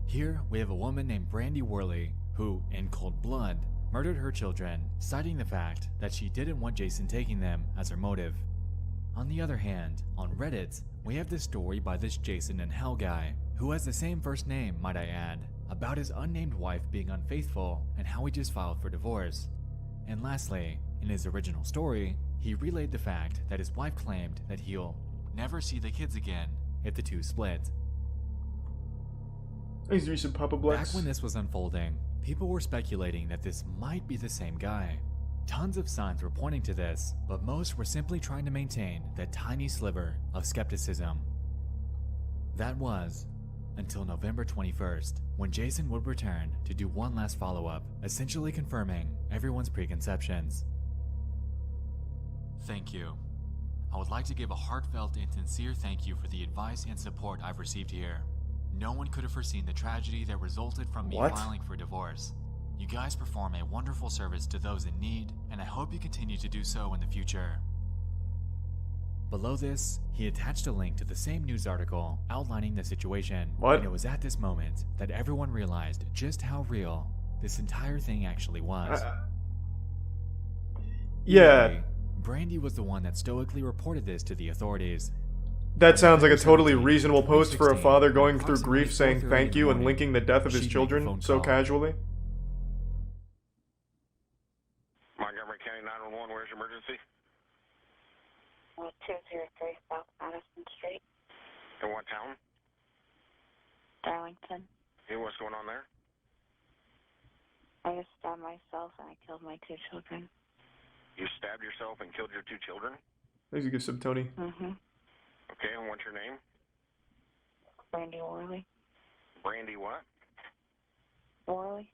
Here, we have a woman named Brandy Worley, who, in cold blood, murdered her children, citing the fact that she didn't want Jason taking them as her motive. On the other hand, on Reddit, we have this story by this Jason in Hell guy, who has the same first name, might I add, about his unnamed wife being unfaithful and how he just filed for divorce. And lastly, in his original story, he relayed the fact that his wife claimed that he'll never see the kids again if the two split. Thanks, recent Papa Blex. Back when this was unfolding, people were speculating that this might be the same guy. Tons of signs were pointing to this, but most were simply trying to maintain that tiny sliver of skepticism. That was until November 21st, when Jason would return to do one last follow-up, essentially confirming everyone's preconceptions. Thank you. I would like to give a heartfelt and sincere thank you for the advice and support I've received here. No one could have foreseen the tragedy that resulted from me filing for divorce. You guys perform a wonderful service to those in need, and I hope you continue to do so in the future. Below this, he attached a link to the same news article outlining the situation. And it was at this moment that everyone realized just how real this entire thing actually was. Yeah. Anyway, Brandy was the one that stoically reported this to the authorities. That sounds like a totally reasonable post for a father going through grief saying thank you and linking the death of his children so casually. Montgomery County 911, where's your emergency? 203 South Madison Street, In what town? Darlington. Hey, what's going on there? I just stabbed myself and I killed my 2 children. You stabbed yourself and killed your 2 children? Thanks, you good sub, Tony. Mm-hmm. Okay, and what's your name? Brandy Worley. Brandy what? Worley.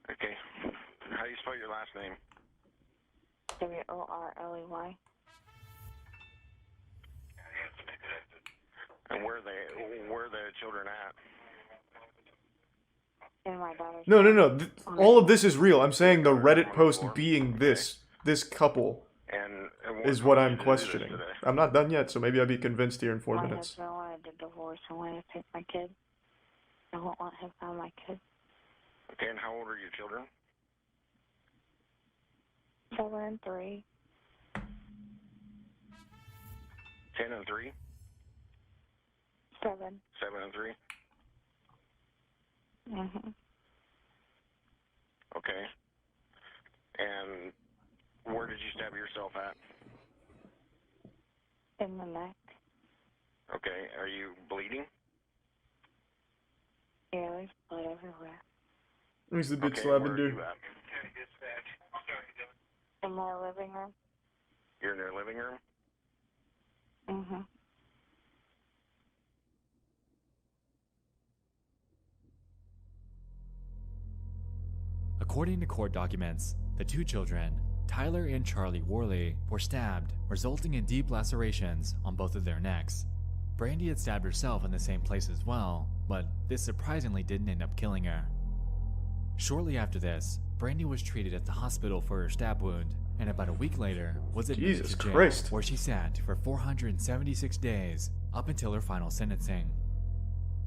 Okay. How do you spell your last name? Worley. And where are the children at? And my daughter's No. All of this is real. I'm saying the Reddit post being this couple is what I'm questioning. I'm not done yet, so maybe I'll be convinced here in 4 minutes. My husband wanted a divorce and wanted to take my kid. I won't let him have my kid. Okay, and how old are your children? 7 and 3. 10 and 3? 7. 7 and 3? Mm-hmm. Okay. And where did you stab yourself at? In the neck. Okay, are you bleeding? Yeah, there's blood everywhere. He's the bitch Okay, slapping where are dude. you at? In my living room. You're in their living room? Mm-hmm. According to court documents, the 2 children, Tyler and Charlie Worley, were stabbed, resulting in deep lacerations on both of their necks. Brandy had stabbed herself in the same place as well, but this surprisingly didn't end up killing her. Shortly after this, Brandy was treated at the hospital for her stab wound, and about a week later was admitted Jesus to jail, Christ. where she sat for 476 days up until her final sentencing.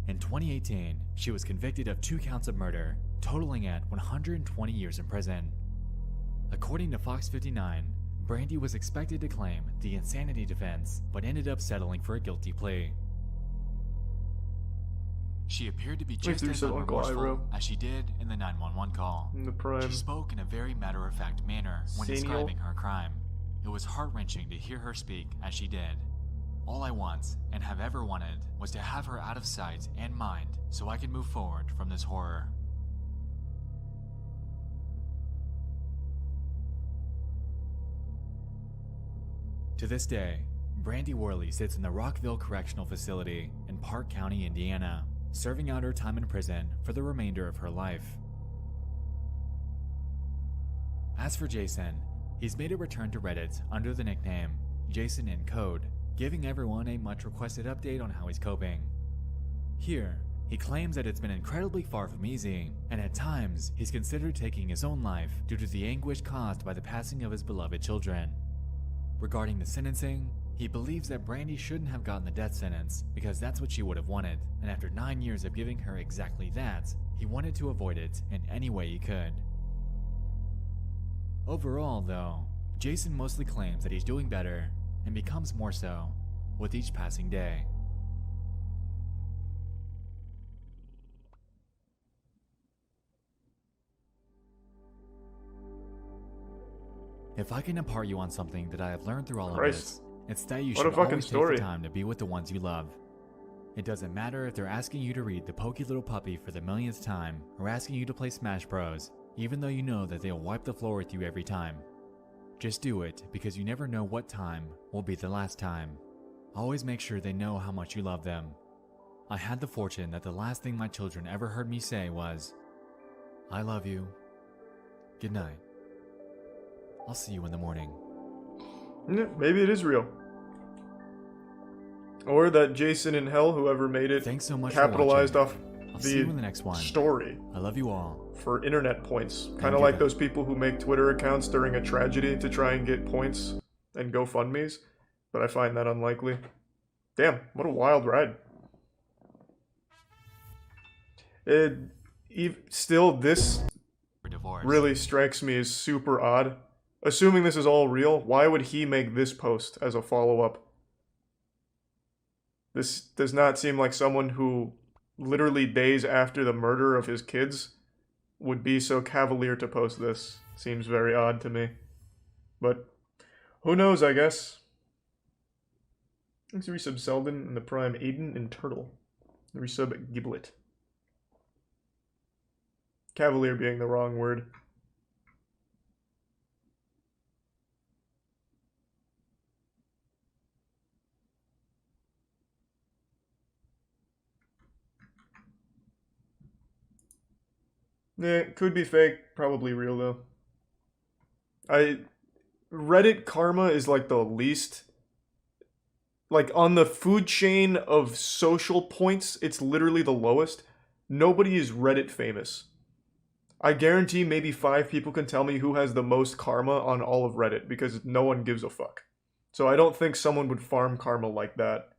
In 2018, she was convicted of 2 counts of murder, totaling at 120 years in prison. According to Fox 59, Brandy was expected to claim the insanity defense, but ended up settling for a guilty plea. She appeared to be just as unremorseful as she did in the 911 call. In the prime. She spoke in a very matter-of-fact manner when describing her crime. It was heart-wrenching to hear her speak as she did. All I want, and have ever wanted, was to have her out of sight and mind so I could move forward from this horror. To this day, Brandy Worley sits in the Rockville Correctional Facility in Park County, Indiana, serving out her time in prison for the remainder of her life. As for Jason, he's made a return to Reddit under the nickname Jason in Code, giving everyone a much requested update on how he's coping. Here, he claims that it's been incredibly far from easy, and at times he's considered taking his own life due to the anguish caused by the passing of his beloved children. Regarding the sentencing, he believes that Brandy shouldn't have gotten the death sentence because that's what she would have wanted, and after 9 years of giving her exactly that, he wanted to avoid it in any way he could. Overall, though, Jason mostly claims that he's doing better, and becomes more so with each passing day. If I can impart you on something that I have learned through all of this, it's that you should always take the time to be with the ones you love. It doesn't matter if they're asking you to read The Pokey Little Puppy for the millionth time, or asking you to play Smash Bros. even though you know that they'll wipe the floor with you every time. Just do it, because you never know what time will be the last time. Always make sure they know how much you love them. I had the fortune that the last thing my children ever heard me say was, "I love you. Good night. I'll see you in the morning." Yeah, maybe it is real. Or that Jason in Hell, whoever made it, Thanks so much capitalized for off watching. I'll see you in the the next one. story I love you all. for internet points. Kind And of like give those people who make Twitter accounts during a tragedy to try and get points and GoFundMes, but I find that unlikely. Damn, what a wild ride. Still, this really strikes me as super odd. Assuming this is all real, why would he make this post as a follow-up? This does not seem like someone who, literally days after the murder of his kids, would be so cavalier to post this. Seems very odd to me. But, who knows, I guess. Thanks to resub Selden and the Prime Aiden and Turtle. The resub Giblet. Cavalier being the wrong word. Yeah, it could be fake, probably real though. Reddit karma is like the least, like on the food chain of social points, it's literally the lowest. Nobody is Reddit famous. I guarantee maybe 5 people can tell me who has the most karma on all of Reddit, because no one gives a fuck. So I don't think someone would farm karma like that.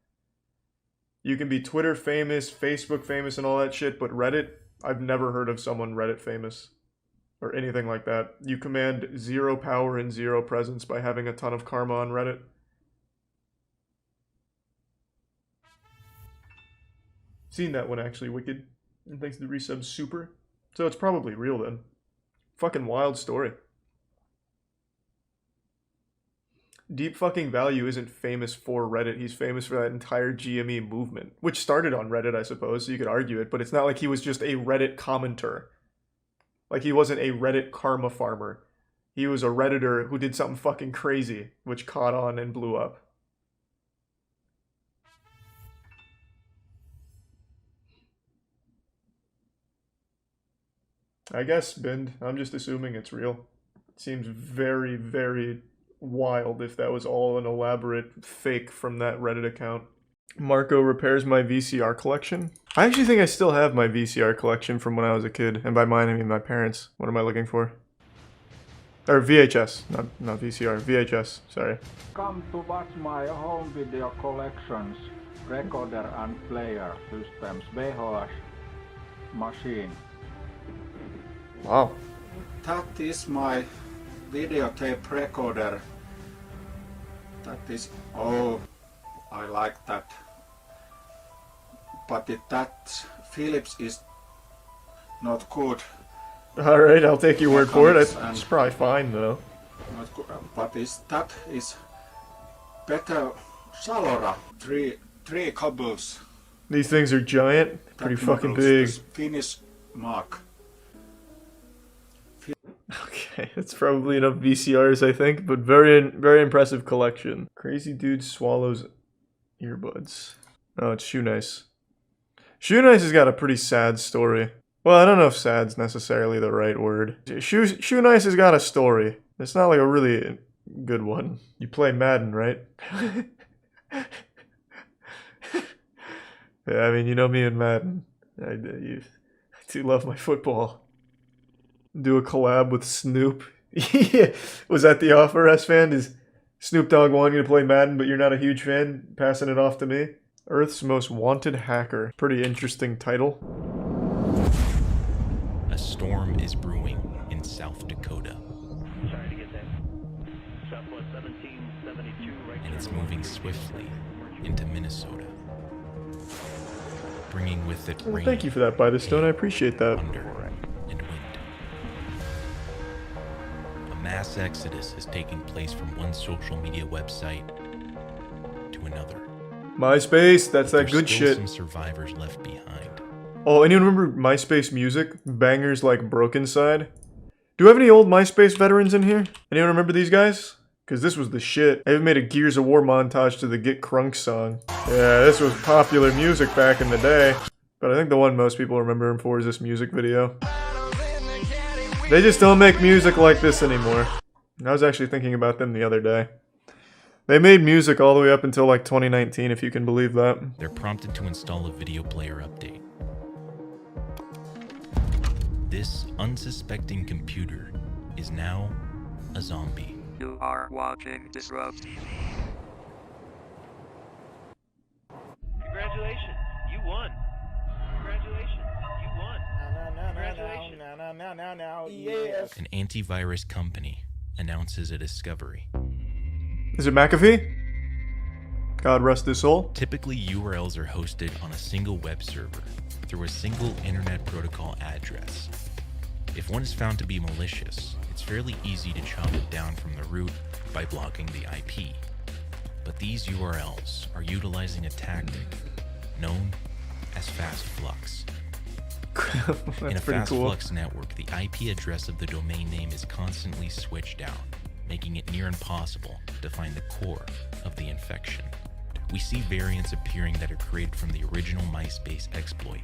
You can be Twitter famous, Facebook famous, and all that shit, but Reddit, I've never heard of someone Reddit famous. Or anything like that. You command 0 power and 0 presence by having a ton of karma on Reddit. Seen that one actually, Wicked. And thanks to the resub Super. So it's probably real then. Fucking wild story. Deep fucking Value isn't famous for Reddit. He's famous for that entire GME movement. Which started on Reddit, I suppose, so you could argue it. But it's not like he was just a Reddit commenter. Like he wasn't a Reddit karma farmer. He was a Redditor who did something fucking crazy, which caught on and blew up. I guess, Bind. I'm just assuming it's real. It seems very, very wild if that was all an elaborate fake from that Reddit account. Marco repairs my VCR collection. I actually think I still have my VCR collection from when I was a kid. And by mine, I mean my parents. What am I looking for? Or VHS, not VCR. VHS, sorry. Come to watch my home video collections, recorder and player systems, VHS machine. Wow. That is my videotape recorder. That is, oh, I like that. But that Philips is not good. Alright, I'll take your word for it. It's probably fine though. Not good, but that is better. Salora, three cables. These things are giant, pretty fucking big. Finnish mark. Okay, that's probably enough VCRs, I think, but very impressive collection. Crazy dude swallows earbuds. Oh, it's Shoe Nice. Shoe Nice has got a pretty sad story. Well, I don't know if sad's necessarily the right word. Shoe Nice has got a story. It's not like a really good one. You play Madden, right? Yeah, I mean, you know me and Madden. I do love my football. Do a collab with Snoop. Yeah. Was that the offer, S-Fan? Is Snoop Dogg wanting you to play Madden, but you're not a huge fan? Passing it off to me? Earth's Most Wanted Hacker. Pretty interesting title. A storm is brewing in South Dakota. Sorry to get that. Southwest 1772, right. And it's moving swiftly into Minnesota, bringing with it Well, rain. thank you for that, By the Stone. I appreciate that. Thunder and wind. A mass exodus is taking place from one social media website to another. MySpace, that's that There's good still shit. some survivors left behind. Oh, anyone remember MySpace music? Bangers like Broken Side? Do we have any old MySpace veterans in here? Anyone remember these guys? Because this was the shit. I even made a Gears of War montage to the Get Crunk song. Yeah, this was popular music back in the day. But I think the one most people remember him for is this music video. They just don't make music like this anymore. I was actually thinking about them the other day. They made music all the way up until like 2019, if you can believe that. They're prompted to install a video player update. This unsuspecting computer is now a zombie. You are watching Disrupt. Congratulations, you won. Congratulations, you won. Congratulations. Yes. An antivirus company announces a discovery. Is it McAfee? God rest his soul. Typically, URLs are hosted on a single web server through a single internet protocol address. If one is found to be malicious, it's fairly easy to chop it down from the root by blocking the IP. But these URLs are utilizing a tactic known as fast flux. In a fast flux network, the IP address of the domain name is constantly switched out, making it near impossible to find the core of the infection. We see variants appearing that are created from the original MySpace exploit.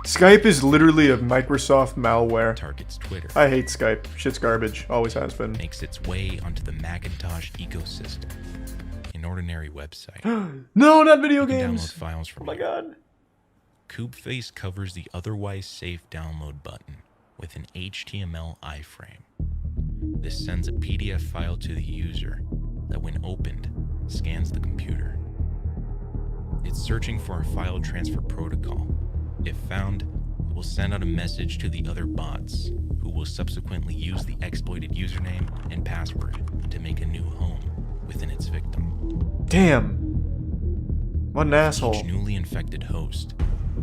Skype is literally a Microsoft malware. Targets Twitter. I hate Skype. Shit's garbage. Always has been. Makes its way onto the Macintosh ecosystem. An ordinary website. No, not video you can games. Download files from Oh my god. Kubeface covers the otherwise safe download button with an HTML iframe. This sends a PDF file to the user that, when opened, scans the computer. It's searching for a file transfer protocol. If found, it will send out a message to the other bots, who will subsequently use the exploited username and password to make a new home within its victim. Damn. What an asshole. Each newly infected host,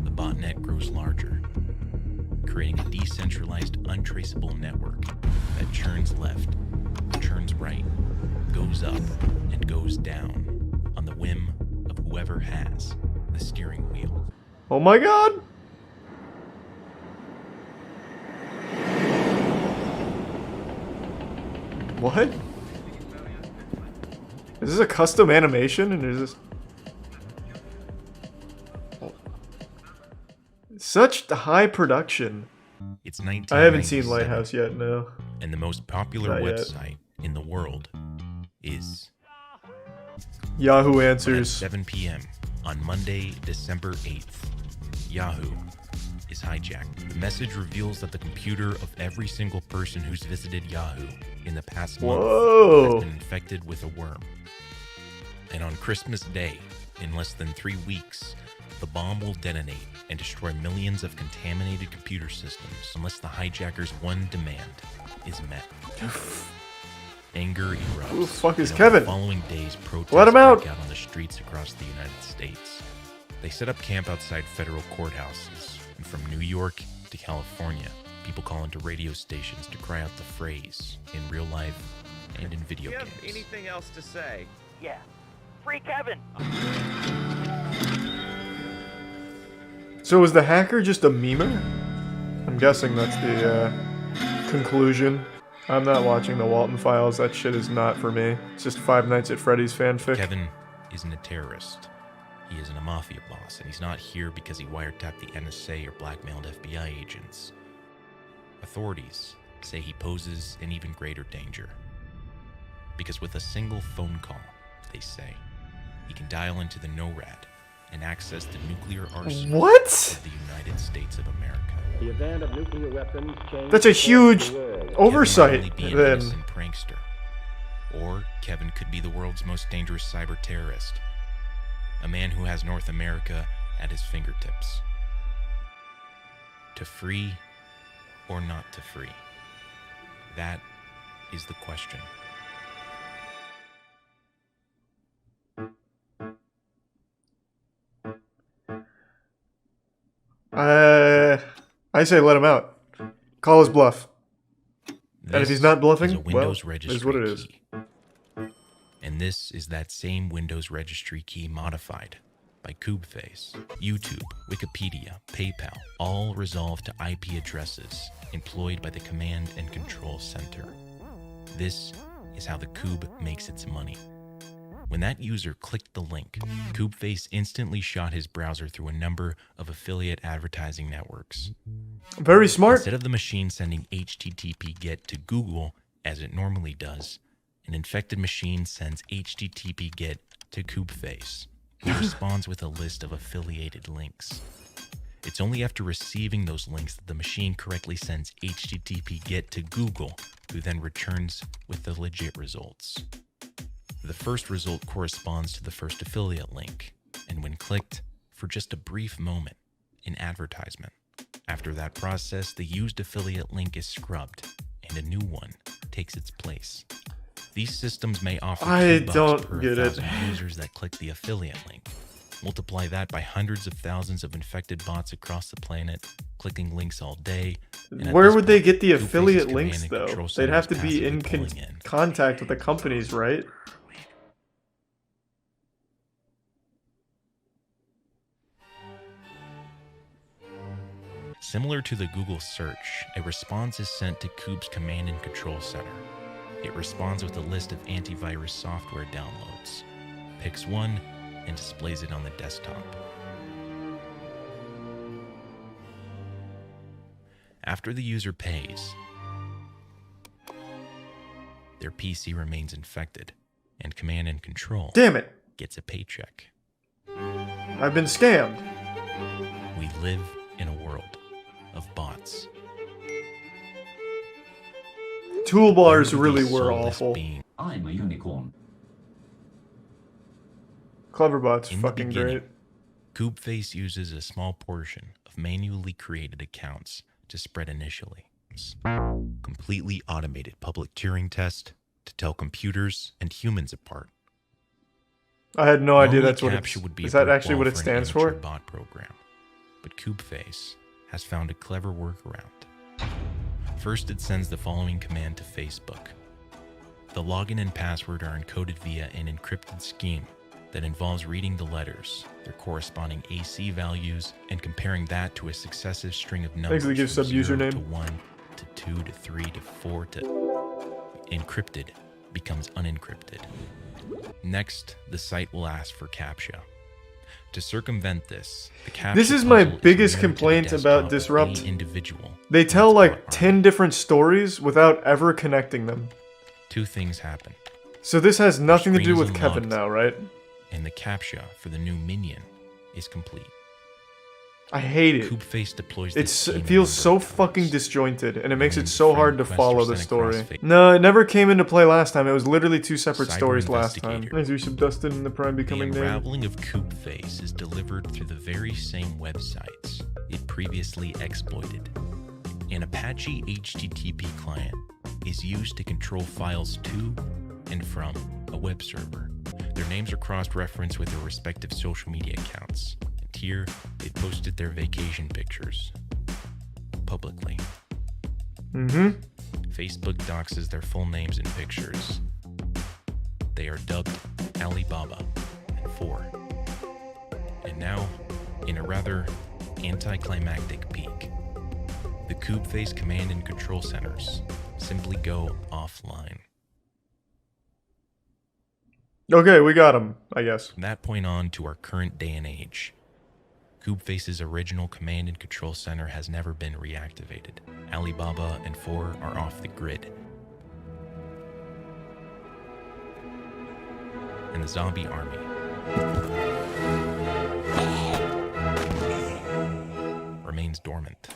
the botnet grows larger, creating a decentralized, untraceable network that churns left, churns right, goes up, and goes down on the whim of whoever has the steering wheel. Oh my god. What? Is this a custom animation? And is this... Such high production. It's 1997. I haven't seen Lighthouse yet, no. And the most popular Not yet. website in the world is Yahoo Answers. At 7 p.m. on Monday, December 8th. Yahoo is hijacked. The message reveals that the computer of every single person who's visited Yahoo in the past month has been infected with a worm. And on Christmas Day, in less than 3 weeks, the bomb will detonate and destroy millions of contaminated computer systems unless the hijackers' one demand is met. Anger erupts. Who the fuck is and Kevin? over the following days, protests Let him out! break out on the streets across the United States. They set up camp outside federal courthouses, and from New York to California, people call into radio stations to cry out the phrase in real life and in video games. Anything else to say? Yeah. Free Kevin! So was the hacker just a memer? I'm guessing that's the conclusion. I'm not watching the Walton Files. That shit is not for me. It's just Five Nights at Freddy's fanfic. Kevin isn't a terrorist. He isn't a mafia boss, and he's not here because he wiretapped the NSA or blackmailed FBI agents. Authorities say he poses an even greater danger. Because with a single phone call, they say, he can dial into the NORAD and access the nuclear arsenal What? of the United States of America. The event of nuclear weapons changed That's a huge the world. oversight, Kevin might only be an then. innocent prankster. Or Kevin could be the world's most dangerous cyber terrorist. A man who has North America at his fingertips. To free or not to free? That is the question. I say let him out. Call his bluff. And if he's not This bluffing, is a well, Windows is registry what it is. key. And this is that same Windows registry key modified by Kubeface. YouTube, Wikipedia, PayPal, all resolve to IP addresses employed by the Command and Control Center. This is how the Kube makes its money. When that user clicked the link, Kubeface instantly shot his browser through a number of affiliate advertising networks. Very smart. Instead of the machine sending HTTP GET to Google, as it normally does, an infected machine sends HTTP GET to Kubeface, who responds with a list of affiliated links. It's only after receiving those links that the machine correctly sends HTTP GET to Google, who then returns with the legit results. The first result corresponds to the first affiliate link, and when clicked, for just a brief moment, an advertisement. After that process, the used affiliate link is scrubbed, and a new one takes its place. These systems may offer $2 per 1,000 users that click the affiliate link. Multiply that by hundreds of thousands of infected bots across the planet, clicking links all day. Where would they get the affiliate links, though? They'd have to be in contact with the companies, right? Similar to the Google search, a response is sent to Kube's Command and Control Center. It responds with a list of antivirus software downloads, picks one, and displays it on the desktop. After the user pays, their PC remains infected, and Command and Control gets a paycheck. I've been scammed. We live in a world of bots. Toolbars really were awful. I'm a unicorn. Cleverbot's fucking great. Kubeface uses a small portion of manually created accounts to spread initial links. Completely automated public Turing test to tell computers and humans apart. I had no idea that's what CAPTCHA would be is that actually what it stands for? Bot program. But Kubeface has found a clever workaround. First, it sends the following command to Facebook. The login and password are encoded via an encrypted scheme that involves reading the letters, their corresponding AC values, and comparing that to a successive string of numbers Basically give from 0 sub-username. to 1 to 2 to 3 to 4 to... Encrypted becomes unencrypted. Next, the site will ask for CAPTCHA. To circumvent this, the CAPTCHA This is my puzzle is biggest mirrored to the complaint desktop about of Disrupt. any individual. They tell like 10 different stories without ever connecting them. Two things happen. So this has nothing to do Screen is with Kevin unlocked, now, right? And the CAPTCHA for the new minion is complete. I hate it. Kubeface deploys It feels so fucking disjointed, and it makes it so hard to requests follow are the sent story. across No, it never came into play last time. It was literally two separate Cyber stories last time. investigator. As we subdusted in the Prime The becoming name. unraveling of Kubeface is delivered through the very same websites it previously exploited. An Apache HTTP client is used to control files to and from a web server. Their names are cross-referenced with their respective social media accounts. And here, they posted their vacation pictures publicly. Facebook doxes their full names and pictures. They are dubbed Alibaba and 4. And now, in a rather anticlimactic peak, the Kubeface command and control centers simply go offline. Okay, we got him, I guess. From that point on to our current day and age, Kubeface's original command and control center has never been reactivated. Alibaba and 4 are off the grid. And the zombie army remains dormant.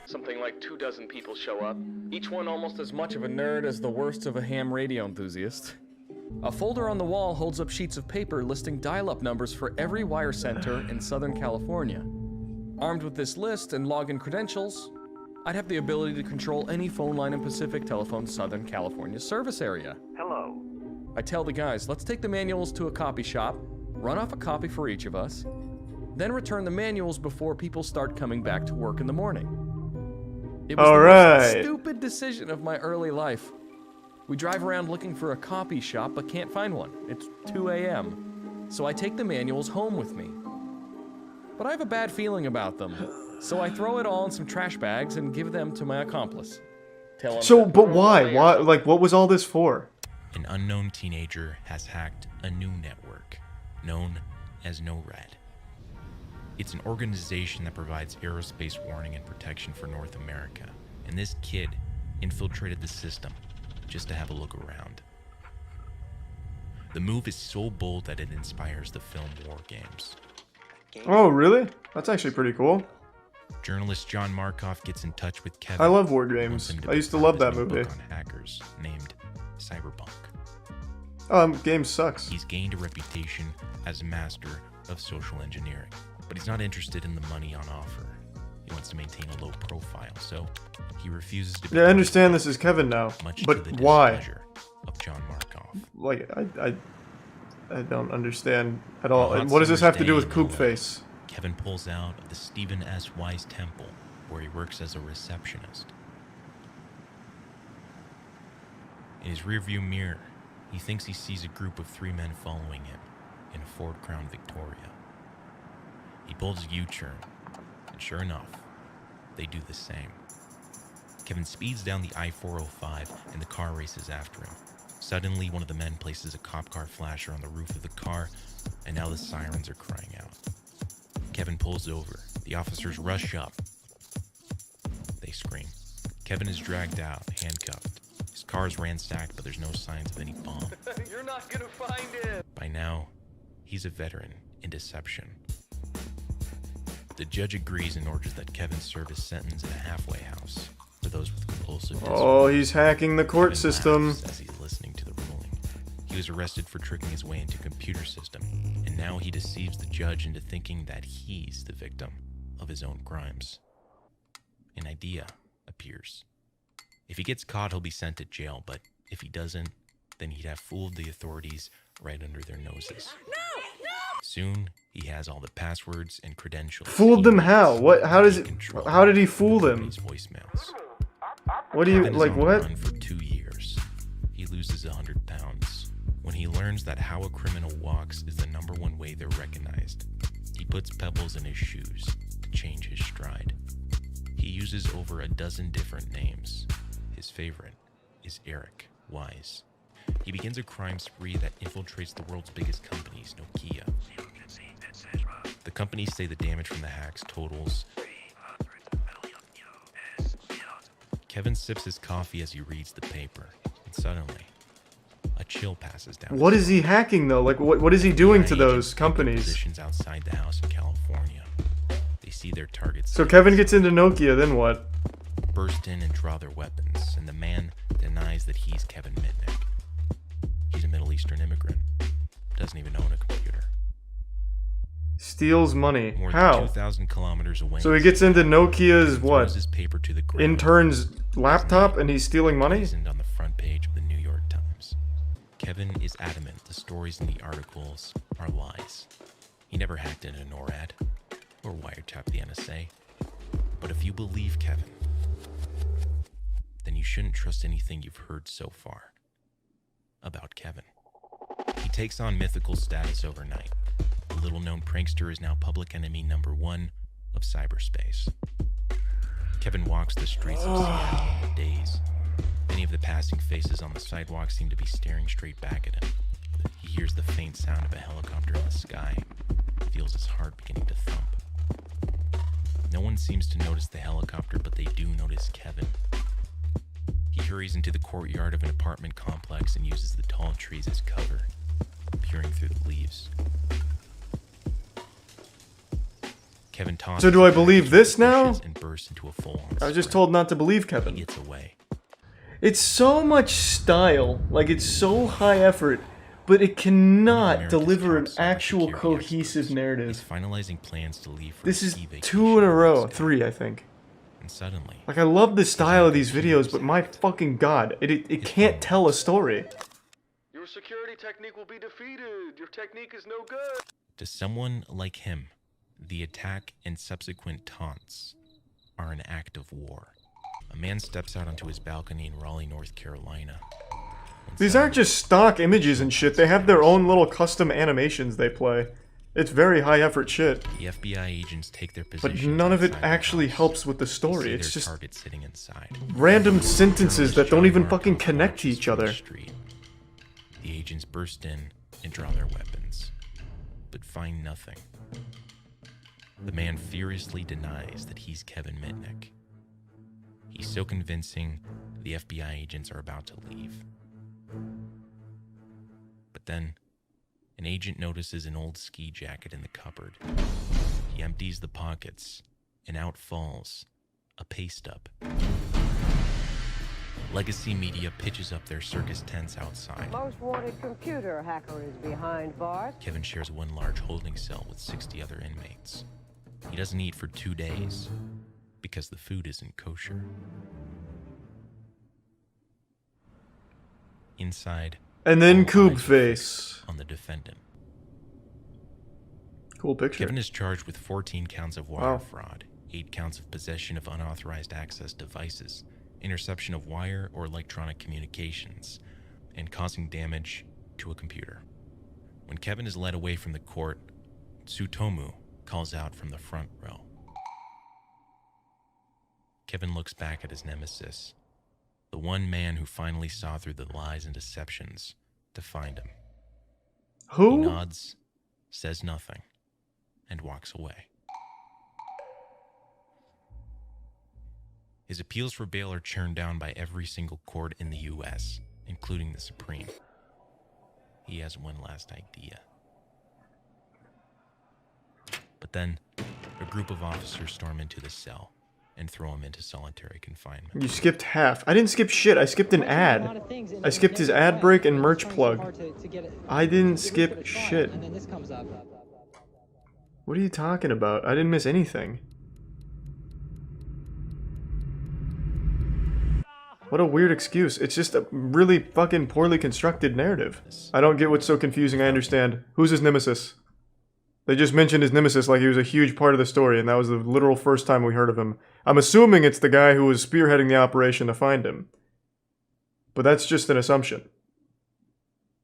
Something like 24 people show up, each one almost as much of a nerd as the worst of a ham radio enthusiast. A folder on the wall holds up sheets of paper listing dial-up numbers for every wire center in Southern California. Armed with this list and login credentials, I'd have the ability to control any phone line in Pacific Telephone's Southern California service area. Hello. I tell the guys, let's take the manuals to a copy shop, run off a copy for each of us, then return the manuals before people start coming back to work in the morning. It was the most stupid decision of my early life. We drive around looking for a copy shop but can't find one. It's 2 a.m. So I take the manuals home with me. But I have a bad feeling about them. So I throw it all in some trash bags and give them to my accomplice. Tell him So, that but why? Why? Like, what was all this for? An unknown teenager has hacked a new network known as NORAD. It's an organization that provides aerospace warning and protection for North America. And this kid infiltrated the system just to have a look around. The move is so bold that it inspires the film War Games. Oh, really? That's actually pretty cool. Journalist John Markoff gets in touch with Kevin. I love War Games. I used to love that movie. On hackers named Cyberpunk. Game sucks. He's gained a reputation as a master of social engineering, but he's not interested in the money on offer. He wants to maintain a low profile, so he refuses to be. Yeah, I understand this is Kevin now, but why? Of John Markoff. Like, I don't understand at all. And what does this have to do with Coop Face? Kevin pulls out of the Stephen S. Wise Temple, where he works as a receptionist. In his rearview mirror, he thinks he sees a group of 3 men following him in a Ford Crown Victoria. He pulls a U-turn, and sure enough, they do the same. Kevin speeds down the I-405, and the car races after him. Suddenly, one of the men places a cop car flasher on the roof of the car, and now the sirens are crying out. Kevin pulls over. The officers rush up. They scream. Kevin is dragged out, handcuffed. His car is ransacked, but there's no signs of any bomb. You're not gonna find it! By now, he's a veteran in deception. The judge agrees and orders that Kevin serve his sentence in a halfway house for those with compulsive disorder. Oh, he's hacking the court Kevin system. laughs as he's listening to the ruling. He was arrested for tricking his way into a computer system, and now he deceives the judge into thinking that he's the victim of his own crimes. An idea appears. If he gets caught, he'll be sent to jail, but if he doesn't, then he'd have fooled the authorities right under their noses. Soon, he has all the passwords and credentials. Fooled them how? What? How does it? How did he fool them? Voicemails. What do you Kevin is like? on the What? run for 2 years. He loses 100 pounds. When he learns that how a criminal walks is the #1 way they're recognized, he puts pebbles in his shoes to change his stride. He uses over a dozen different names. His favorite is Eric Wise. He begins a crime spree that infiltrates the world's biggest companies, Nokia. The companies say the damage from the hacks totals. Kevin sips his coffee as he reads the paper, and suddenly, a chill passes down. What is he hacking though? Like, what is he doing to those companies? Positions outside the house in California. They see their targets. So Kevin gets into Nokia, then what? Burst in and draw their weapons, and the man denies that he's Kevin Mitnick. He's a Middle Eastern immigrant. Doesn't even own a computer. Steals money. More How? than 2,000 kilometers away. So he gets into Nokia's what? His paper to the ground. Intern's laptop, and he's stealing money? On the front page of the New York Times. Kevin is adamant the stories in the articles are lies. He never hacked into NORAD or wiretapped the NSA. But if you believe Kevin, then you shouldn't trust anything you've heard so far about Kevin. He takes on mythical status overnight. The little-known prankster is now public enemy #1 of cyberspace. Kevin walks the streets of Seattle in days. Many of the passing faces on the sidewalk seem to be staring straight back at him. He hears the faint sound of a helicopter in the sky, feels his heart beginning to thump. No one seems to notice the helicopter, but they do notice Kevin. He hurries into the courtyard of an apartment complex and uses the tall trees as cover, peering through the leaves. Kevin tosses. So do I believe this now? And bursts into a full-on I was just told not to believe Kevin. He gets away. It's so much style, like it's so high effort, but it cannot deliver an actual cohesive narrative. Finalizing plans to leave for This is ski vacation 2 in a row, 3 I think. And suddenly, like I love the style of these videos, but my fucking god, it can't tell a story. Your security technique will be defeated. Your technique is no good. to someone like him, the attack and subsequent taunts are an act of war. A man steps out onto his balcony in Raleigh, North Carolina. These aren't just stock images and shit. They have their own little custom animations they play. It's very high effort shit. The FBI agents take their But positions. none of it outside the actually house. helps with the They story. see It's their just target sitting inside. random sentences that don't even John fucking Marco connect to marches each from the other. street. The agents burst in and draw their weapons, but find nothing. The man furiously denies that he's Kevin Mitnick. He's so convincing, the FBI agents are about to leave. But then, an agent notices an old ski jacket in the cupboard. He empties the pockets, and out falls a pay stub. Legacy Media pitches up their circus tents outside. Most wanted computer hacker is behind bars. Kevin shares one large holding cell with 60 other inmates. He doesn't eat for 2 days because the food isn't kosher. Inside, And then all Coob eyes are Face. fixed on the defendant. Cool picture. Kevin is charged with 14 counts of wire Wow. fraud, 8 counts of possession of unauthorized access devices, interception of wire or electronic communications, and causing damage to a computer. When Kevin is led away from the court, Tsutomu calls out from the front row. Kevin looks back at his nemesis, the one man who finally saw through the lies and deceptions to find him. Who? He nods, says nothing, and walks away. His appeals for bail are churned down by every single court in the U.S., including the Supreme. He has one last idea. But then, a group of officers storm into the cell and throw him into solitary confinement. You skipped half. I didn't skip shit. I skipped an ad. I skipped his ad break and merch plug. I didn't skip shit. What are you talking about? I didn't miss anything. What a weird excuse. It's just a really fucking poorly constructed narrative. I don't get what's so confusing. I understand. Who's his nemesis? They just mentioned his nemesis like he was a huge part of the story, and that was the literal first time we heard of him. I'm assuming it's the guy who was spearheading the operation to find him. But that's just an assumption.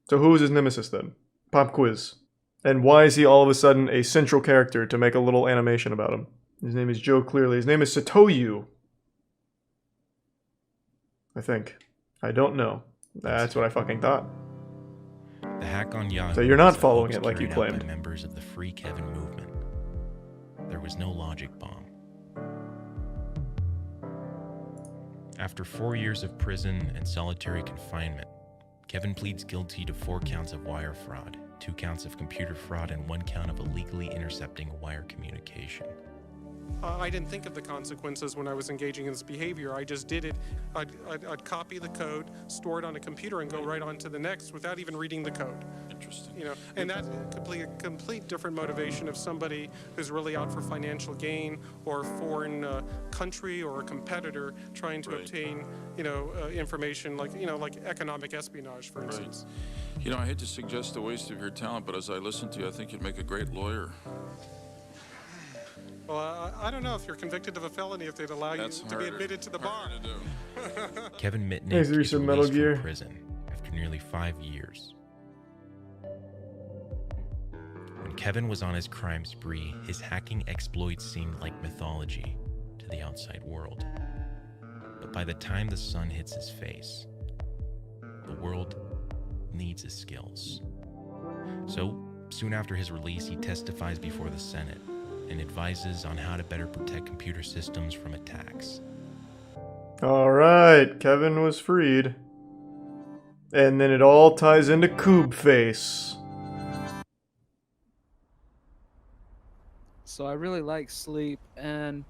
So who is his nemesis then? Pop quiz. And why is he all of a sudden a central character to make a little animation about him? His name is Joe Clearly. His name is Satoyu. I think. I don't know. That's what I fucking thought. The hack on Yahoo. So you're not was a following hoax it like you carried out claimed. by members of the Free Kevin movement. There was no logic bomb. After 4 years of prison and solitary confinement, Kevin pleads guilty to 4 counts of wire fraud, 2 counts of computer fraud, and 1 count of illegally intercepting wire communication. I didn't think of the consequences when I was engaging in this behavior. I just did it. I'd copy the code, store it on a computer, and go right on to the next without even reading the code. Interesting. You know, and that's a complete different motivation of somebody who's really out for financial gain or a foreign country or a competitor trying to obtain, information like economic espionage, for instance. You know, I hate to suggest a waste of your talent, but as I listen to you, I think you'd make a great lawyer. Well, I don't know if you're convicted of a felony if they'd allow you to be admitted to the bar. Kevin Mitnick Thanks, is Reese of released Metal from Gear. prison after nearly 5 years. When Kevin was on his crime spree, his hacking exploits seemed like mythology to the outside world. But by the time the sun hits his face, the world needs his skills. So, soon after his release, he testifies before the Senate and advises on how to better protect computer systems from attacks. Alright, Kevin was freed. And then it all ties into Coob Face. So I really like Sleep, and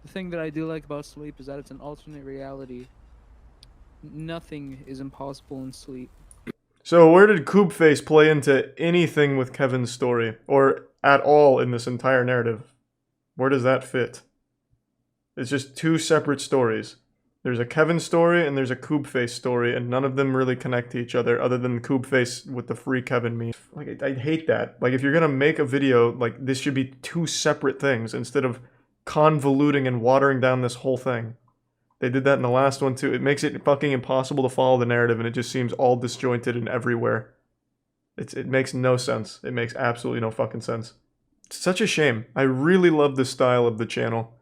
the thing that I do like about Sleep is that it's an alternate reality. Nothing is impossible in Sleep. So where did Coob Face play into anything with Kevin's story? Or at all in this entire narrative? Where does that fit? It's just 2 separate stories. There's a Kevin story and there's a Coob Face story, and none of them really connect to each other other than Coob Face with the free Kevin meme. Like, I hate that. Like, if you're gonna make a video, like, this should be 2 separate things instead of convoluting and watering down this whole thing. They did that in the last one too. It makes it fucking impossible to follow the narrative, and it just seems all disjointed and everywhere. It makes no sense. It makes absolutely no fucking sense. It's such a shame. I really love the style of the channel,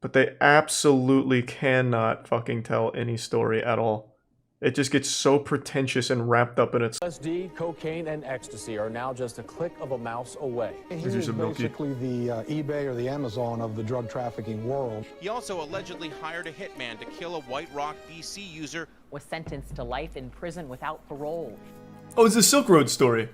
but they absolutely cannot fucking tell any story at all. It just gets so pretentious and wrapped up in its... LSD, cocaine, and ecstasy are now just a click of a mouse away. He is basically the eBay or the Amazon of the drug trafficking world. He also allegedly hired a hitman to kill a White Rock, BC user. Was sentenced to life in prison without parole. Oh, it's the Silk Road story.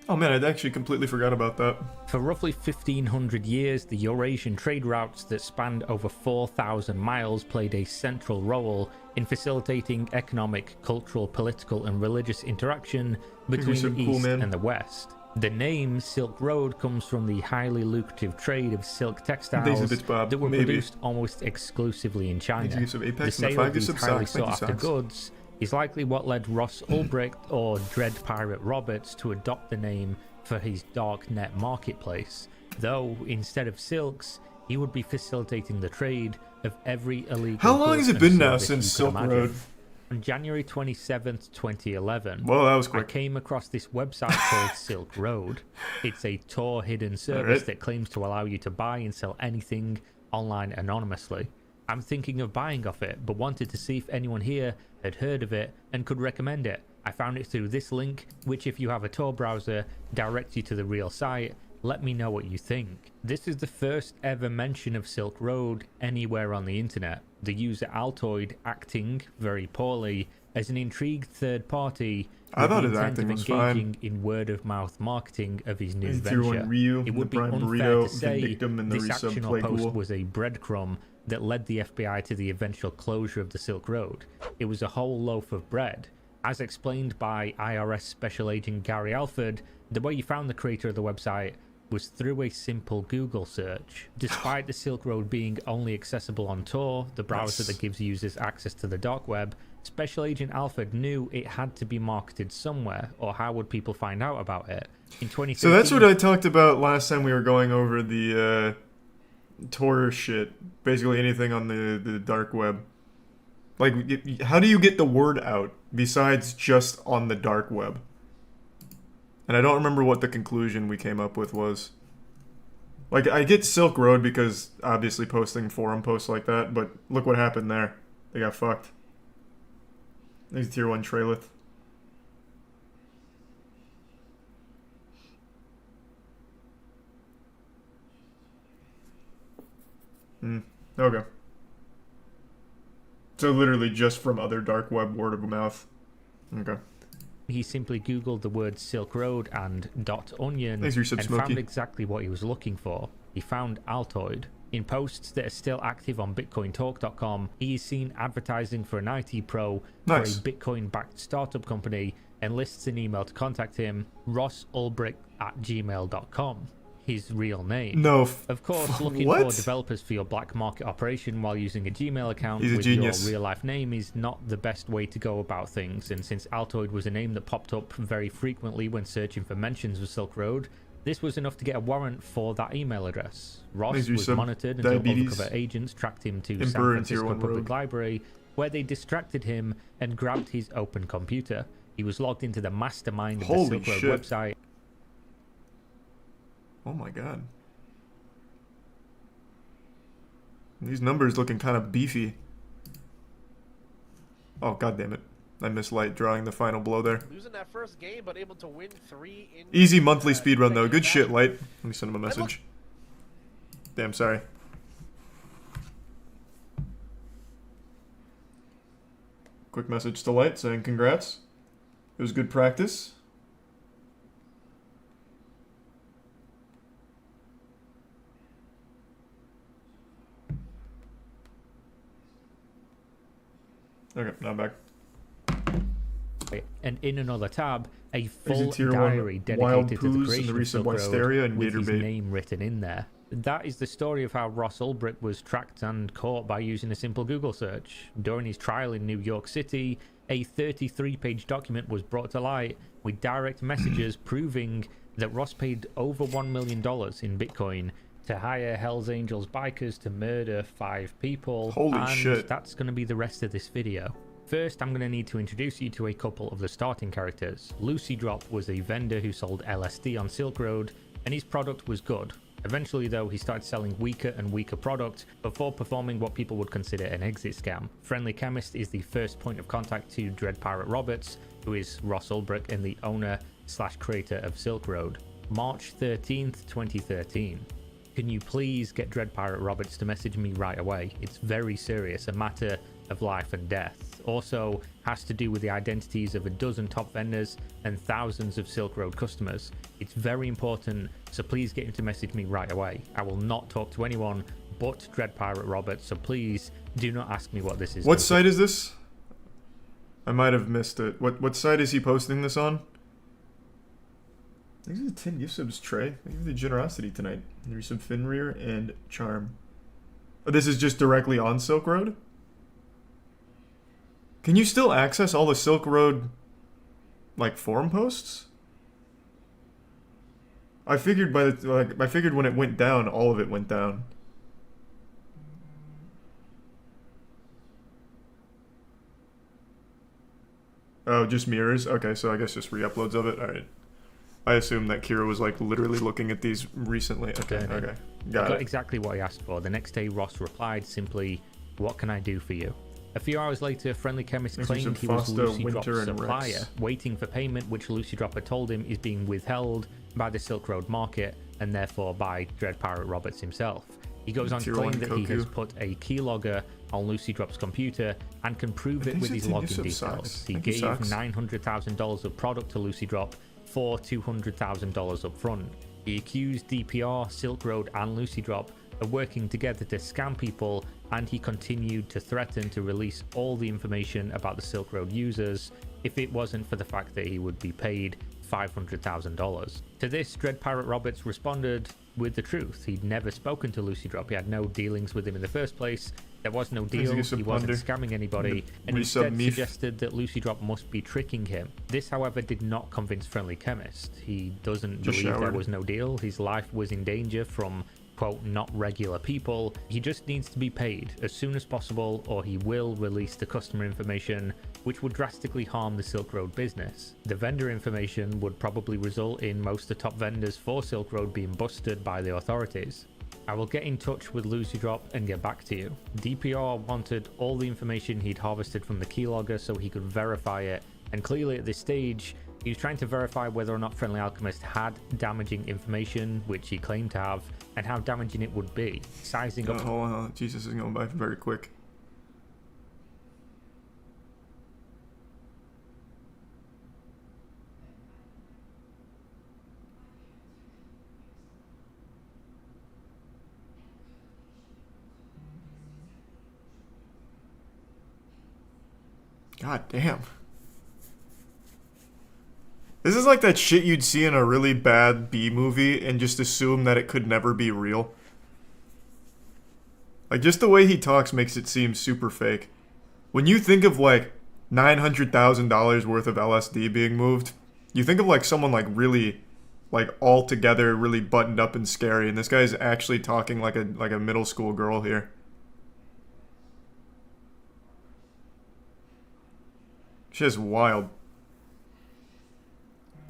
Oh man, I'd actually completely forgot about that. For roughly 1,500 years, the Eurasian trade routes that spanned over 4,000 miles played a central role in facilitating economic, cultural, political, and religious interaction between the East and the West. The name Silk Road comes from the highly lucrative trade of silk textiles that were produced almost exclusively in China. The sale of these highly sought-after goods is likely what led Ross Ulbricht or Dread Pirate Roberts to adopt the name for his darknet marketplace, though instead of silks, he would be facilitating the trade of every illegal. How long has it been now since Silk Road? On January 27th, 2011, whoa, that was quick. I came across this website called Silk Road. It's a Tor hidden service that claims to allow you to buy and sell anything online anonymously. I'm thinking of buying off it, but wanted to see if anyone here had heard of it and could recommend it. I found it through this link, which if you have a Tor browser, directs you to the real site. Let me know what you think. This is the first ever mention of Silk Road anywhere on the internet. The user Altoid acting very poorly as an intrigued third party with the intent of engaging in word-of-mouth marketing of his new venture. It would be unfair to say this action or post was a breadcrumb that led the FBI to the eventual closure of the Silk Road. It was a whole loaf of bread. As explained by IRS Special Agent Gary Alford, the way you found the creator of the website was through a simple Google search. Despite the Silk Road being only accessible on Tor, the browser that gives users access to the dark web, Special Agent Alford knew it had to be marketed somewhere, or how would people find out about it? In 2013, so that's what I talked about last time we were going over the Tor shit. Basically anything on the dark web. Like, how do you get the word out besides just on the dark web? And I don't remember what the conclusion we came up with was. Like, I get Silk Road because obviously posting forum posts like that, but look what happened there. They got fucked. There's tier 1 Trailith. Okay. So literally just from other dark web word of mouth. Okay. He simply Googled the word Silk Road and .onion and found exactly what he was looking for. He found Altoid. In posts that are still active on BitcoinTalk.com, he is seen advertising for an IT pro for a Bitcoin-backed startup company and lists an email to contact him, rossulbricht@gmail.com. His real name. Of course, looking for developers for your black market operation while using a Gmail account with your real life name is not the best way to go about things, and since Altoid was a name that popped up very frequently when searching for mentions of Silk Road, this was enough to get a warrant for that email address. Ross was monitored until undercover agents tracked him to San Francisco Public Library, where they distracted him and grabbed his open computer. He was logged into the mastermind of the Silk Road website. Oh my god. These numbers looking kind of beefy. Oh god damn it. I missed Light drawing the final blow there. Losing that first game, but able to win 3 in easy monthly speedrun though. Good shit, Light. Let me send him a message. Damn, sorry. Quick message to Light saying congrats. It was good practice. Okay, now I'm back. And in another tab, a full diary dedicated to the creation of Silk Road with his name written in there. That is the story of how Ross Ulbricht was tracked and caught by using a simple Google search. During his trial in New York City, a 33-page document was brought to light with direct messages proving that Ross paid over $1 million in Bitcoin to hire Hells Angels bikers to murder 5 people. Holy and shit. That's going to be the rest of this video. First, I'm going to need to introduce you to a couple of the starting characters. Lucy Drop was a vendor who sold LSD on Silk Road, and his product was good. Eventually, though, he started selling weaker and weaker product before performing what people would consider an exit scam. Friendly Chemist is the first point of contact to Dread Pirate Roberts, who is Ross Ulbrich and the owner/creator of Silk Road. March 13th, 2013. Can you please get Dread Pirate Roberts to message me right away? It's very serious, a matter of life and death. Also has to do with the identities of a dozen top vendors and thousands of Silk Road customers. It's very important, so please get him to message me right away. I will not talk to anyone but Dread Pirate Roberts, so please do not ask me what this is. What site is this? I might have missed it. What site is he posting this on? Thanks for the 10 gift subs, Trey. Thank you for the generosity tonight. There's some Finrear and Charm. Oh, this is just directly on Silk Road? Can you still access all the Silk Road, like, forum posts? I figured I figured when it went down, all of it went down. Oh, just mirrors? Okay, so I guess just re-uploads of it. Alright. I assume that Kira was, like, literally looking at these recently. Okay. Got it. Exactly what he asked for. The next day, Ross replied simply, "What can I do for you?" A few hours later, Friendly Chemist claimed he was Lucy Drop's supplier, waiting for payment, which Lucy Drop had told him is being withheld by the Silk Road market and therefore by Dread Pirate Roberts himself. He goes on to claim that he has put a keylogger on Lucy Drop's computer and can prove it with his login details. He gave $900,000 of product to Lucy Drop for $200,000 up front. He accused DPR, Silk Road and Lucy Drop of working together to scam people, and he continued to threaten to release all the information about the Silk Road users if it wasn't for the fact that he would be paid $500,000. To this, Dread Pirate Roberts responded with the truth. He'd never spoken to Lucy Drop. He had no dealings with him in the first place. There was no deal. He wasn't scamming anybody, and instead suggested that Lucy Drop must be tricking him. This, however, did not convince Friendly Chemist. He doesn't believe there was no deal. His life was in danger from, quote, not regular people. He just needs to be paid as soon as possible, or he will release the customer information, which would drastically harm the Silk Road business. The vendor information would probably result in most of the top vendors for Silk Road being busted by the authorities. I will get in touch with Lucy Drop and get back to you. DPR wanted all the information he'd harvested from the keylogger so he could verify it, and clearly at this stage, he was trying to verify whether or not Friendly Alchemist had damaging information, which he claimed to have, and how damaging it would be. Sizing up... Hold on. Jesus is going by very quick. God damn. This is like that shit you'd see in a really bad B movie and just assume that it could never be real. Like, just the way he talks makes it seem super fake. When you think of, like, $900,000 worth of LSD being moved, you think of, like, someone, like, really, like, all together, really buttoned up and scary, and this guy's actually talking like a middle school girl here. Just wild.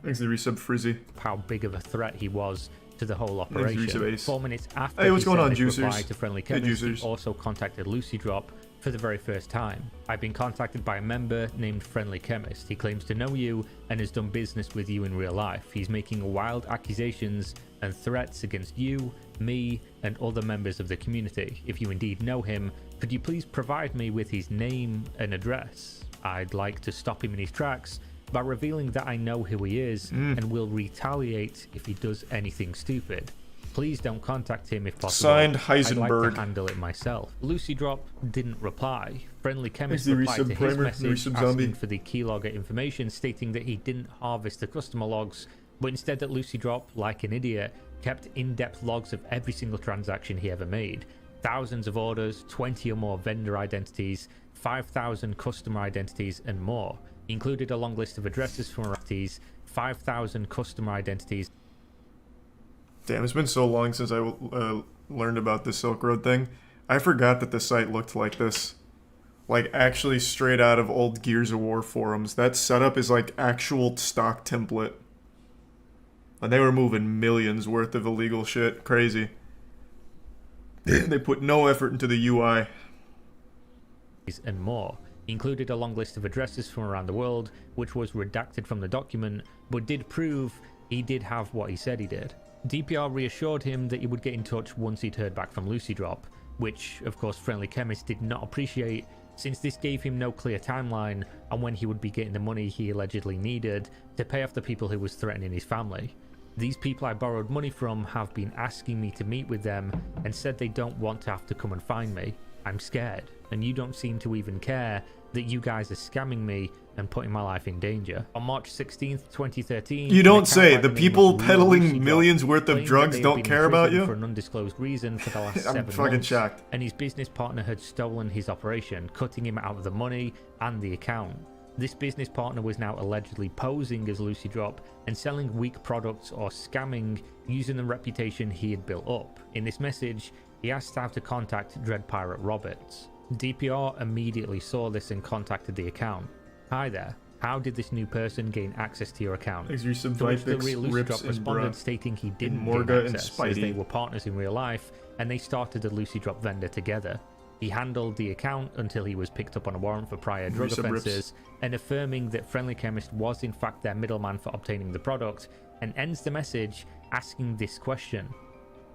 Thanks to the resub Frizzy. How big of a threat he was to the whole operation. 4 minutes after hey, what's going on, Juicers? Juicers? To Friendly Chemist, he also contacted Lucy Drop for the very first time. I've been contacted by a member named Friendly Chemist. He claims to know you and has done business with you in real life. He's making wild accusations and threats against you, me, and other members of the community. If you indeed know him, could you please provide me with his name and address? I'd like to stop him in his tracks by revealing that I know who he is and will retaliate if he does anything stupid. Please don't contact him if possible. Signed, Heisenberg. I'd like to handle it myself. Lucy Drop didn't reply. Friendly Chemist replied to his message asking for the keylogger information, stating that he didn't harvest the customer logs, but instead that Lucy Drop, like an idiot, kept in-depth logs of every single transaction he ever made. Thousands of orders, 20 or more vendor identities, 5,000 customer identities, and more. He included a long list of addresses from identities, 5,000 customer identities. Damn, it's been so long since I learned about the Silk Road thing. I forgot that the site looked like this. Like, actually straight out of old Gears of War forums. That setup is like actual stock template. And they were moving millions worth of illegal shit. Crazy. They put no effort into the UI. And more. He included a long list of addresses from around the world, which was redacted from the document, but did prove he did have what he said he did. DPR reassured him that he would get in touch once he'd heard back from Lucy Drop, which, of course, Friendly Chemist did not appreciate, since this gave him no clear timeline on when he would be getting the money he allegedly needed to pay off the people who was threatening his family. These people I borrowed money from have been asking me to meet with them and said they don't want to have to come and find me. I'm scared, and you don't seem to even care that you guys are scamming me and putting my life in danger. On March 16th, 2013... You don't say. The people peddling millions worth of drugs don't care about you? For an undisclosed reason for the last I'm 7 fucking months, shocked. and his business partner had stolen his operation, cutting him out of the money and the account. This business partner was now allegedly posing as Lucy Drop and selling weak products or scamming using the reputation he had built up. In this message, he asked how to contact Dread Pirate Roberts. DPR immediately saw this and contacted the account. Hi there. How did this new person gain access to your account? Is there some To which the Vipix, real Lucy Rips, Drop and responded Bruh, stating he and didn't Morga gain and access as they Spidey? were partners in real life and they started a Lucy Drop vendor together. He handled the account until he was picked up on a warrant for prior drug Resub Rips. offences and affirming that Friendly Chemist was in fact their middleman for obtaining the product, and ends the message asking this question: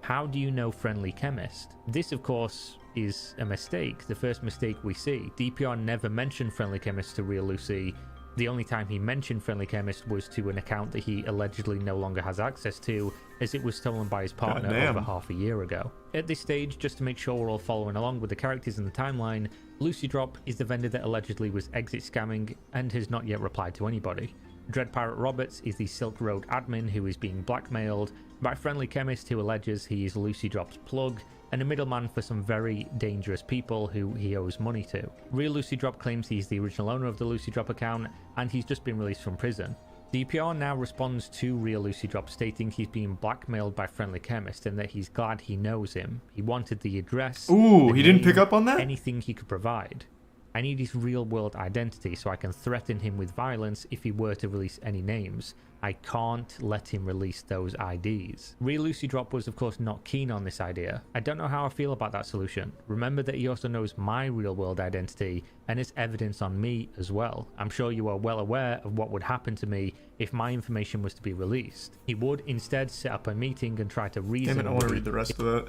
how do you know Friendly Chemist? This, of course, is a mistake, the first mistake we see. DPR never mentioned Friendly Chemist to Real Lucy. The only time he mentioned Friendly Chemist was to an account that he allegedly no longer has access to, as it was stolen by his partner Goddamn. over half a year ago. At this stage, just to make sure we're all following along with the characters in the timeline, Lucy Drop is the vendor that allegedly was exit scamming and has not yet replied to anybody. Dread Pirate Roberts is the Silk Road admin who is being blackmailed by Friendly Chemist, who alleges he is Lucy Drop's plug and a middleman for some very dangerous people who he owes money to. Real Lucy Drop claims he's the original owner of the Lucy Drop account and he's just been released from prison. DPR now responds to Real Lucy Drop stating he's being blackmailed by Friendly Chemist and that he's glad he knows him. He wanted the address. Ooh, the he didn't name, pick up on that? Anything he could provide. I need his real world identity so I can threaten him with violence if he were to release any names. I can't let him release those IDs. Real Lucy Drop was of course not keen on this idea. I don't know how I feel about that solution. Remember that he also knows my real world identity and is evidence on me as well. I'm sure you are well aware of what would happen to me if my information was to be released. He would instead set up a meeting and try to reason. Damn it, I want to read the rest of that.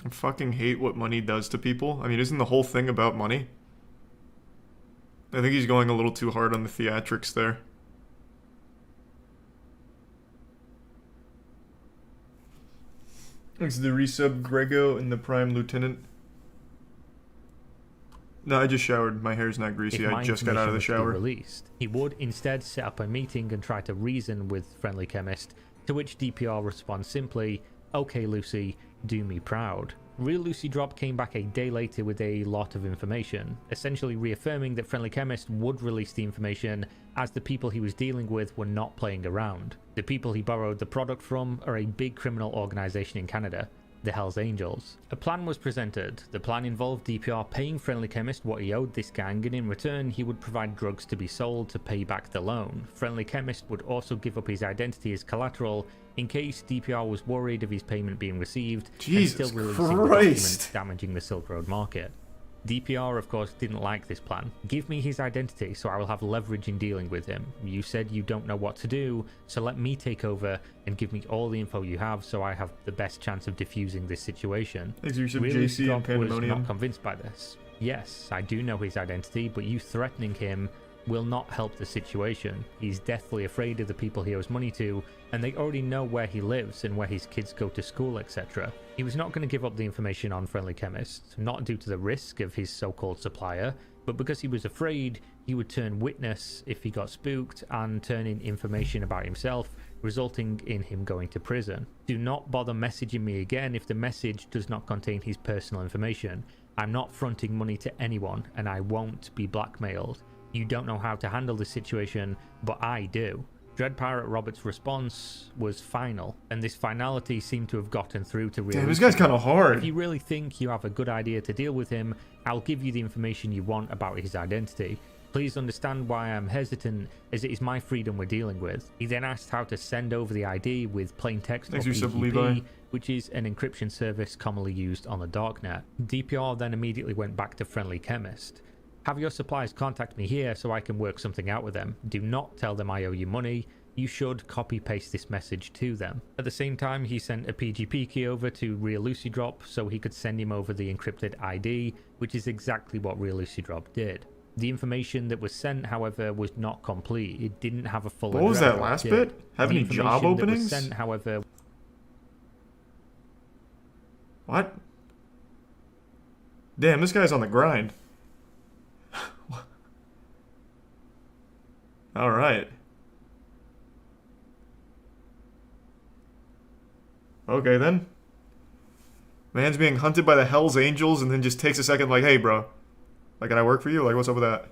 I fucking hate what money does to people. I mean, isn't the whole thing about money? I think he's going a little too hard on the theatrics there. Thanks to the resub Grego and the Prime Lieutenant. No, I just showered. My hair's not greasy. I just got out of the shower. Released. He would instead set up a meeting and try to reason with Friendly Chemist, to which DPR responds simply, "Okay, Lucy, do me proud." Real Lucy Drop came back a day later with a lot of information, essentially reaffirming that Friendly Chemist would release the information as the people he was dealing with were not playing around. The people he borrowed the product from are a big criminal organization in Canada, the Hells Angels. A plan was presented. The plan involved DPR paying Friendly Chemist what he owed this gang, and in return he would provide drugs to be sold to pay back the loan. Friendly Chemist would also give up his identity as collateral in case DPR was worried of his payment being received Jesus and still releasing the documents, damaging the Silk Road market. DPR, of course, didn't like this plan. Give me his identity so I will have leverage in dealing with him. You said you don't know what to do, so let me take over and give me all the info you have so I have the best chance of diffusing this situation. Real Lucy JC and Drop was Pandemonium. not convinced by this. Yes, I do know his identity, but you threatening him will not help the situation. He's deathly afraid of the people he owes money to, and they already know where he lives and where his kids go to school, etc. He was not going to give up the information on Friendly Chemist, not due to the risk of his so-called supplier, But because he was afraid, he would turn witness if he got spooked and turn in information about himself, resulting in him going to prison. Do not bother messaging me again if the message does not contain his personal information. I'm not fronting money to anyone, and I won't be blackmailed. You don't know how to handle this situation, but I do. Dread Pirate Robert's response was final, and this finality seemed to have gotten through to real. Damn, this guy's kind of hard. If you really think you have a good idea to deal with him, I'll give you the information you want about his identity. Please understand why I'm hesitant, as it is my freedom we're dealing with. He then asked how to send over the ID with plain text or PGP, which is an encryption service commonly used on the darknet. DPR then immediately went back to Friendly Chemist. Have your suppliers contact me here so I can work something out with them. Do not tell them I owe you money. You should copy-paste this message to them. At the same time, he sent a PGP key over to Real Lucy Drop so he could send him over the encrypted ID, which is exactly what Real Lucy Drop did. The information that was sent, however, was not complete. It didn't have a full address. What was that last bit? Have any job openings? That was sent, however... What? Damn, this guy's on the grind. Alright. Okay then. Man's being hunted by the Hell's Angels and then just takes a second like, hey bro, like, can I work for you? Like, what's up with that?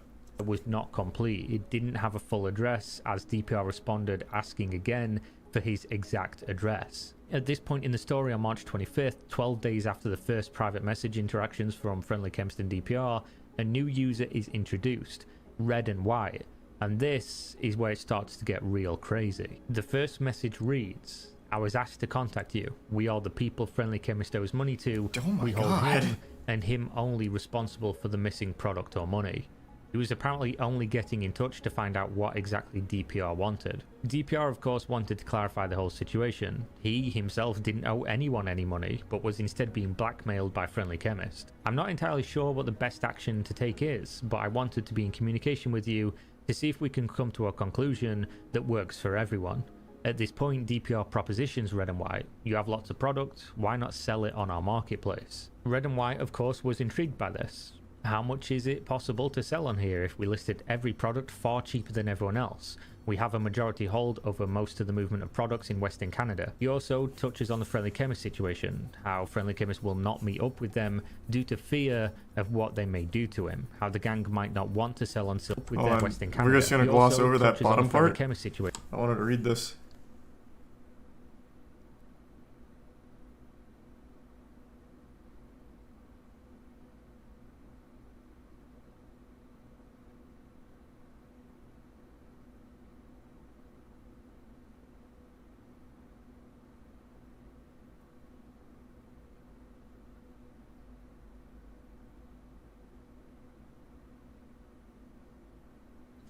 Was not complete. It didn't have a full address, as DPR responded asking again for his exact address. At this point in the story, on March 25th, 12 days after the first private message interactions from Friendly Chemist and DPR, a new user is introduced, Red and White, and this is where it starts to get real crazy. The first message reads, I was asked to contact you. We are the people Friendly Chemist owes money to. We hold him and him only responsible for the missing product or money. He was apparently only getting in touch to find out what exactly DPR wanted. DPR of course wanted to clarify the whole situation. He himself didn't owe anyone any money, but was instead being blackmailed by Friendly Chemist. I'm not entirely sure what the best action to take is, but I wanted to be in communication with you to see if we can come to a conclusion that works for everyone. At this point, DPR propositions Red and White. You have lots of product, why not sell it on our marketplace? Red and White of course was intrigued by this. How much is it possible to sell on here if we listed every product far cheaper than everyone else? We have a majority hold over most of the movement of products in Western Canada. He also touches on the Friendly Chemist situation, how Friendly Chemist will not meet up with them due to fear of what they may do to him, how the gang might not want to sell on silk with their Western Canada. We're just going to gloss over that bottom part. Chemist situation. I wanted to read this.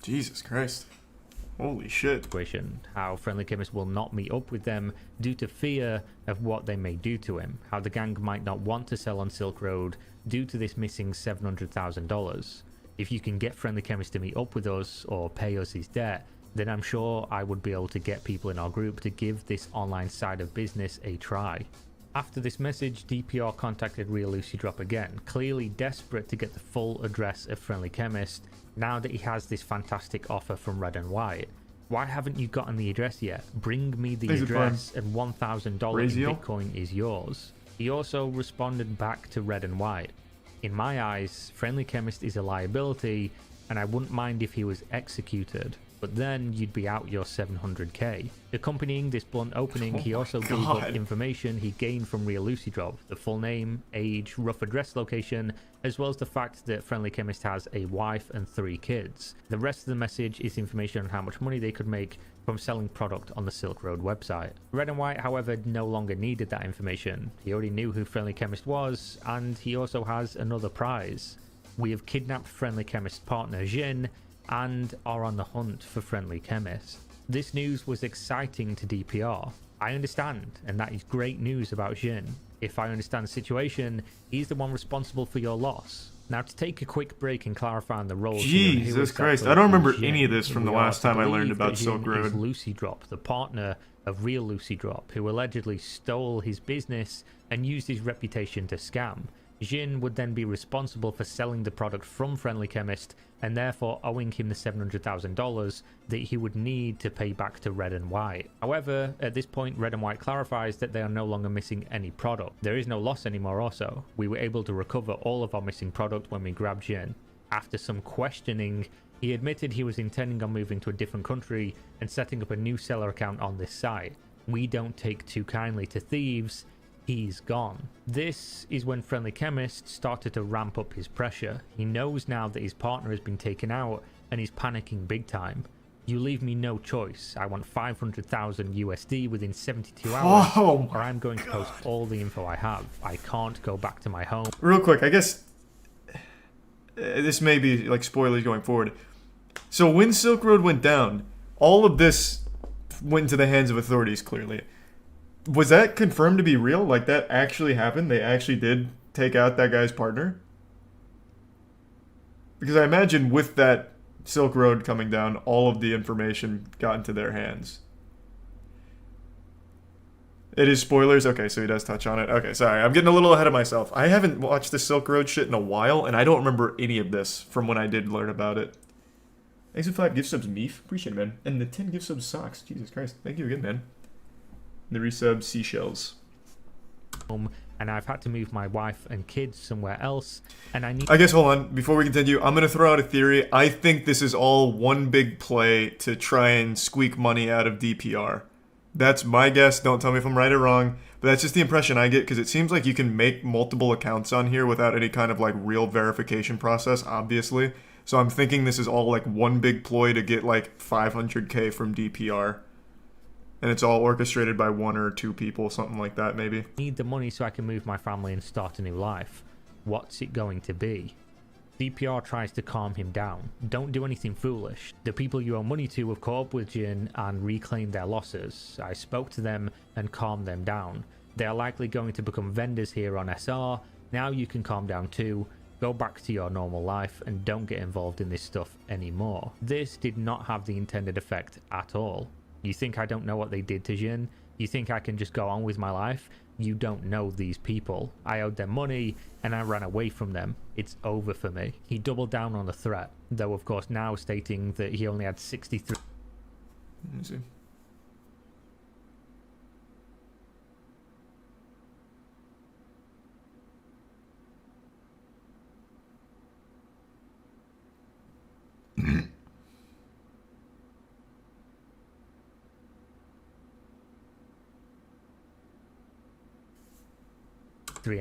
Jesus Christ. Holy shit. How Friendly Chemist will not meet up with them due to fear of what they may do to him. How the gang might not want to sell on Silk Road due to this missing $700,000. If you can get Friendly Chemist to meet up with us or pay us his debt, then I'm sure I would be able to get people in our group to give this online side of business a try. After this message, DPR contacted Real Lucy Drop again, clearly desperate to get the full address of Friendly Chemist now that he has this fantastic offer from Red and White. Why haven't you gotten the address yet? Bring me the address and $1,000 in Bitcoin is yours. He also responded back to Red and White. In my eyes, Friendly Chemist is a liability and I wouldn't mind if he was executed, but then you'd be out your 700k. Accompanying this blunt opening, he also gave up information he gained from Real Lucy Drop, the full name, age, rough address location, as well as the fact that Friendly Chemist has a wife and 3 kids. The rest of the message is information on how much money they could make from selling product on the Silk Road website. Red and White, however, no longer needed that information. He already knew who Friendly Chemist was, and he also has another prize. We have kidnapped Friendly Chemist's partner Jin, and are on the hunt for Friendly Chemist. This news was exciting to DPR. I understand, and that is great news about Jin. If I understand the situation, he's the one responsible for your loss. Now, to take a quick break and clarify on the roles. Jesus Christ, I don't remember any of this from the last time I learned about Silk Road. Is Lucy Drop, the partner of Real Lucy Drop, who allegedly stole his business and used his reputation to scam. Jin would then be responsible for selling the product from Friendly Chemist and therefore owing him the $700,000 that he would need to pay back to Red and White. However, at this point, Red and White clarifies that they are no longer missing any product. There is no loss anymore also. We were able to recover all of our missing product when we grabbed Jin. After some questioning, he admitted he was intending on moving to a different country and setting up a new seller account on this site. We don't take too kindly to thieves. He's gone. This is when Friendly Chemist started to ramp up his pressure. He knows now that his partner has been taken out and he's panicking big time. You leave me no choice. I want 500,000 USD within 72 hours, or I'm going to post all the info I have. I can't go back to my home. Real quick, I guess this may be like spoilers going forward. So when Silk Road went down, all of this went into the hands of authorities, clearly. Was that confirmed to be real? Like, that actually happened? They actually did take out that guy's partner? Because I imagine with that Silk Road coming down, all of the information got into their hands. It is spoilers? Okay, so he does touch on it. Okay, sorry. I'm getting a little ahead of myself. I haven't watched the Silk Road shit in a while, and I don't remember any of this from when I did learn about it. Thanks for 5 gift subs, Meef. Appreciate it, man. And the 10 gift subs socks. Jesus Christ. Thank you again, man. The resub seashells. And I've had to move my wife and kids somewhere else, and I guess, hold on, before we continue, I'm going to throw out a theory. I think this is all one big play to try and squeak money out of DPR. That's my guess. Don't tell me if I'm right or wrong, but that's just the impression I get, because it seems like you can make multiple accounts on here without any kind of like real verification process, obviously. So I'm thinking this is all like one big ploy to get like 500k from DPR. And it's all orchestrated by 1 or 2 people, something like that, maybe. Need the money so I can move my family and start a new life. What's it going to be? DPR tries to calm him down. Don't do anything foolish. The people you owe money to have caught up with Jin and reclaimed their losses. I spoke to them and calmed them down. They are likely going to become vendors here on SR. Now you can calm down too. Go back to your normal life and don't get involved in this stuff anymore. This did not have the intended effect at all. You think I don't know what they did to Jin? You think I can just go on with my life? You don't know these people. I owed them money and I ran away from them. It's over for me. He doubled down on the threat, though of course now stating that he only had 63. Let me see.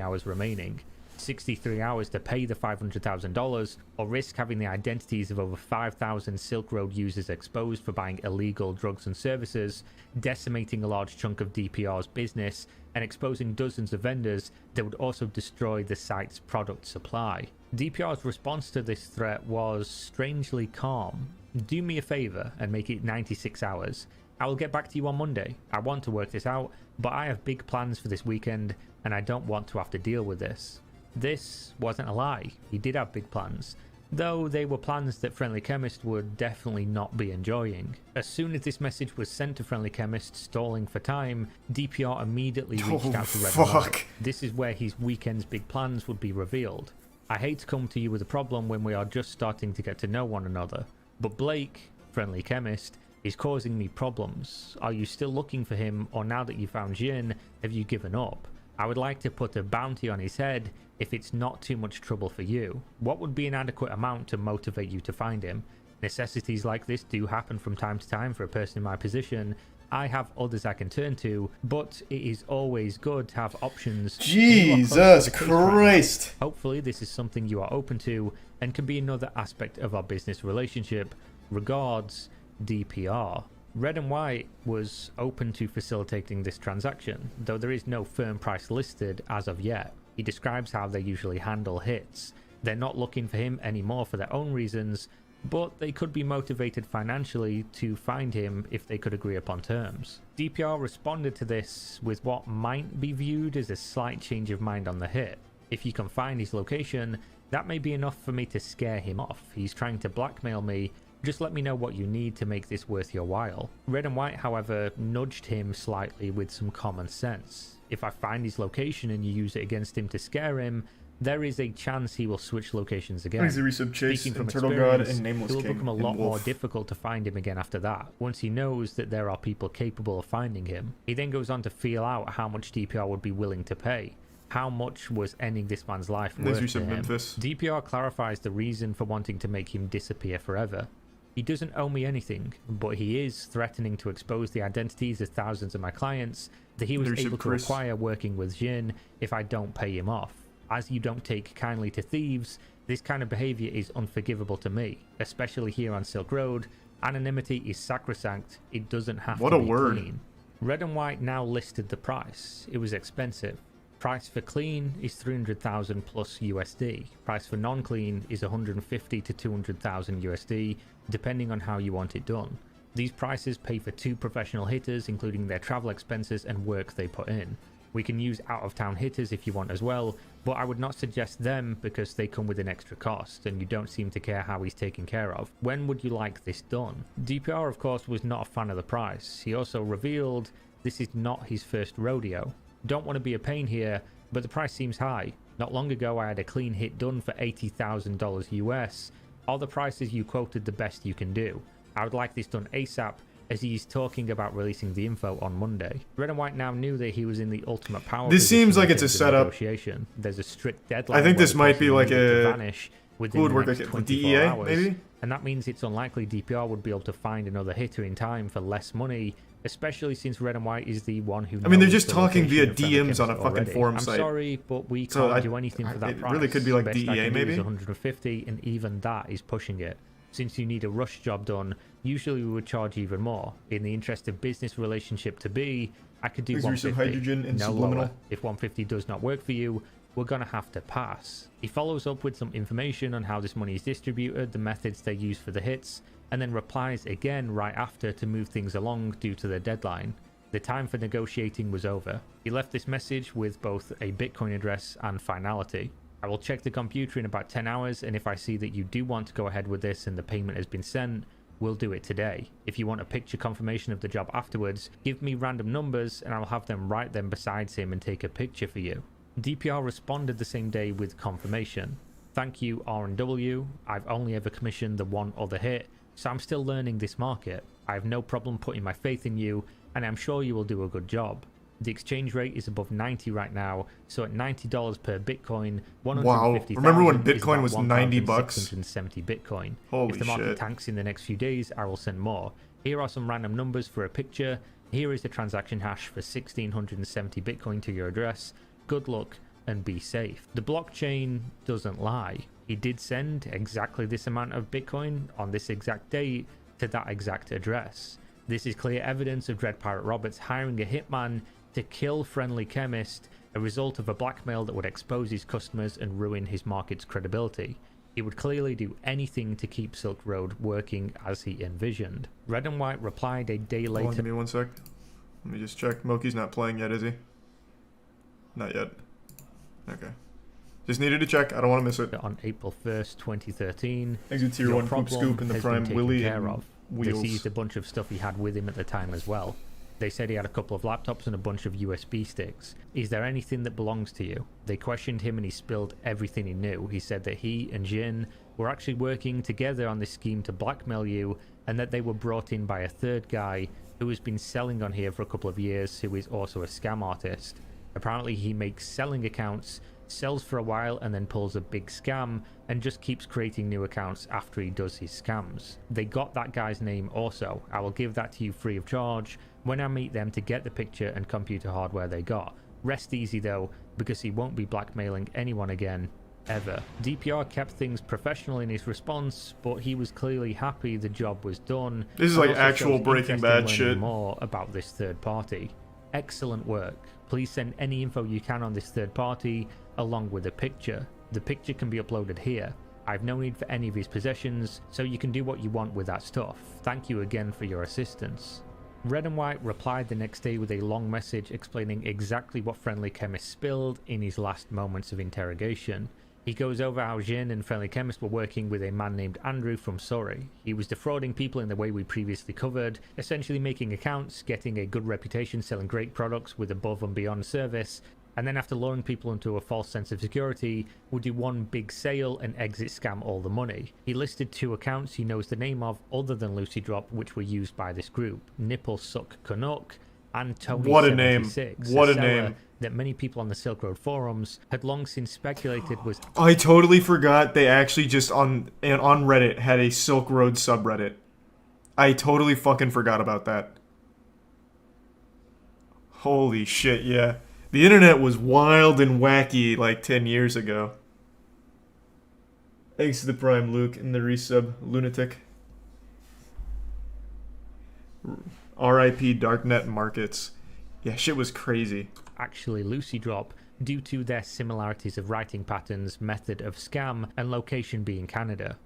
Hours remaining. 63 hours to pay the $500,000 or risk having the identities of over 5,000 Silk Road users exposed for buying illegal drugs and services, decimating a large chunk of DPR's business, and exposing dozens of vendors that would also destroy the site's product supply. DPR's response to this threat was strangely calm. Do me a favor and make it 96 hours. I will get back to you on Monday. I want to work this out, but I have big plans for this weekend and I don't want to have to deal with this. This wasn't a lie. He did have big plans, though they were plans that Friendly Chemist would definitely not be enjoying. As soon as this message was sent to Friendly Chemist, stalling for time, DPR immediately reached out to Red and White. This is where his weekend's big plans would be revealed. I hate to come to you with a problem when we are just starting to get to know one another, but Blake, Friendly Chemist, is causing me problems. Are you still looking for him, or now that you found Jin, have you given up? I would like to put a bounty on his head if it's not too much trouble for you. What would be an adequate amount to motivate you to find him? Necessities like this do happen from time to time for a person in my position. I have others I can turn to, but it is always good to have options. Jesus Christ! Hopefully this is something you are open to and can be another aspect of our business relationship. Regards, DPR. Red and White was open to facilitating this transaction, though there is no firm price listed as of yet. He describes how they usually handle hits. They're not looking for him anymore for their own reasons, but they could be motivated financially to find him if they could agree upon terms. DPR responded to this with what might be viewed as a slight change of mind on the hit. If you can find his location, that may be enough for me to scare him off. He's trying to blackmail me. Just let me know what you need to make this worth your while. Red and White, however, nudged him slightly with some common sense. If I find his location and you use it against him to scare him, there is a chance he will switch locations again. Thanks to Resub Chase Speaking and from Turtle God experience, and Nameless it will King become a and lot more Wolf. difficult to find him again after that, once he knows that there are people capable of finding him. He then goes on to feel out how much DPR would be willing to pay. How much was ending this man's life Thanks worth to to him? Memphis. DPR clarifies the reason for wanting to make him disappear forever. He doesn't owe me anything, but he is threatening to expose the identities of thousands of my clients that he was There's able to Chris. acquire working with Jin if I don't pay him off. As you don't take kindly to thieves, this kind of behavior is unforgivable to me, especially here on Silk Road. Anonymity is sacrosanct. It doesn't have What to a be word. clean. Red and White now listed the price. It was expensive. Price for clean is 300,000 plus USD. Price for non-clean is 150 to 200,000 USD, depending on how you want it done. These prices pay for 2 professional hitters, including their travel expenses and work they put in. We can use out-of-town hitters if you want as well, but I would not suggest them because they come with an extra cost, and you don't seem to care how he's taken care of. When would you like this done? DPR, of course, was not a fan of the price. He also revealed this is not his first rodeo. Don't want to be a pain here, but the price seems high. Not long ago, I had a clean hit done for $80,000 US. Are the prices you quoted the best you can do? I would like this done ASAP, as he's talking about releasing the info on Monday. Red and White now knew that he was in the ultimate power. This seems position like in it's a terms of setup. negotiation. There's a strict deadline. I think where this the might be person like needed to a... vanish Who within would the work next like it? 24 DEA, hours. maybe? And that means it's unlikely DPR would be able to find another hitter in time for less money, especially since Red and White is the one who I mean, they're knows just the talking via location of friendly DMs on a chemists fucking already. forum I'm site. sorry, but we So can't do anything for that it price. really could be like Best I DEA, can do maybe? is 150, and even that is pushing it. Since you need a rush job done, usually we would charge even more. In the interest of business relationship to be, I could do Please use some 150, hydrogen and no subliminal. lower. If 150 does not work for you, we're gonna have to pass. He follows up with some information on how this money is distributed, the methods they use for the hits, and then replies again right after to move things along due to the deadline. The time for negotiating was over. He left this message with both a Bitcoin address and finality. I will check the computer in about 10 hours, and if I see that you do want to go ahead with this and the payment has been sent, we'll do it today. If you want a picture confirmation of the job afterwards, give me random numbers and I'll have them write them beside him and take a picture for you. DPR responded the same day with confirmation. Thank you, R&W. I've only ever commissioned the one other hit, so I'm still learning this market. I have no problem putting my faith in you, and I'm sure you will do a good job. The exchange rate is above 90 right now, so at $90 per Bitcoin, 150,000 remember when is Bitcoin about was 90 bucks? 1,670 Bitcoin. Holy If the market shit. tanks in the next few days, I will send more. Here are some random numbers for a picture. Here is the transaction hash for 1,670 Bitcoin to your address. Good luck and be safe. The blockchain doesn't lie. He did send exactly this amount of Bitcoin on this exact date to that exact address. This is clear evidence of Dread Pirate Roberts hiring a hitman to kill Friendly Chemist, a result of a blackmail that would expose his customers and ruin his market's credibility. He would clearly do anything to keep Silk Road working as he envisioned. Red and White replied a day Hold on, later. give me one sec. Let me just check. Moki's not playing yet, is he? Not yet. Okay. Just needed to check. I don't want to miss it. On April 1st, 2013. Exit tier Your 1 Poop problem Scoop and the has been Prime taken Willy care and of. Wheels. They seized a bunch of stuff he had with him at the time as well. They said he had a couple of laptops and a bunch of USB sticks. Is there anything that belongs to you? They questioned him and he spilled everything he knew. He said that he and Jin were actually working together on this scheme to blackmail you, and that they were brought in by a third guy who has been selling on here for a couple of years, who is also a scam artist. Apparently he makes selling accounts, sells for a while and then pulls a big scam and just keeps creating new accounts after he does his scams. They got that guy's name also. I will give that to you free of charge when I meet them to get the picture and computer hardware they got. Rest easy though, because he won't be blackmailing anyone again, ever. DPR kept things professional in his response, but he was clearly happy the job was done. This is and like also actual shows Breaking interest in Bad learning shit. more about this third party. Excellent work. Please send any info you can on this third party along with a picture. The picture can be uploaded here. I've no need for any of his possessions, so you can do what you want with that stuff. Thank you again for your assistance. Red and White replied the next day with a long message explaining exactly what Friendly Chemist spilled in his last moments of interrogation. He goes over how Jin and Friendly Chemist were working with a man named Andrew from Surrey. He was defrauding people in the way we previously covered, essentially making accounts, getting a good reputation, selling great products with above and beyond service, and then after luring people into a false sense of security, would do one big sale and exit scam all the money. He listed 2 accounts he knows the name of other than Lucy Drop, which were used by this group, Nipple Suck Canuck and Tony What a name. 76, What a seller name. that many people on the Silk Road forums had long since speculated was... I totally forgot they actually just on Reddit had a Silk Road subreddit. I totally fucking forgot about that. Holy shit, yeah. The internet was wild and wacky like 10 years ago. Thanks to the Prime Luke and the resub Lunatic. RIP Darknet Markets. Yeah, shit was crazy. Actually Lucy Drop, due to their similarities of writing patterns, method of scam, and location being Canada.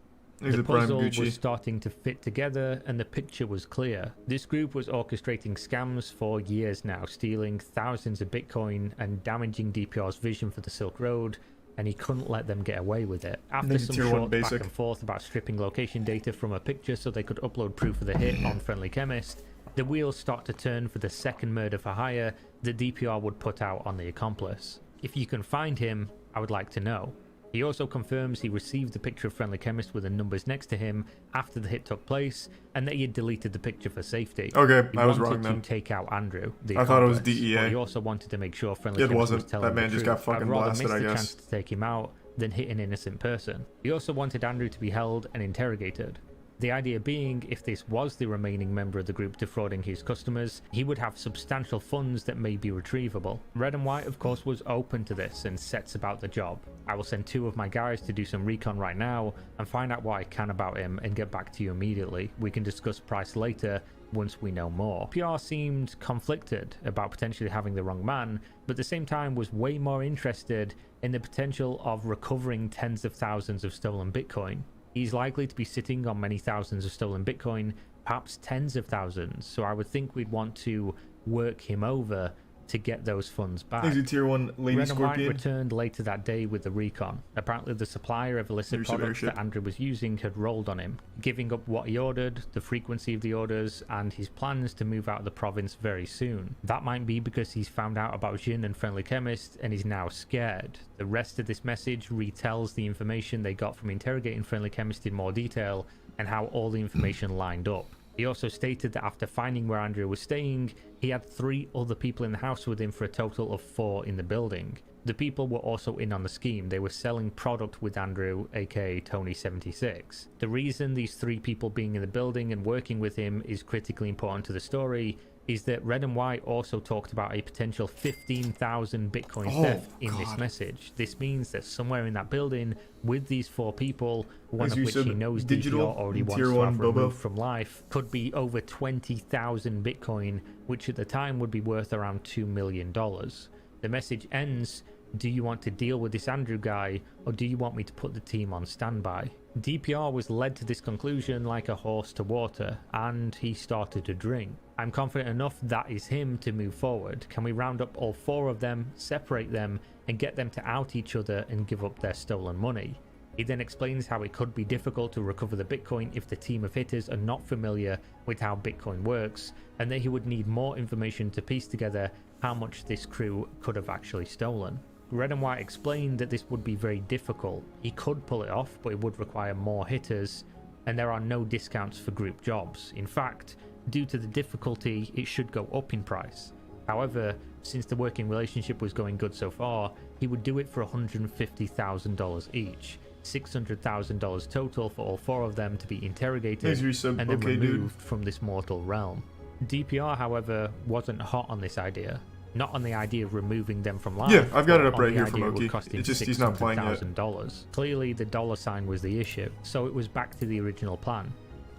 There's The a Prime puzzle Gucci. was starting to fit together and the picture was clear. This group was orchestrating scams for years now, stealing thousands of Bitcoin and damaging DPR's vision for the Silk Road, and he couldn't let them get away with it. After Maybe some tier 1 short back basic. and forth about stripping location data from a picture so they could upload proof of the hit on Friendly Chemist, the wheels start to turn for the second murder for hire the DPR would put out on the accomplice. If you can find him, I would like to know. He also confirms he received the picture of Friendly Chemist with the numbers next to him after the hit took place, and that he had deleted the picture for safety. Okay, He I was wanted wrong then. to take out Andrew, the I thought it was accomplice, DEA. but he also wanted to make sure Friendly It Chemist wasn't. was telling That man the just truth. got fucking I'd rather blasted, miss I the guess. chance to take him out than hit an innocent person. He also wanted Andrew to be held and interrogated. The idea being, if this was the remaining member of the group defrauding his customers, he would have substantial funds that may be retrievable. Red and White, of course, was open to this and sets about the job. I will send 2 of my guys to do some recon right now and find out what I can about him and get back to you immediately. We can discuss price later once we know more. PR seemed conflicted about potentially having the wrong man, but at the same time was way more interested in the potential of recovering tens of thousands of stolen Bitcoin. He's likely to be sitting on many thousands of stolen Bitcoin, perhaps tens of thousands, so I would think we'd want to work him over to get those funds back. Thanks to tier 1 Lady Red and White Scorpion. returned later that day with the recon. Apparently the supplier of illicit Your severe products shit. that Andrew was using had rolled on him, giving up what he ordered, the frequency of the orders, and his plans to move out of the province very soon. That might be because he's found out about Jin and Friendly Chemist and is now scared. The rest of this message retells the information they got from interrogating Friendly Chemist in more detail and how all the information lined up. He also stated that after finding where Andrew was staying, he had 3 other people in the house with him for a total of 4 in the building. The people were also in on the scheme. They were selling product with Andrew, aka Tony76. The reason these 3 people being in the building and working with him is critically important to the story is that Red and White also talked about a potential 15,000 Bitcoin theft in this message. This means that somewhere in that building with these 4 people, one of which he knows DPR already wants to have removed from life, could be over 20,000 Bitcoin, which at the time would be worth around $2 million. The message ends, do you want to deal with this Andrew guy, or do you want me to put the team on standby? DPR was led to this conclusion like a horse to water, and he started to drink. I'm confident enough that is him to move forward. Can we round up all 4 of them, separate them, and get them to out each other and give up their stolen money? He then explains how it could be difficult to recover the Bitcoin if the team of hitters are not familiar with how Bitcoin works, and that he would need more information to piece together how much this crew could have actually stolen. Red and White explained that this would be very difficult. He could pull it off, but it would require more hitters, and there are no discounts for group jobs. In fact, due to the difficulty, it should go up in price. However, since the working relationship was going good so far, he would do it for $150,000 each. $600,000 total for all 4 of them to be interrogated and then removed from this mortal realm. DPR, however, wasn't hot on this idea. Not on the idea of removing them from life. Yeah, I've got it up on right the here for idea it would Moki. cost him It's just he's not playing yet. $600,000. Clearly, the dollar sign was the issue, so it was back to the original plan.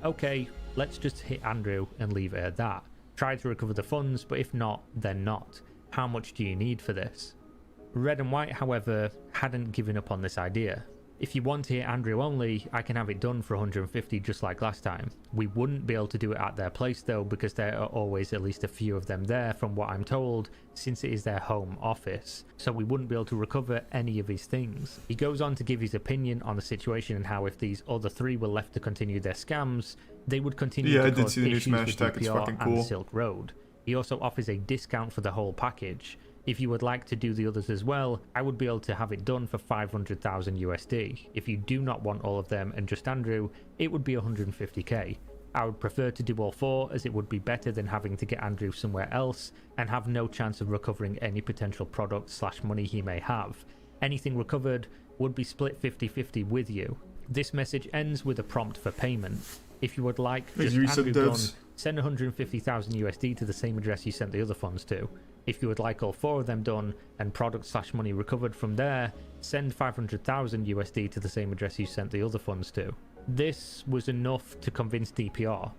Okay, let's just hit Andrew and leave it at that. Try to recover the funds, but if not, then not. How much do you need for this? Red and White, however, hadn't given up on this idea. If you want to hit Andrew only, I can have it done for 150 just like last time. We wouldn't be able to do it at their place though, because there are always at least a few of them there from what I'm told, since it is their home office. So we wouldn't be able to recover any of his things. He goes on to give his opinion on the situation and how if these other 3 were left to continue their scams, they would continue to cause issues with DPR and Silk Road. He also offers a discount for the whole package. If you would like to do the others as well, I would be able to have it done for 500,000 USD. If you do not want all of them and just Andrew, it would be 150k. I would prefer to do all 4, as it would be better than having to get Andrew somewhere else and have no chance of recovering any potential product/money he may have. Anything recovered would be split 50-50 with you. This message ends with a prompt for payment. If you would like just Andrew done, send 150,000 USD to the same address you sent the other funds to. If you would like all 4 of them done and product/money recovered from there, send 500,000 USD to the same address you sent the other funds to. This was enough to convince DPR.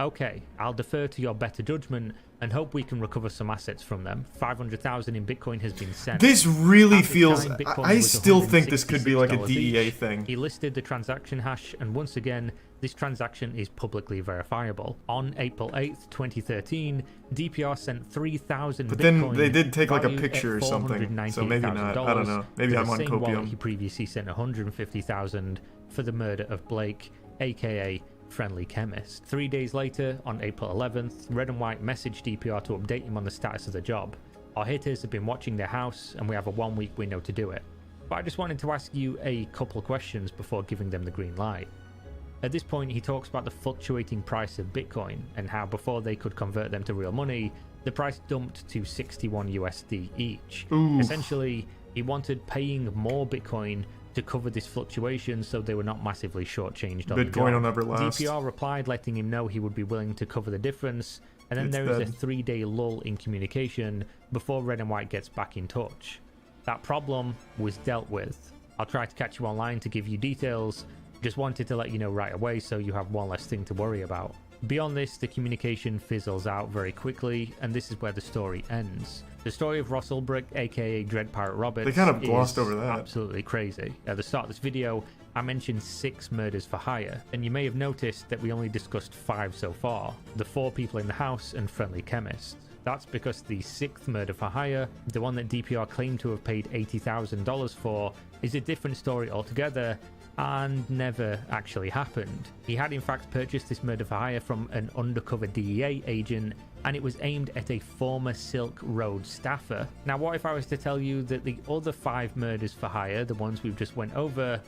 Okay, I'll defer to your better judgment and hope we can recover some assets from them. 500,000 in Bitcoin has been sent. This really At the feels... time, Bitcoin I was still think this could be like a $166 DEA each. thing. He listed the transaction hash, and once again, this transaction is publicly verifiable. On April 8th, 2013, DPR sent 3,000 But Bitcoin, then they did take like a valued picture at or something, so maybe not. I don't know. Maybe to I'm the on same wallet copium. he previously sent 150,000 for the murder of Blake, aka Friendly Chemist. 3 days later, on April 11th, Red and White messaged DPR to update him on the status of the job. Our hitters have been watching their house, and we have a 1-week window to do it. But I just wanted to ask you a couple of questions before giving them the green light. At this point, he talks about the fluctuating price of Bitcoin, and how before they could convert them to real money, the price dumped to 61 USD each. Ooh. Essentially, he wanted paying more Bitcoin to cover this fluctuation so they were not massively shortchanged on the Bitcoin will job. never last. DPR replied letting him know he would be willing to cover the difference, and then there is a 3-day lull in communication before Red and White gets back in touch. That problem was dealt with. I'll try to catch you online to give you details, just wanted to let you know right away so you have one less thing to worry about. Beyond this, the communication fizzles out very quickly, and this is where the story ends. The story of Ross Ulbricht, aka Dread Pirate Roberts, They kind of glossed is over that. absolutely crazy. At the start of this video, I mentioned 6 murders for hire, and you may have noticed that we only discussed 5 so far, the 4 people in the house and Friendly Chemist. That's because the 6th murder for hire, the one that DPR claimed to have paid $80,000 for, is a different story altogether, and never actually happened. He had in fact purchased this murder for hire from an undercover DEA agent, and it was aimed at a former Silk Road staffer. Now what if I was to tell you that the other 5 murders for hire, the ones we've just went over,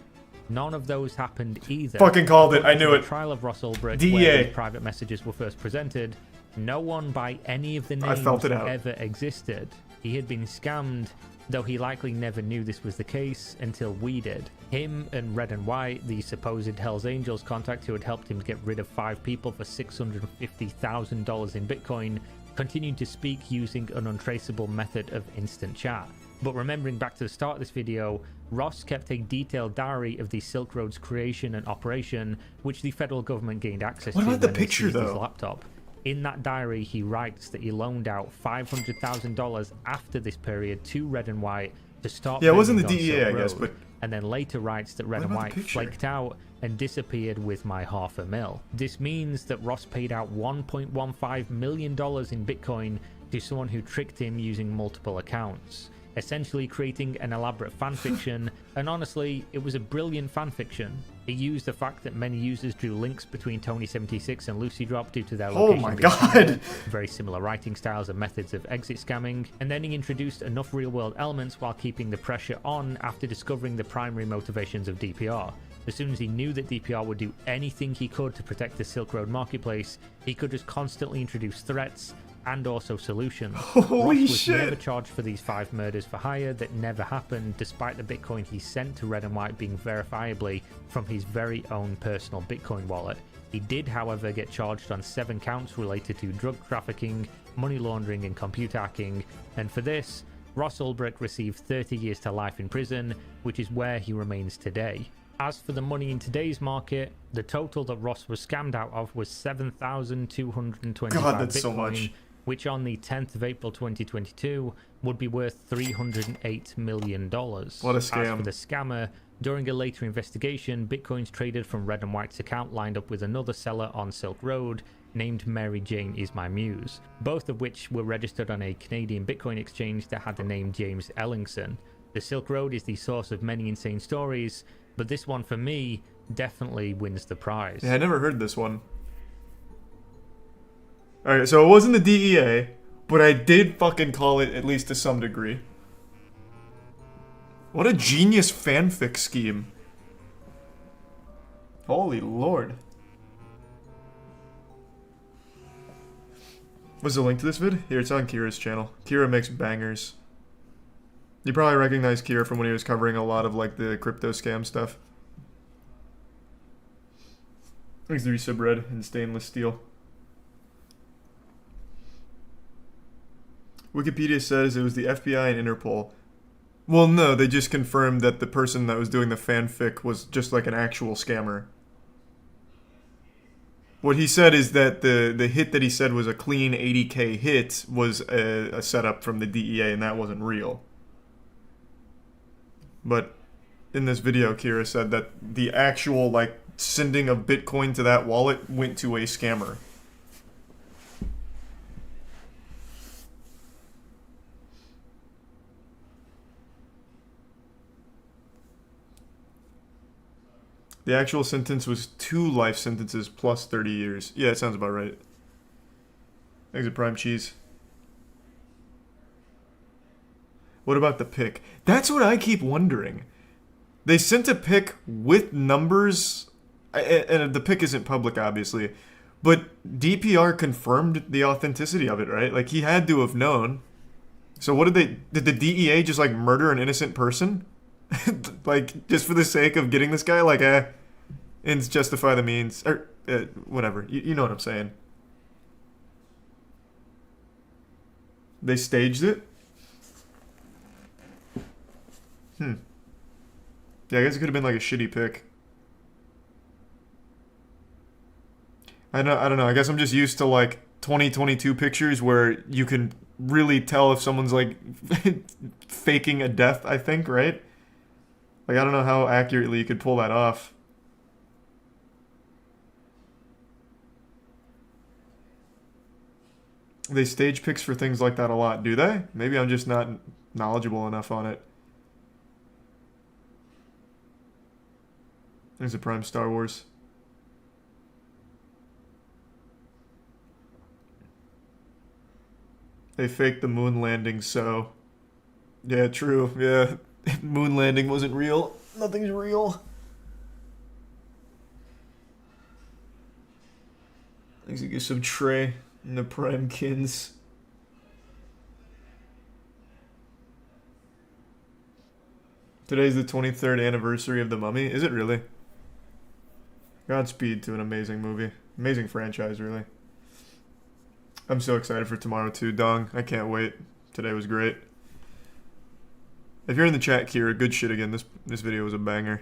none of those happened either? Fucking called it, I knew it. The trial of Ross Ulbricht, DEA. where these private messages were first presented, no one by any of the names ever existed. He had been scammed, though he likely never knew this was the case until we did. Him and Red and White, the supposed Hells Angels contact who had helped him get rid of 5 people for $650,000 in Bitcoin, continued to speak using an untraceable method of instant chat. But remembering back to the start of this video, Ross kept a detailed diary of the Silk Road's creation and operation, which the federal government gained access to when they seized his laptop. In that diary, he writes that he loaned out $500,000 after this period to Red and White to start. Yeah, it wasn't the vending on DEA, Silk I guess, Road, but... and then later writes that Red and White flaked out and disappeared with my $500,000. This means that Ross paid out $1.15 million in Bitcoin to someone who tricked him using multiple accounts, essentially creating an elaborate fanfiction, and honestly, it was a brilliant fanfiction. It used the fact that many users drew links between Tony76 and Lucy Drop due to their Oh location my being God. similar, very similar writing styles and methods of exit scamming, and then he introduced enough real-world elements while keeping the pressure on after discovering the primary motivations of DPR. As soon as he knew that DPR would do anything he could to protect the Silk Road marketplace, he could just constantly introduce threats and also solutions. Holy Ross was shit. never charged for these 5 murders for hire that never happened, despite the Bitcoin he sent to Red and White being verifiably from his very own personal Bitcoin wallet. He did, however, get charged on 7 counts related to drug trafficking, money laundering and computer hacking, and for this, Ross Ulbricht received 30 years to life in prison, which is where he remains today. As for the money in today's market, the total that Ross was scammed out of was 7,225 God, that's Bitcoin, so much. which on the 10th of April 2022 would be worth $308 million. What a scam. As for the scammer, during a later investigation, Bitcoins traded from Red and White's account lined up with another seller on Silk Road named Mary Jane Is My Muse, both of which were registered on a Canadian Bitcoin exchange that had the name James Ellingson. The Silk Road is the source of many insane stories, but this one for me definitely wins the prize. Yeah, I never heard this one. Alright, so it wasn't the DEA. But I did fucking call it, at least to some degree. What a genius fanfic scheme. Holy lord. What's the link to this vid? Here, it's on Kira's channel. Kira makes bangers. You probably recognize Kira from when he was covering a lot of like the crypto scam stuff. Thanks to Resub Red and Stainless Steel. Wikipedia says it was the FBI and Interpol. Well, no, they just confirmed that the person that was doing the fanfic was just like an actual scammer. What he said is that the hit that he said was a clean 80k hit was a setup from the DEA and that wasn't real. But in this video, Kira said that the actual like sending of Bitcoin to that wallet went to a scammer. The actual sentence was 2 life sentences plus 30 years. Yeah, it sounds about right. Exit Prime Cheese. What about the pic? That's what I keep wondering. They sent a pic with numbers, and the pic isn't public, obviously, but DPR confirmed the authenticity of it, right? Like, he had to have known. So what did the DEA just, like, murder an innocent person? Like, just for the sake of getting this guy? Like, ends justify the means. Or, whatever. You know what I'm saying. They staged it? Yeah, I guess it could have been like a shitty pick. I don't know. I guess I'm just used to like 2022 pictures where you can really tell if someone's like faking a death, I think, right? Like, I don't know how accurately you could pull that off. They stage pics for things like that a lot, do they? Maybe I'm just not knowledgeable enough on it. There's a Prime Star Wars. They faked the moon landing, so... Yeah, true. Yeah. Moon landing wasn't real. Nothing's real. Thanks to get some Trey in the Prime Kins. Today's the 23rd anniversary of The Mummy. Is it really? Godspeed to an amazing movie. Amazing franchise, really. I'm so excited for tomorrow too, Dong. I can't wait. Today was great. If you're in the chat, Kira, good shit again. This video was a banger.